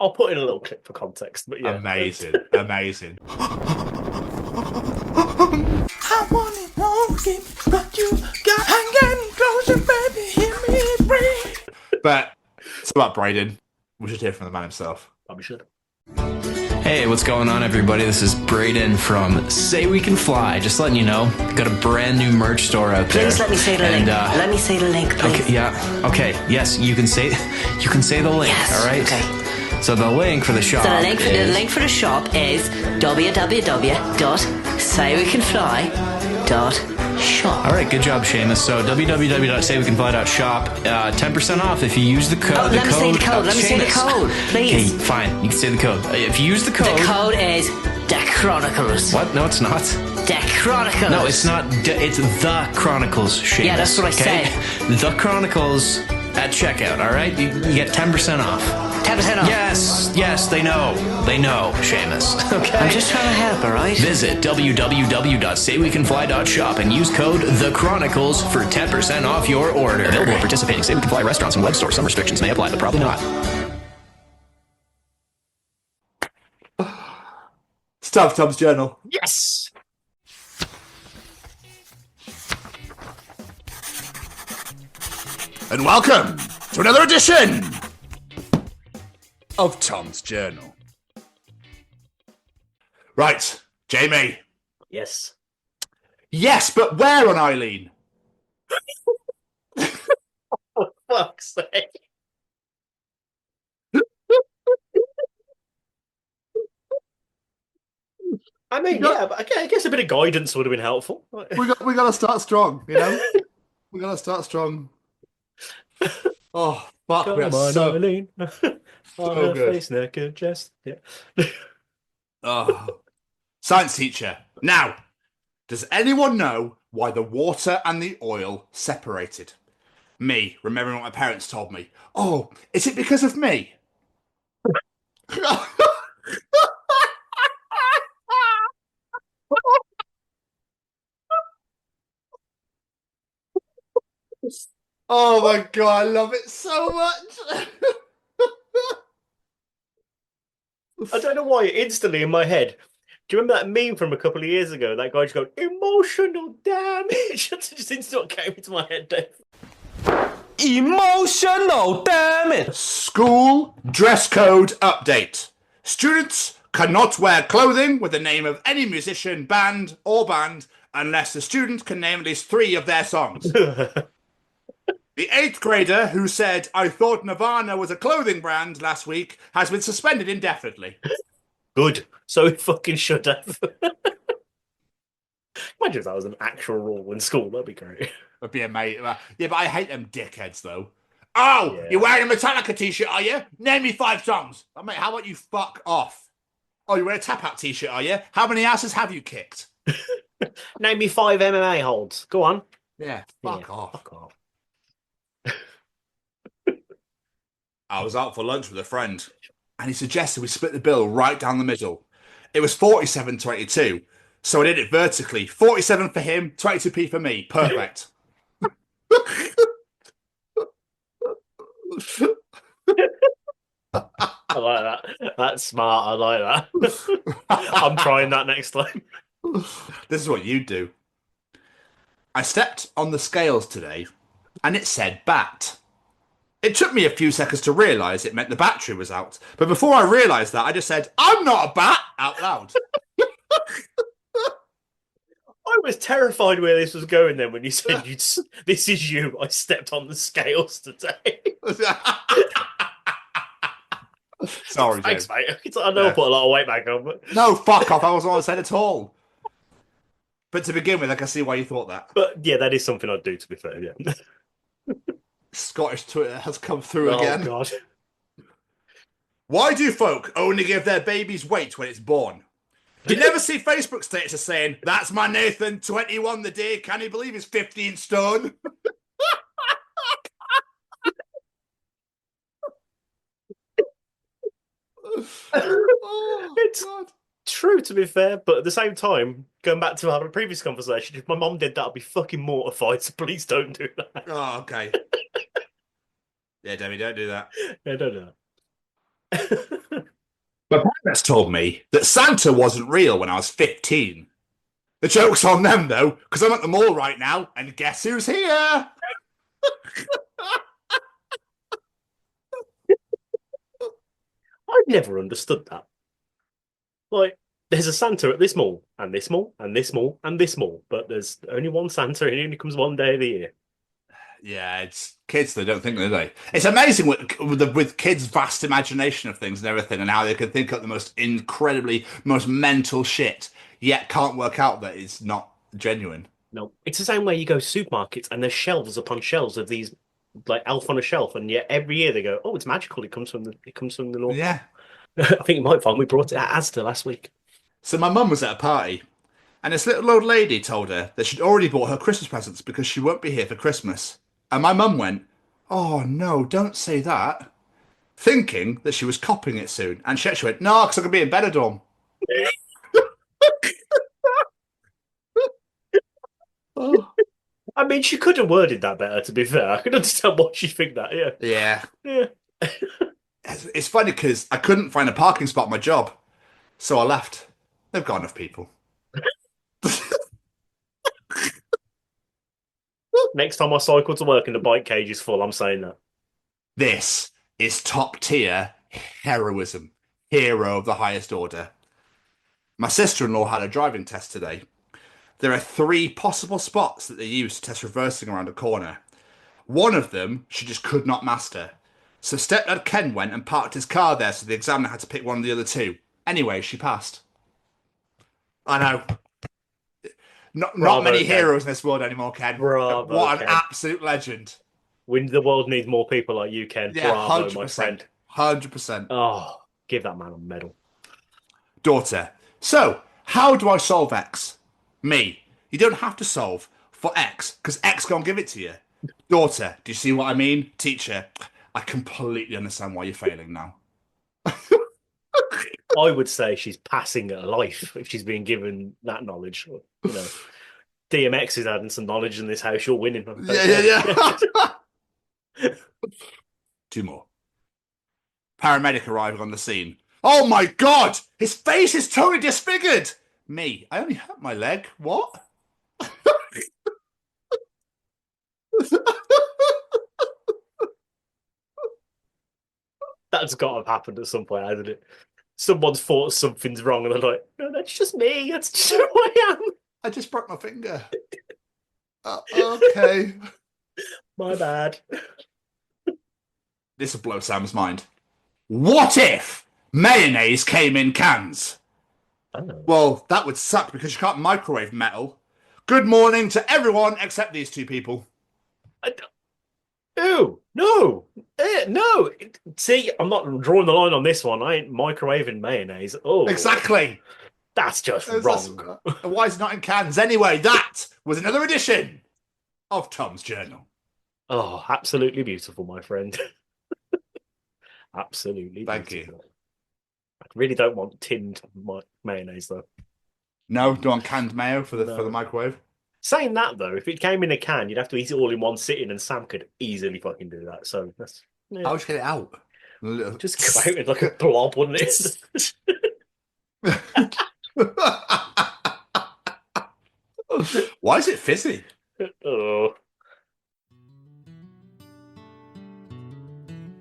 I'll put in a little clip for context, but yeah. Amazing. I want it, won't give, but you got hanging closer, baby, hear me breathe. But it's about Brayden. We should hear from the man himself. Probably should. Hey, what's going on, everybody? This is Brayden from Say We Can Fly. Just letting you know, got a brand new merch store out there. Please let me say the link. Let me say the link, please. Okay, yeah. Okay, yes, you can say the link. Yes, all right. Okay. So the link for the shop. So the link for the shop is www.saywecanfly.shop. All right, good job, Seamus. So www.saywecanfly.shop, 10% off if you use the code. Let me say the code, please. Okay, fine. You can say the code. If you use the code. The code is The Chronicles. What? No, it's not. The Chronicles. No, it's not. It's The Chronicles, Seamus. Yeah, that's what I said. The Chronicles at checkout, all right? You get 10% off. 10% off? Yes, they know, Seamus. Okay? I'm just trying to help, all right? Visit www.saywecanfly.shop and use code The Chronicles for 10% off your order. Available at participating Say We Can Fly restaurants and web stores. Some restrictions may apply, but probably not. Stuff Tom's Journal. Yes! And welcome to another edition of Tom's Journal. Right, Jamie. Yes. Yes, but where on Eileen? For fuck's sake. I mean, but I guess a bit of guidance would have been helpful. We got to start strong, you know? We got to start strong. Oh, fuck. Come on, so, Eileen. so good. Face, naked chest. Yeah. Oh. Science teacher. Now, does anyone know why the water and the oil separated? Me, remembering what my parents told me. Oh, is it because of me? Oh my god, I love it so much. I don't know why, instantly in my head. Do you remember that meme from a couple of years ago? That guy just going, emotional damage. Just instantly came into my head, Dave. Emotional damage. School dress code update. Students cannot wear clothing with the name of any musician, band, unless the student can name at least 3 of their songs. The 8th grader who said, I thought Nirvana was a clothing brand last week has been suspended indefinitely. Good. So it fucking should have. Imagine if that was an actual rule in school. That'd be great. That'd be amazing. Yeah, but I hate them dickheads, though. Oh, yeah. You're wearing a Metallica t-shirt, are you? Name me 5 songs. I mean, how about you fuck off? Oh, you wear a Tap Out t-shirt, are you? How many asses have you kicked? Name me 5 MMA holds. Go on. Yeah, fuck off. Fuck off. I was out for lunch with a friend, and he suggested we split the bill right down the middle. It was 47.22, so I did it vertically. 47 for him, 22p for me. Perfect. I like that. That's smart. I like that. I'm trying that next time. This is what you do. I stepped on the scales today, and it said bat. It took me a few seconds to realise it meant the battery was out. But before I realised that, I just said, I'm not a bat, out loud. I I was terrified where this was going then when you said this is you. I stepped on the scales today. Sorry, Thanks, James. mate. I know I put a lot of weight back on, but No, fuck off. That wasn't what I said at all. But to begin with, I can see why you thought that. But yeah, that is something I'd do, to be fair, yeah. Scottish Twitter has come through Oh, again. God. Why do folk only give their babies weight when it's born? You never see Facebook statuses saying, "That's my Nathan, 21 the day. Can you believe he's 15 stone?" It's true, to be fair, but at the same time, going back to our previous conversation, if my mom did that, I'd be fucking mortified, so please don't do that. Oh, okay. Yeah, Debbie, don't do that. Yeah, don't do that. My parents told me that Santa wasn't real when I was 15. The joke's on them, though, because I'm at the mall right now, and guess who's here? I've never understood that. Like, there's a Santa at this mall, and this mall, and this mall, and this mall, but there's only one Santa, and he only comes one day of the year. Yeah, it's kids, they don't think, do they? It's amazing with kids' vast imagination of things and everything, and how they can think up the most most mental shit, yet can't work out that it's not genuine. No, it's the same way you go to supermarkets, and there's shelves upon shelves of these, like Elf on a Shelf, and yet every year they go, "Oh, it's magical. It comes from the North." Yeah. I think you might find we brought it at Asda last week. So my mum was at a party, and this little old lady told her that she'd already bought her Christmas presents because she won't be here for Christmas. And my mum went, "Oh no, don't say that," thinking that she was copying it soon. And she actually went, "No, because I'm going to be in Benidorm." Oh. I mean, she could have worded that better, to be fair. I can understand why she think that, Yeah. Yeah. It's funny because I couldn't find a parking spot at my job, so I left. They've got enough people. Next time I cycle to work and the bike cage is full, I'm saying that. This is top tier heroism. Hero of the highest order. My sister-in-law had a driving test today. There are 3 possible spots that they use to test reversing around a corner. One of them she just could not master. So stepdad Ken went and parked his car there so the examiner had to pick one of the other 2. Anyway, she passed. I know. Not many heroes in this world anymore, Ken. Bravo, what an Ken. absolute legend. The world needs more people like you, Ken. Yeah, Bravo, 100%. my friend. 100%. Oh, give that man a medal. Daughter, so how do I solve X? Me, you don't have to solve for X, because X can't give it to you. Daughter, do you see what I mean? Teacher, I completely understand why you're failing now. I would say she's passing her life if she's being given that knowledge. You know, DMX is adding some knowledge in this house. You're winning. Yeah. 2 more. Paramedic arriving on the scene. Oh my God! His face is totally disfigured! Me, I only hurt my leg. What? That's got to have happened at some point, hasn't it? Someone's thought something's wrong and they're like, "No, that's just me. That's just who I am. I just broke my finger." Okay. My bad. This will blow Sam's mind. What if mayonnaise came in cans? Oh. Well, that would suck because you can't microwave metal. Good morning to everyone except these 2 people. Ew, no. No. See, I'm not drawing the line on this one. I ain't microwaving mayonnaise. Oh, Exactly. That's just wrong. Why is it not in cans anyway? That was another edition of Tom's Journal. Oh, absolutely beautiful, my friend. Absolutely Thank beautiful. you. I really don't want tinned mayonnaise, though. No, do you want canned mayo for the microwave? Saying that, though, if it came in a can, you'd have to eat it all in one sitting, and Sam could easily fucking do that. So that's... Yeah. I'll just get it out. Just come out with like a blob, wouldn't it? Why is it fizzy? Oh.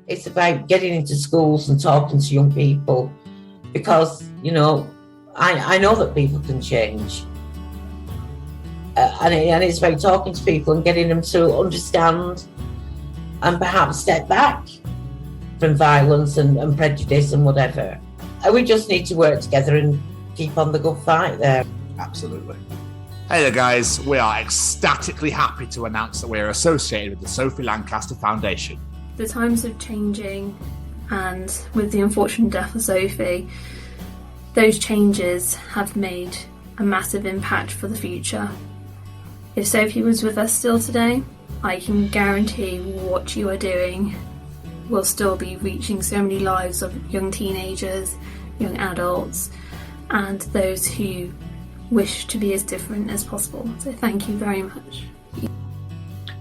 It's about getting into schools and talking to young people because, you know, I know that people can change. and it's about talking to people and getting them to understand and perhaps step back from violence and prejudice and whatever. And we just need to work together and keep on the good fight there. Absolutely. Hey there, guys. We are ecstatically happy to announce that we are associated with the Sophie Lancaster Foundation. The times are changing, and with the unfortunate death of Sophie, those changes have made a massive impact for the future. If Sophie was with us still today, I can guarantee what you are doing will still be reaching so many lives of young teenagers, young adults, and those who wish to be as different as possible. So thank you very much.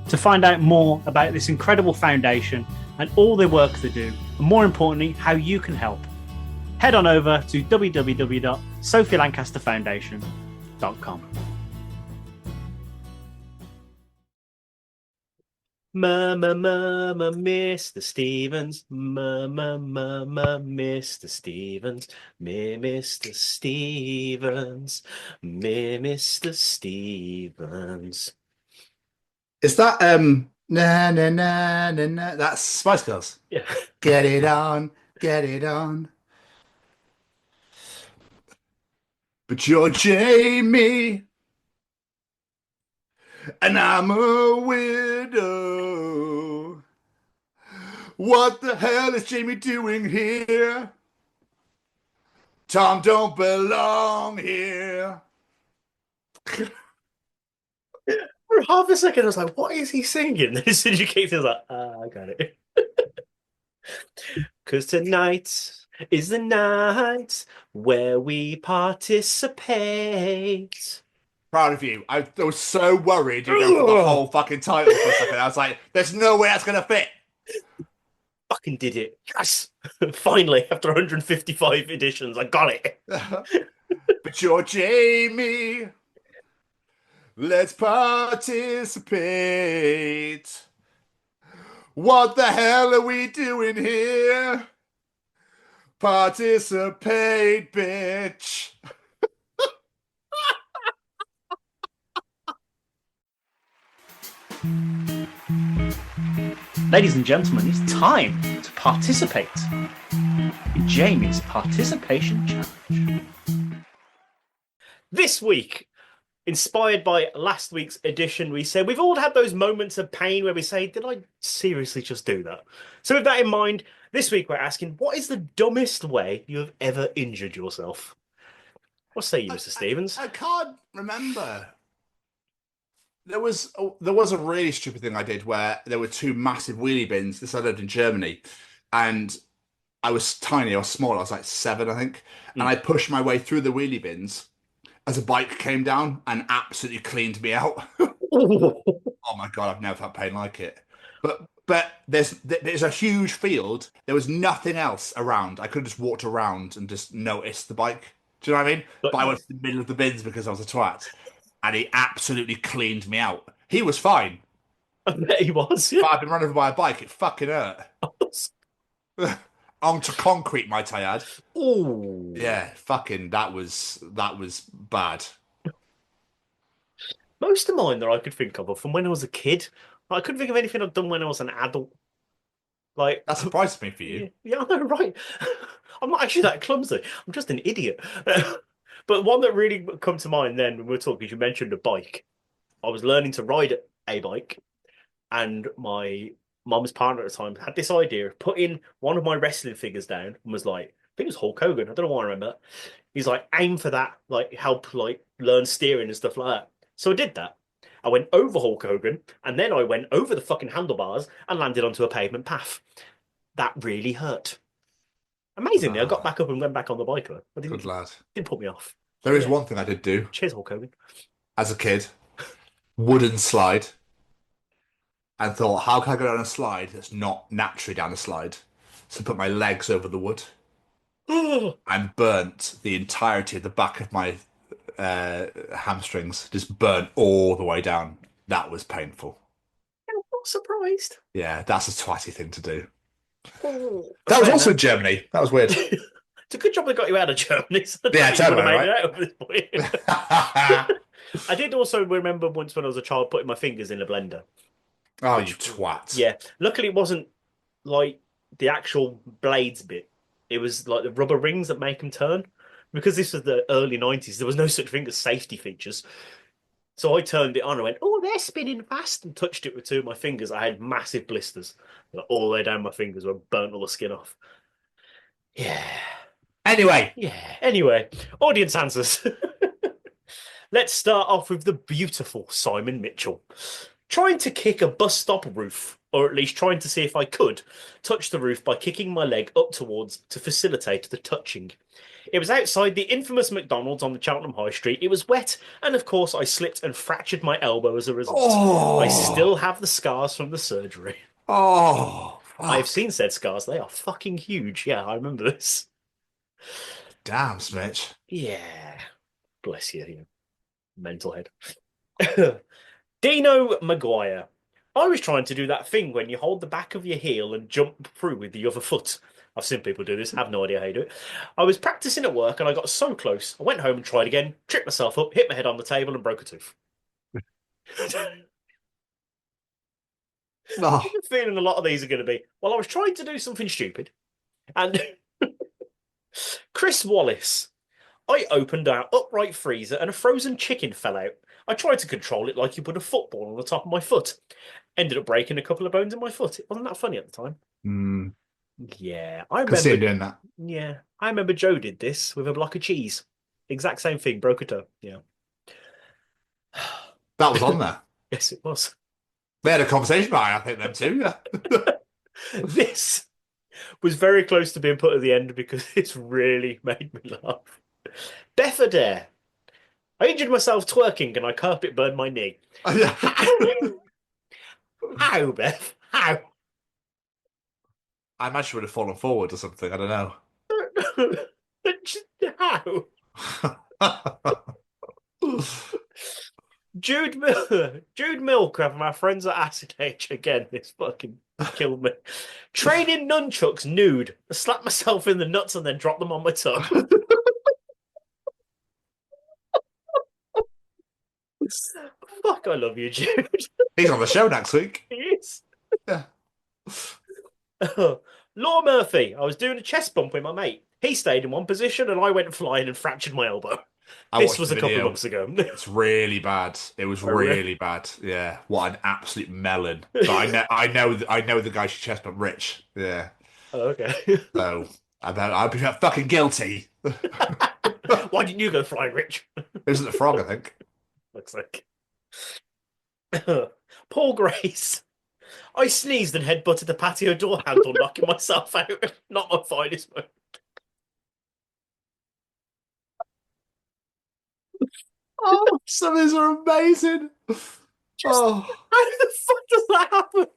To find out more about this incredible foundation and all the work they do, and more importantly, how you can help, head on over to www.sophielancasterfoundation.com. Mama, mama, Mr. Stevens. Mama, mama, Mr. Stevens. Me, Mr. Stevens. Me, Mr. Stevens. Is that na na na na na? That's Spice Girls. Yeah. Get it on, get it on. But you're Jamie, and I'm a widow. What the hell is Jamie doing here? Tom don't belong here. For half a second, I was like, what is he singing? Then as soon as you came to, I was like, I got it. Because tonight is the night where we participate. Proud of you. I was so worried you go for the whole fucking title for a second. I was like, there's no way that's going to fit. Fucking did it. Yes. Finally, after 155 editions, I got it. But you're Jamie. Let's participate. What the hell are we doing here? Participate, bitch. Ladies and gentlemen, it's time to participate in Jamie's Participation Challenge. This week, inspired by last week's edition, we said we've all had those moments of pain where we say, did I seriously just do that? So with that in mind, this week we're asking, what is the dumbest way you have ever injured yourself? What say you, Mr. Stevens? I can't remember. There was a really stupid thing I did where there were two massive wheelie bins. This I lived in Germany, and I was tiny. I was small. I was like 7, I think, and I pushed my way through the wheelie bins as a bike came down and absolutely cleaned me out. Oh my God, I've never felt pain like it. But there's a huge field. There was nothing else around. I could have just walked around and just noticed the bike. Do you know what I mean? But I went to the middle of the bins because I was a twat. And he absolutely cleaned me out. He was fine. I bet he was. Yeah. But I've been run over by a bike. It fucking hurt. Onto concrete, might I add. Oh, yeah, fucking that was bad. Most of mine that I could think of are from when I was a kid. I couldn't think of anything I'd done when I was an adult. Like that surprised me for you. Yeah, I know, right? I'm not actually that clumsy. I'm just an idiot. But one that really come to mind then when we were talking, because you mentioned a bike. I was learning to ride a bike, and my mum's partner at the time had this idea of putting one of my wrestling figures down and was like, I think it was Hulk Hogan. I don't know why I remember that. He's like, aim for that, like help like learn steering and stuff like that. So I did that. I went over Hulk Hogan, and then I went over the fucking handlebars and landed onto a pavement path. That really hurt. Amazingly, I got back up and went back on the bike. Good lad. Didn't put me off. There is one thing I did do. Cheers, Hulk Hogan. As a kid, wooden slide. And thought, how can I go down a slide that's not naturally down a slide? So put my legs over the wood. And burnt the entirety of the back of my hamstrings. Just burnt all the way down. That was painful. I'm not surprised. Yeah, that's a twatty thing to do. That was also in Germany. That was weird. It's a good job they got you out of Germany. So yeah, totally. Right? Out at this point. I did also remember once when I was a child putting my fingers in a blender. Oh, you twat. Yeah. Luckily, it wasn't like the actual blades bit. It was like the rubber rings that make them turn. Because this was the early 90s, there was no such thing as safety features. So I turned it on and went, oh, they're spinning fast, and touched it with two of my fingers. I had massive blisters. Like, all the way down my fingers were burnt all the skin off. Yeah. Anyway. Yeah. Anyway, audience answers. Let's start off with the beautiful Simon Mitchell. Trying to kick a bus stop roof, or at least trying to see if I could touch the roof by kicking my leg up towards to facilitate the touching. It was outside the infamous McDonald's on the Cheltenham High Street. It was wet, and of course I slipped and fractured my elbow as a result. Oh. I still have the scars from the surgery. Oh, fuck. I've seen said scars. They are fucking huge. Yeah, I remember this. Damn, Smitch. Yeah. Bless you, you mental head. Dino Maguire. I was trying to do that thing when you hold the back of your heel and jump through with the other foot. I've seen people do this. I have no idea how you do it. I was practicing at work and I got so close. I went home and tried again, tripped myself up, hit my head on the table and broke a tooth. Oh. I'm feeling a lot of these are going to be, well, I was trying to do something stupid. And Chris Wallace. I opened our upright freezer and a frozen chicken fell out. I tried to control it like you put a football on the top of my foot. Ended up breaking a couple of bones in my foot. It wasn't that funny at the time. Mm. Yeah, I Could see him remember doing that. Yeah, I remember Joe did this with a block of cheese. Exact same thing, broke a toe. Yeah. That was on there. Yes, it was. They had a conversation about it, I think, them too, yeah. This was very close to being put at the end because it's really made me laugh. Beth Adair. I injured myself twerking and I carpet burned my knee. How, Beth? How? I imagine she would have fallen forward or something. I don't know. How? Jude Milker from our friends at Acid Age. Again, this fucking killed me. Training nunchucks nude. I slapped myself in the nuts and then dropped them on my tongue. Fuck, I love you, Jude. He's on the show next week. He is. Yeah. Law Murphy. I was doing a chest bump with my mate. He stayed in one position and I went flying and fractured my elbow. This was a couple of months ago. It's really bad. It was really bad. Yeah. What an absolute melon. But I know the guy she chest bumped, Rich. Yeah. Oh, okay. So I'd be fucking guilty. Why didn't you go flying, Rich? Isn't a frog, I think. Looks like. Paul Grace. I sneezed and headbutted the patio door handle, knocking myself out. Not my finest moment. Oh, some of these are amazing. Oh. How the fuck does that happen?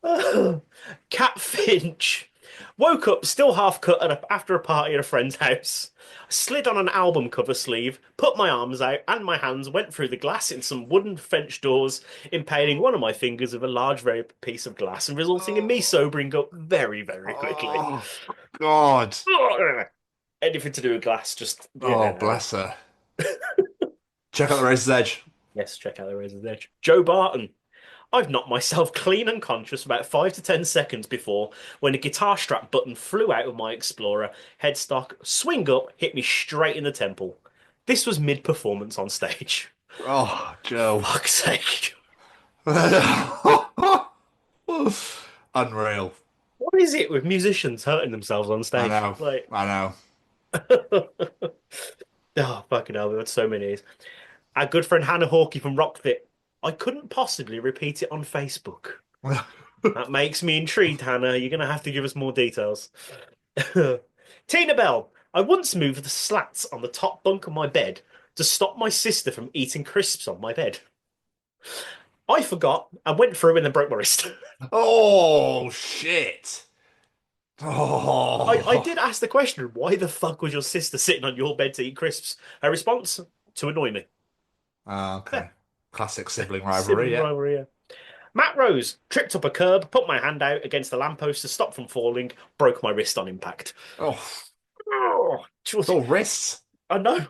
Oh. Cat Finch. Woke up still half cut after a party at a friend's house. I slid on an album cover sleeve, put my arms out and my hands went through the glass in some wooden French doors, impaling one of my fingers with a large piece of glass and resulting in me sobering up very, very quickly. Oh, God. Anything to do with glass, just... Oh, bless her. Check out the Razor's Edge. Yes, check out the Razor's Edge. Joe Barton. I've knocked myself clean unconscious about 5 to 10 seconds before when a guitar strap button flew out of my Explorer headstock, swing up, hit me straight in the temple. This was mid-performance on stage. Oh, Joe. Fuck's sake. Unreal. What is it with musicians hurting themselves on stage? I know. Oh, fucking hell, we had so many. Our good friend Hannah Hawkey from Rockfit. I couldn't possibly repeat it on Facebook. That makes me intrigued, Hannah. You're going to have to give us more details. Tina Bell. I once moved the slats on the top bunk of my bed to stop my sister from eating crisps on my bed. I forgot and went through and then broke my wrist. Oh, shit. Oh. I did ask the question, why the fuck was your sister sitting on your bed to eat crisps? Her response, to annoy me. Okay. Classic sibling rivalry, yeah. Matt Rose, tripped up a curb, put my hand out against the lamppost to stop from falling, broke my wrist on impact. Oh. Oh, It's all wrists. I know.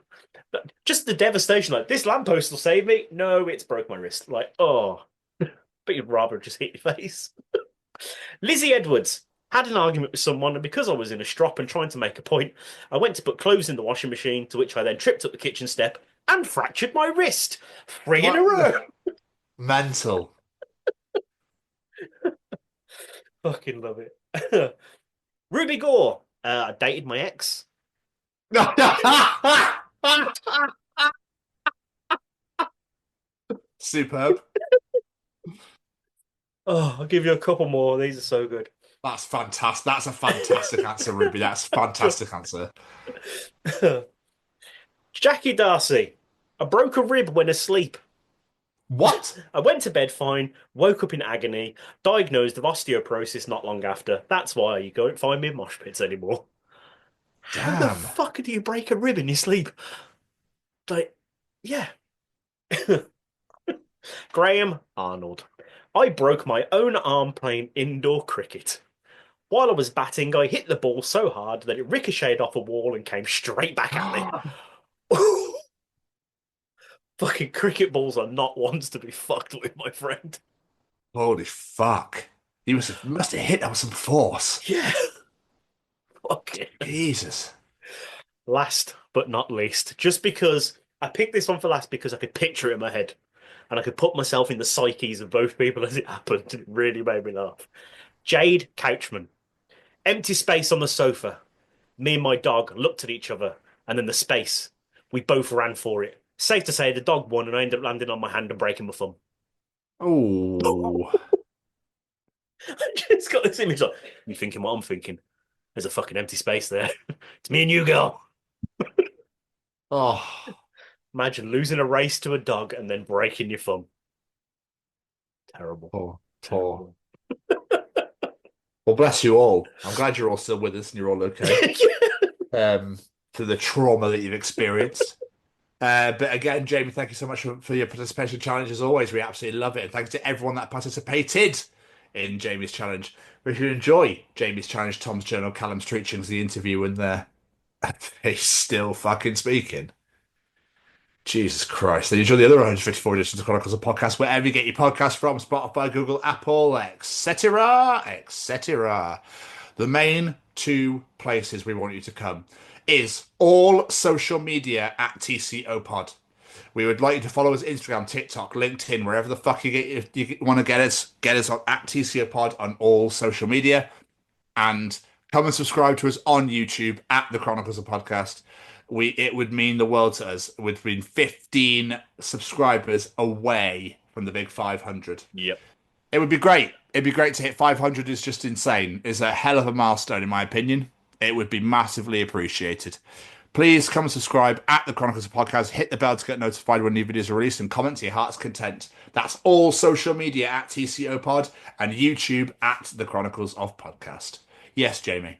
Just the devastation. Like, this lamppost will save me. No, it's broke my wrist. Like, oh. But you'd rather just hit your face. Lizzie Edwards had an argument with someone, and because I was in a strop and trying to make a point, I went to put clothes in the washing machine, to which I then tripped up the kitchen step and fractured my wrist. 3 in a row. Mental. Fucking love it. Ruby Gore. I dated my ex. Superb. Oh, I'll give you a couple more. These are so good. That's fantastic. That's a fantastic answer, Ruby. That's a fantastic answer. Jackie Darcy. I broke a rib when asleep. What? I went to bed fine, woke up in agony, diagnosed of osteoporosis not long after. That's why you don't find me in mosh pits anymore. How the fuck do you break a rib in your sleep? Like, yeah. Graham Arnold. I broke my own arm playing indoor cricket. While I was batting, I hit the ball so hard that it ricocheted off a wall and came straight back at me. Fucking cricket balls are not ones to be fucked with, my friend. Holy fuck. You must have hit that with some force. Yeah. Fucking Jesus. Last but not least, just because I picked this one for last because I could picture it in my head and I could put myself in the psyches of both people as it happened. It really made me laugh. Jade Couchman. Empty space on the sofa. Me and my dog looked at each other, and then the space. We both ran for it. Safe to say the dog won, and I ended up landing on my hand and breaking my thumb. Oh. I just got this image like, you thinking what I'm thinking? There's a fucking empty space there. It's me and you, girl. Oh. Imagine losing a race to a dog and then breaking your thumb. Terrible. Poor. Well, bless you all. I'm glad you're all still with us and you're all okay. For the trauma that you've experienced. But again, Jamie, thank you so much for your participation challenge. As always, we absolutely love it. And thanks to everyone that participated in Jamie's challenge. If you enjoy Jamie's challenge, Tom's journal, Callum's Treachings, the interview, and he's still fucking speaking. Jesus Christ. Then enjoy the other 154 editions of Chronicles of Podcast, wherever you get your podcast from, Spotify, Google, Apple, etc., etc. The main two places we want you to come is all social media at TCO Pod. We would like you to follow us Instagram, TikTok, LinkedIn, wherever the fuck you want to get us. Get us on at TCO Pod on all social media. And come and subscribe to us on YouTube at the Chronicles of Podcast. It would mean the world to us. We've been 15 subscribers away from the big 500. Yep. It would be great. It'd be great to hit 500. Is just insane. It's a hell of a milestone, in my opinion. It would be massively appreciated. Please come and subscribe at the Chronicles of Podcast. Hit the bell to get notified when new videos are released and comment to your heart's content. That's all social media at TCO Pod and YouTube at the Chronicles of Podcast. Yes, Jamie.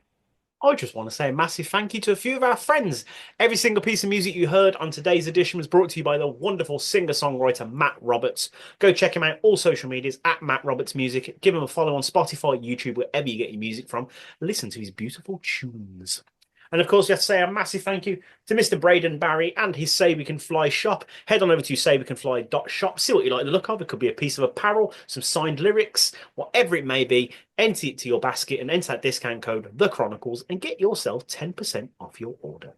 I just want to say a massive thank you to a few of our friends. Every single piece of music you heard on today's edition was brought to you by the wonderful singer-songwriter Matt Roberts. Go check him out, all social medias at Matt Roberts Music. Give him a follow on Spotify, YouTube, wherever you get your music from. Listen to his beautiful tunes. And of course, we have to say a massive thank you to Mr. Braden Barry and his Say We Can Fly shop. Head on over to saywecanfly.shop, see what you like the look of. It could be a piece of apparel, some signed lyrics, whatever it may be. Enter it to your basket and enter that discount code, The Chronicles, and get yourself 10% off your order.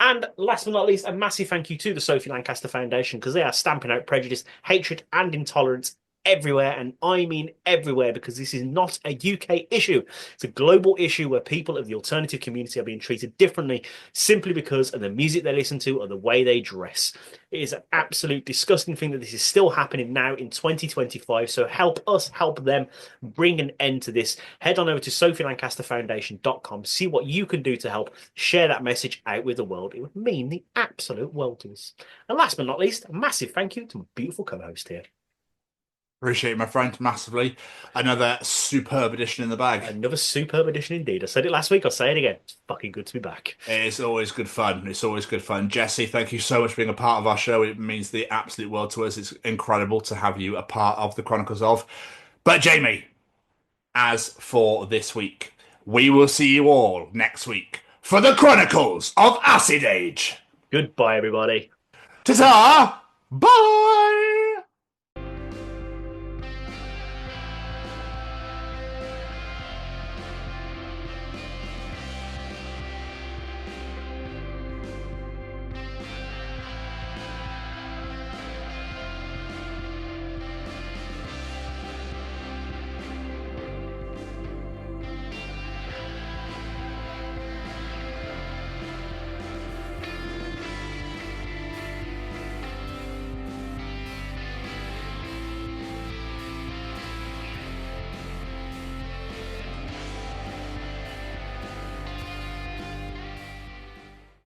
And last but not least, a massive thank you to the Sophie Lancaster Foundation, because they are stamping out prejudice, hatred, and intolerance everywhere, and I mean everywhere, because this is not a UK issue. It's a global issue where people of the alternative community are being treated differently simply because of the music they listen to or the way they dress. It is an absolute disgusting thing that this is still happening now in 2025, so help us help them bring an end to this. Head on over to sophielancasterfoundation.com, see what you can do to help share that message out with the world. It would mean the absolute world to us. And last but not least, a massive thank you to my beautiful co-host here. Appreciate it, my friend, massively. Another superb edition in the bag. Another superb edition indeed. I said it last week, I'll say it again. It's fucking good to be back. It's always good fun. It's always good fun. Jessie, thank you so much for being a part of our show. It means the absolute world to us. It's incredible to have you a part of the Chronicles of. But Jamie, as for this week, we will see you all next week for the Chronicles of Acid Age. Goodbye, everybody. Ta-ta! Bye!